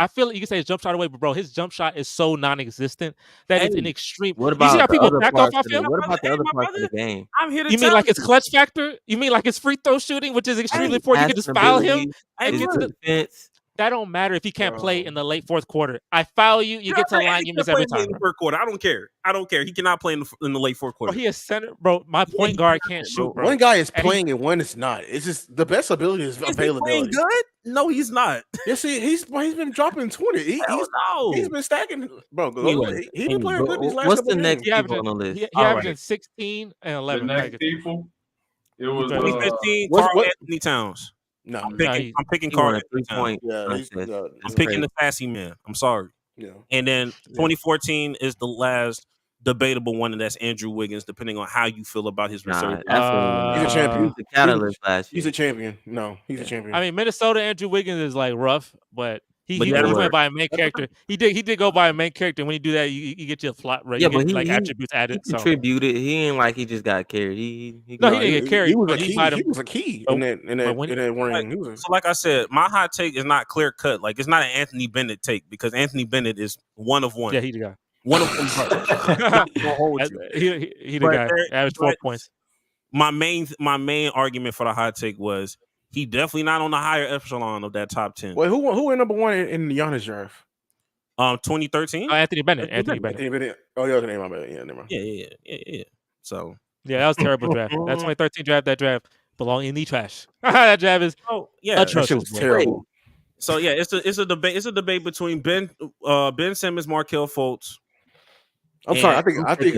feel like you can say his jump shot away, but bro, his jump shot is so non-existent that it's an extreme. What about you see how people back off him? What about the other parts of the game? I'm here to you mean like his clutch factor? You mean like his free throw shooting, which is extremely important? You can just foul him and get to the defense. That don't matter if he can't play in the late fourth quarter. I foul you, you get to the line, you miss every time. In the third quarter. I don't care. He cannot play in the late fourth quarter. Bro, he is center, bro. My point guard can't shoot, bro. One guy is playing and one is not. It's just the best ability is availability. He playing good? No, he's not. Yes, he's been dropping 20. He's been stacking, bro. He been playing good these last. What's the next people on the list? He averaging 16 and 11. The next people, it was 2015. Karl Anthony Towns. No, I'm picking Karl Anthony Towns. I'm picking the Sassy Man. I'm sorry. Yeah. And then 2014 is the last debatable one, and that's Andrew Wiggins, depending on how you feel about his Nah, resurgence. absolutely. He's a not. champion. He was the catalyst last He's year. a champion. No, he's a champion. I mean, Minnesota Andrew Wiggins is like rough, but he But yeah, went by a main character. He did go by a main character. When you do that, you get your flat right. Yeah, You but get, he- like he- attributes He added. So contributed. He ain't like he just got carried. He No, got- he didn't get carried. He was a but key. might have- He was a key but- in that but when- in that ring. He was a, So, like I said, my hot take is not clear cut. Like, it's not an Anthony Bennett take because Anthony Bennett is one of one. Yeah, he the guy. One of one. I'll hold That's- you. he the But guy. there- Average 4 but- points. My main argument for the hot take was he definitely not on the higher echelon of that top 10. wait, who went number one in the Giannis draft? 2013. Anthony Bennett. Anthony Anthony Bennett. Anthony Bennett. Oh, the other name I bet. Yeah, never mind. Yeah. So, Yeah, that was a terrible draft. That 2013 draft. That draft belonged in the trash. That draft is yeah. That shit atrocious. was bro. terrible. So yeah, it's a debate. It's a debate between Ben Simmons, Markelle Fultz. I'm sorry. I think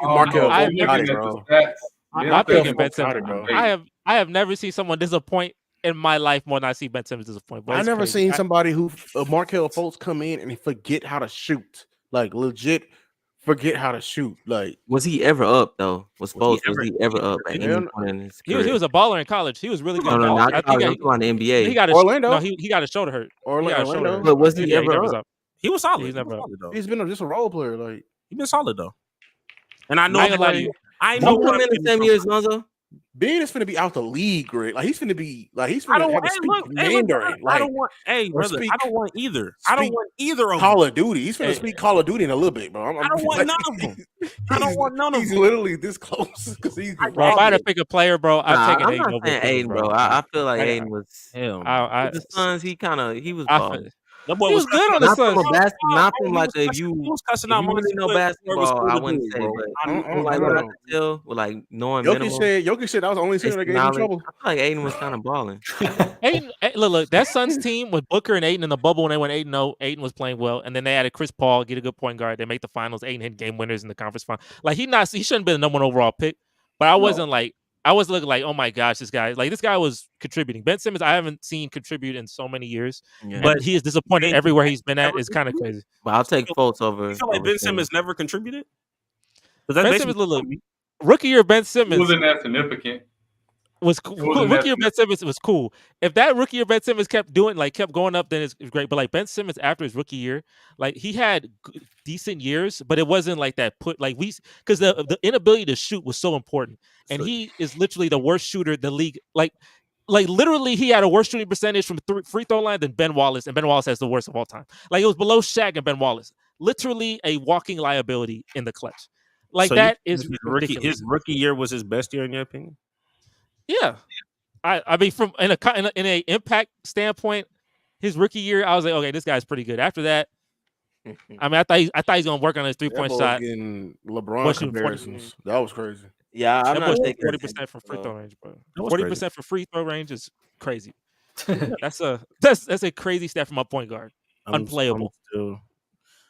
Markel. I've Looking got at it, the bro. stats, I'm Ben thinking Simmons Ben got Simmons. it, bro. I have never seen someone disappoint in my life more than I see Ben Simmons disappoint. But I it's never crazy. seen somebody who Markel Fultz come in and forget how to shoot. Like legit, forget how to shoot. Like Was he ever up though? Was Was he ever up at Yeah. any point in his He career? was a baller in college. He was really good. No, in no, college. not I college. think I'm talking about the NBA. he got a Orlando. No, he got a shoulder hurt. He got a shoulder Orlando. hurt. But was he Yeah, ever never was up? up. He was solid. He's He was never- solid though. he's been just a role player. Like He's been solid though. And I know. I ain't gonna lie to you. I know. Don't come in the same year as Lonzo. Ben is finna be out the league, Greg. Like he's finna be like he's I finna don't have want. to Hey, speak look, Mandarin. I Like don't want. Hey, or brother, speak- I don't want either. I don't speak want either of them. Call of Duty. He's finna Hey. speak Call of Duty in a little bit, bro. I don't want none of them. I don't want none of He's them. literally this close because he's Bro, if I had to pick a player, bro, I'd Nah, take an I'm Aiden not over saying Simmons, Aiden, bro. I feel like I- Aiden was. Hell, I, With the Suns, he was I, balling. that boy he was good on the Not Suns. from a not from He like was if cussing- you he was cussing if out you Monty really know Williams before it was basketball, I cool to wouldn't do, say, bro. but I don't- Mm-mm. like no, what I no. could tell with like knowing Jokic minimum. said that was the only thing that gave him knowledge, trouble. I feel like Aiden was kind of balling. Aiden, look, that Suns team with Booker and Aiden in the bubble when they went 8-0. Aiden was playing well, and then they added Chris Paul, get a good point guard. They make the finals. Aiden hit game winners in the conference final. Like he shouldn't have been the number one overall pick, but I wasn't like. I was looking like, oh my gosh, this guy was contributing. Ben Simmons, I haven't seen contribute in so many years, Yeah. but he is disappointed everywhere he's been at. Is kind of crazy. But I'll take Fultz over. You feel like over Ben Simmons. Simmons never contributed? Ben Simmons, look, rookie year Ben It Simmons wasn't that significant. was cool. wasn't Rookie that year Ben Simmons was cool. If that rookie year Ben Simmons kept going up, then it's great. But like Ben Simmons after his rookie year, like he had decent years, but it wasn't like that because the inability to shoot was so important. And he is literally the worst shooter in the league. Like literally he had a worse shooting percentage from free throw line than Ben Wallace, and Ben Wallace has the worst of all time. Like it was below Shaq and Ben Wallace. Literally a walking liability in the clutch. Like So that is his rookie year was his best year in your opinion? Yeah, I mean, from in a impact standpoint, his rookie year, I was like, okay, this guy's pretty good. After that, I mean, I thought he's gonna work on his 3-point shot. Getting LeBron What's your comparisons. That was crazy. Yeah, I'm That not boy taking 40% from free throw range, bro. That was 40% from free throw range is crazy. That's a crazy stat from a point guard. Unplayable.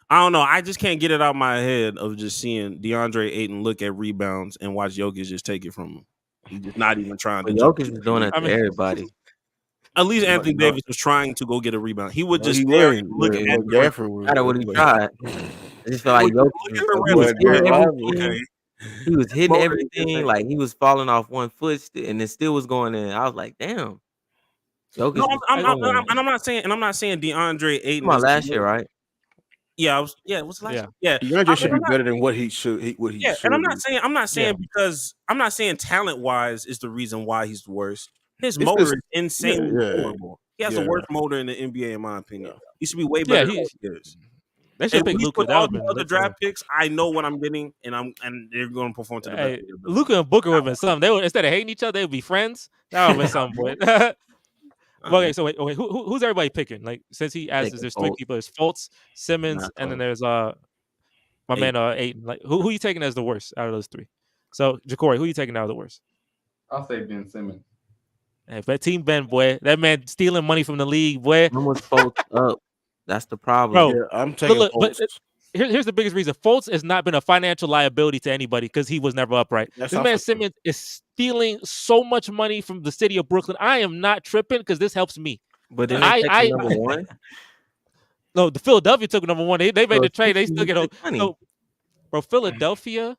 I don't know. I just can't get it out of my head of just seeing DeAndre Ayton look at rebounds and watch Jokic just take it from him. He's just not even trying to. But Jokic was doing that I to mean- everybody. At least Anthony No. Davis was trying to go get a rebound. He would No, just he stare wasn't. and look at Well, Gafford was. Matter what he tried. I just feel like Look Jokic at the he was rim. hitting Yeah, everything. Okay. He was hitting Well, everything. Like he was falling off one foot, and it still was going in. I was like, damn. Jokic. No, was I'm balling. I'm not saying DeAndre Ayton. Come on, is- last year, right? Yeah, it was last Yeah. year. Yeah. DeAndre should I'm be better than what he should. Yeah, and I'm not saying because I'm not saying talent wise is the reason why he's the worst. His It's motor just- is insanely yeah. horrible. He has Yeah. the worst motor in the NBA, in my opinion. He should be way Yeah, better than he- what he is. They should And pick at least Luka. with That all would the have other draft picks, I know what I'm getting, and they're going to perform to the Hey, best. of their ability. Luka and Booker would have been something. They would, instead of hating each other, they would be friends. That would have been something, boy. Okay, so wait, who's everybody picking? Like, since he asked, Taking there's three Fultz. people. There's Fultz, Simmons, Not and then Fultz. there's my man Ayton. Like, who you taking as the worst out of those three? So, Ja'Cory, who you taking out of the worst? I'll say Ben Simmons. Hey, that Team Ben, boy, that man stealing money from the league, boy. When was Fultz up? That's the problem. Bro, Yeah, I'm taking. look, but Fultz. Here's the biggest reason. Fultz has not been a financial liability to anybody because he was never upright. That's This not man for sure. Simmons is stealing so much money from the city of Brooklyn. I am not tripping because this helps me. But then I- they I- take number one. No, the Philadelphia took number one. They made So the trade. They it's still get 60 money. so Bro, Philadelphia.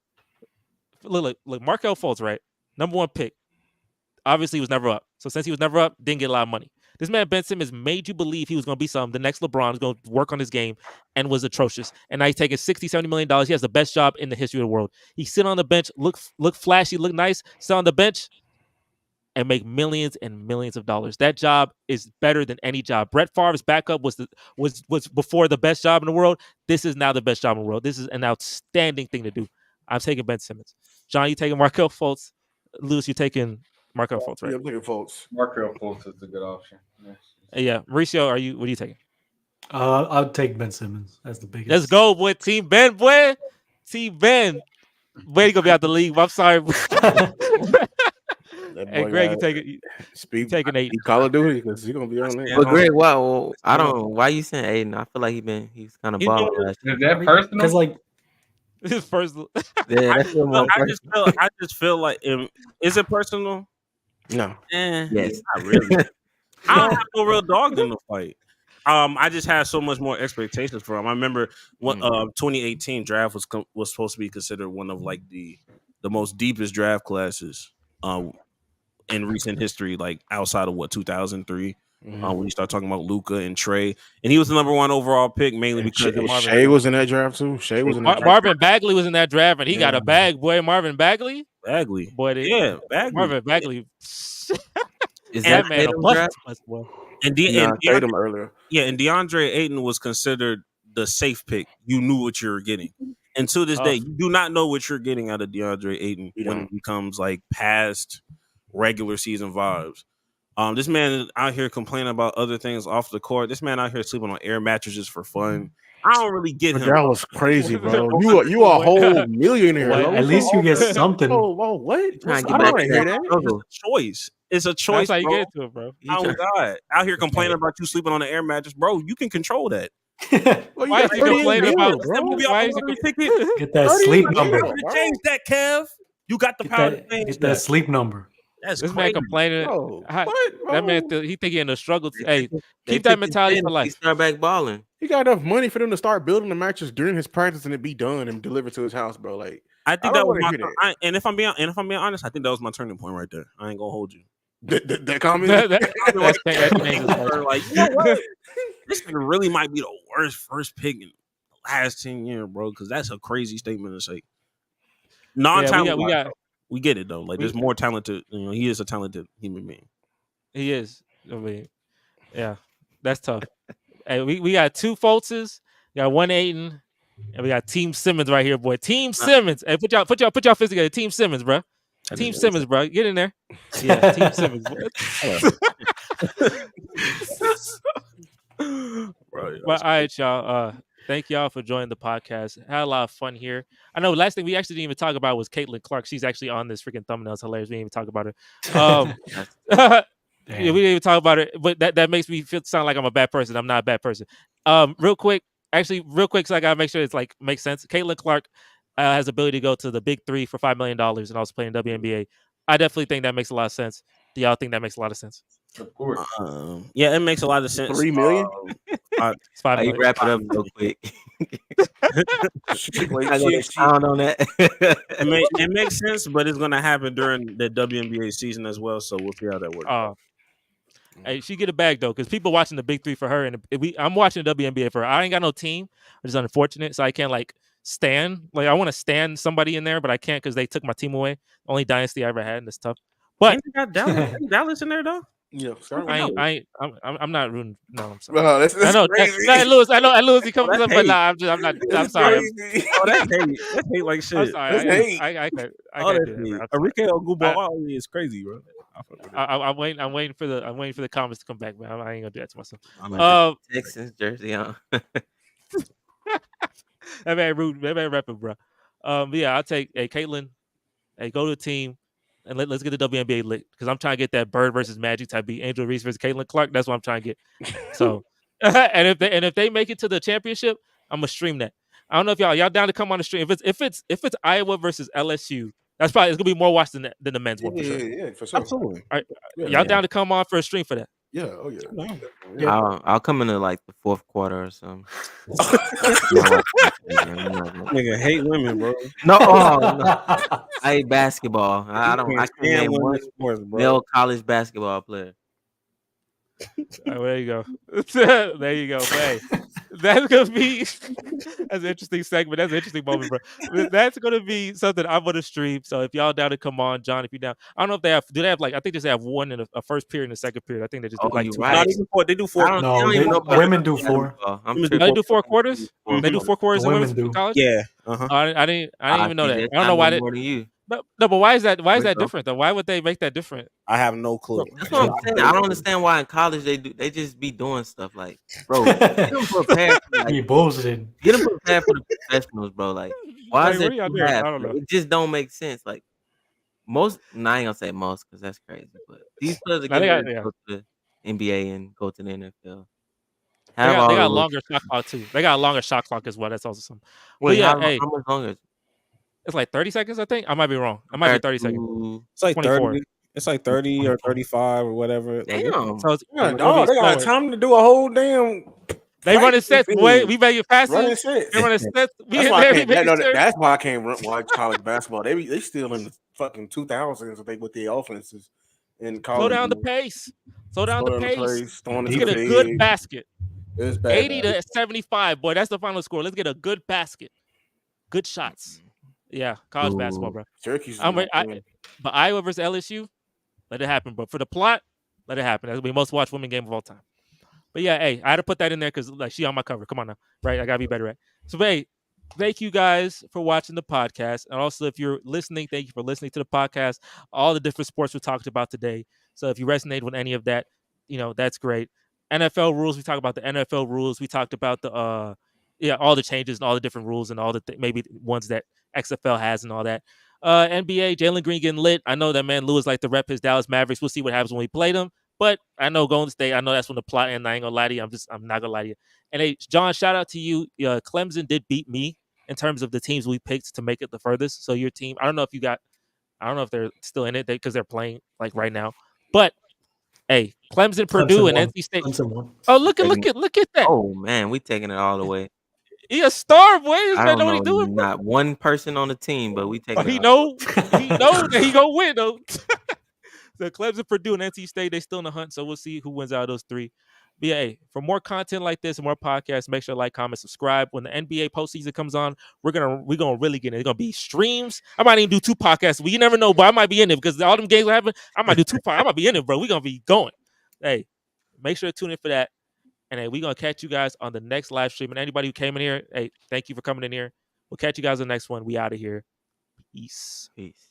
Look, Markelle Fultz, right? Number 1 pick. Obviously, he was never up. So since he was never up, didn't get a lot of money. This man, Ben Simmons, made you believe he was going to be something. The next LeBron was going to work on his game and was atrocious. And now he's taking $60, $70 million. He has the best job in the history of the world. He sit on the bench, look flashy, look nice, sit on the bench, and make millions and millions of dollars. That job is better than any job. Brett Favre's backup was before the best job in the world. This is now the best job in the world. This is an outstanding thing to do. I'm taking Ben Simmons. John, you taking Markelle Fultz. Lewis, you taking Markelle Fultz, right? Yeah, I'm taking Fultz. Markelle Fultz is a good option. Yeah. Mauricio, what are you taking? I'll take Ben Simmons as the biggest. Let's go, boy. Team Ben, boy. Team Ben. Way to go be out the league. I'm sorry. Hey, Greg, you taking taking 8. Call of Duty because he's gonna be on there. But Greg, I don't know why you saying Aiden. I feel like he's kind of bald. Is that personal? Because like His first. Yeah, that's I just feel like is it personal? No. Yes. Not really. I don't have no real dog in the fight. I just had so much more expectations for him. I remember what 2018 draft was supposed to be considered one of like the most deepest draft classes in recent history, like outside of 2003. When you start talking about Luka and Trey, and he was the number 1 overall pick mainly because Shea was in that draft too. Shea was in that draft. Marvin Bagley was in that draft, and he got a bag, boy. Marvin Bagley, Bagley. boy. Bagley. Marvin Bagley. Is that that man a Tatum bust, draft? boy. And Tatum earlier. Yeah, and DeAndre Ayton was considered the safe pick. You knew what you were getting. And to this day, you do not know what you're getting out of DeAndre Ayton when it becomes like past regular season vibes. This man is out here complaining about other things off the court. This man out here sleeping on air mattresses for fun. I don't really get him. That was crazy, bro. You a whole millionaire. Well, at least you get something. Whoa, what? Trying to I get don't back hear to that. struggle. It's a choice. It's a choice. That's how you bro. get to it, bro. Oh God! Out here complaining about you sleeping on an air mattress, bro. You can control that. Well, Why is he complaining about? Why is he Get that sleep number. Change that, Kev. You got the power to change Get that sleep number. That's This crazy. man complaining. Bro, How- what, That man, bro? he think he in a struggle. Hey, They keep that took his mentality pen, for He life. start back balling. He got enough money for them to start building the mattress during his practice and it be done and delivered to his house, bro. Like, I think I that don't was wanna my. hear that. And if I'm being honest, I think that was my turning point right there. I ain't gonna hold you. that comment. That's changes, bro. Like, you know what? This nigga really might be the worst first pick in the last 10 years, bro. Because that's a crazy statement to say. Non-talent, we get it though. Like, there's more talented. You know, he is a talented human being. He is. I mean, yeah, that's tough. Hey, we got 2 Fultzes, we got 1 Ayton, and we got Team Simmons right here, boy. Team Simmons. Hey, put y'all fists together. Team Simmons, bro. Team Simmons, bro. Get in there. Yeah, Team Simmons. Bro, But all right, y'all. Thank y'all for joining the podcast. Had a lot of fun here. I know last thing we actually didn't even talk about was Caitlin Clark. She's actually on this freaking thumbnail. It's hilarious. We didn't even talk about her. Yeah, we didn't even talk about it, but that makes me sound like I'm a bad person. I'm not a bad person. Real quick, so I gotta make sure it's like makes sense. Caitlin Clark has the ability to go to the big 3 for $5 million and also play in WNBA. I definitely think that makes a lot of sense. Do y'all think that makes a lot of sense? Of course. Yeah, it makes a lot of sense. 3 million? It's $5 Hey, million. wrap it up real quick. Wait, I gotta expound on that. It makes sense, but it's gonna happen during the WNBA season as well. So we'll see how that works. Hey, she get a bag though, because people watching the big 3 for her, and I'm watching the WNBA for her. I ain't got no team, which is unfortunate, so I can't like stand. Like I want to stand somebody in there, but I can't because they took my team away. Only dynasty I ever had, and it's tough. But Ain't they got Dallas in there though. Yeah, I'm not rooting. No, I'm sorry. That's I know, crazy. Lewis. I know, Lewis. He comes that's up, but hate. nah, I'm not. I'm sorry. Crazy. Oh, that's hate. That's hate like shit. I'm sorry. That's hate. I can't Oh, do that's that, hate. bro. I'm sorry. Enrique Ogumbawale is crazy, bro. I'm waiting for the comments to come back, man. I ain't gonna do that to myself. I'm gonna put Texans jersey on. That man rude. That man rapping, bro. But yeah, I'll take Caitlin. Hey, go to the team and let's get the WNBA lit because I'm trying to get that Bird versus Magic type beat. Angel Reese versus Caitlin Clark. That's what I'm trying to get. So, and if they make it to the championship, I'm gonna stream that. I don't know if y'all down to come on the stream. If it's Iowa versus LSU, it's gonna be more watched than the men's one for sure. Yeah, for sure. Absolutely. Y'all down to come on for a stream for that? Yeah. Oh yeah. Yeah. I'll come into like the fourth quarter or something. Not watching the game. I'm not gonna- Nigga hate women, bro. No, oh, no. I hate basketball. I don't. I Can't can't name stand one women's sports, bro. male college basketball player. All right, there you go. There you go. But hey, that's gonna be that's an interesting segment. That's an interesting moment, bro. That's gonna be something I'm gonna stream. So if y'all down to come on, John, if you down, I don't know if they have. Do they have like? I think they just have one in a first period and a second period. I think they just do Oh, like you two. right. No, quarters. they do four. I don't, No, they don't even they- know about women do four. basketball. I'm Women do They tripping. do 4 quarters. Mhm. They do 4 quarters The in women women's do. college. Yeah. Uh-huh. I didn't even know see, that. that's- I don't know why. more than you. No, but why is that? Why is that Wisdom. different though? Why would they make that different? I have no clue. That's what I'm saying. I don't understand why in college they just be doing stuff like, bro, get them prepared for, Be like, bullshitting. get them prepared for the professionals, bro. Like, why Like, is what it are y'all two doing? I halves? don't Like, know. it just don't make sense. Like most, I ain't gonna say most because that's crazy, but these players are Nah, they getting got- ready to yeah. go to the NBA and go to the NFL. They Have got, all they the got rules. longer shot clock too. They got a longer shot clock as well. That's also something. Wait, yeah, how, hey. how much longer? It's like 30 seconds, I think. I might be wrong. It might be 30 seconds. seconds. It's like 24. 30. It's like 30 or 35 or whatever. Damn. So it's, Yeah, it'll dog, be they got split. time to do a whole damn. They running practice sets. thing. Boy, we make it running passes. sets. They running sets. We That's in why I there. We can't. making sure. That's why I can't watch college basketball. They still in the fucking 2000s. With the offenses in college. Slow down the pace. Slow down the pace. Throwing Let's it get to a the good big. basket. It's bad. 80 to 75. Boy, that's the final score. Let's get a good basket. Good shots. Yeah, college basketball, bro. Syracuse. But Iowa versus LSU, let it happen. But for the plot, let it happen. That's the most watched women game of all time. But yeah, hey, I had to put that in there because like she on my cover. Come on now, right? I gotta be better at. So hey, thank you guys for watching the podcast, and also if you're listening, thank you for listening to the podcast. All the different sports we talked about today. So if you resonate with any of that, that's great. NFL rules. We talked about the NFL rules. We talked about the all the changes and all the different rules and all the maybe ones that XFL has and all that. NBA, Jalen Green getting lit. I know that man Lewis like to rep his Dallas Mavericks. We'll see what happens when we play them. But I know Golden State, I know that's when the plot ends. I ain't gonna lie to you. I'm not gonna lie to you. And hey, John, shout out to you. Clemson did beat me in terms of the teams we picked to make it the furthest. So your team, I don't know if they're still in it because they're playing like right now. But hey, Clemson, Purdue, and NC State. Clemson won. Oh, look at that. Oh man, we taking it all the way. He a star, boy. This I man don't know what he know doing, bro. not one person on the team, but we taking. He it all know that he gonna win though. So Clemson, Purdue, and NC State, they still in the hunt. So we'll see who wins out of those three. But yeah, hey, for more content like this and more podcasts, make sure to like, comment, subscribe. When the NBA postseason comes on, we're gonna really get it. It's gonna be streams. I might even do 2 podcasts. But you never know, but I might be in it because all them games are happening. I might do 2 podcasts. I might be in it, bro. We're gonna be going. Hey, make sure to tune in for that. And hey, we're gonna catch you guys on the next live stream. And anybody who came in here, hey, thank you for coming in here. We'll catch you guys on the next one. We out of here. Peace. Peace.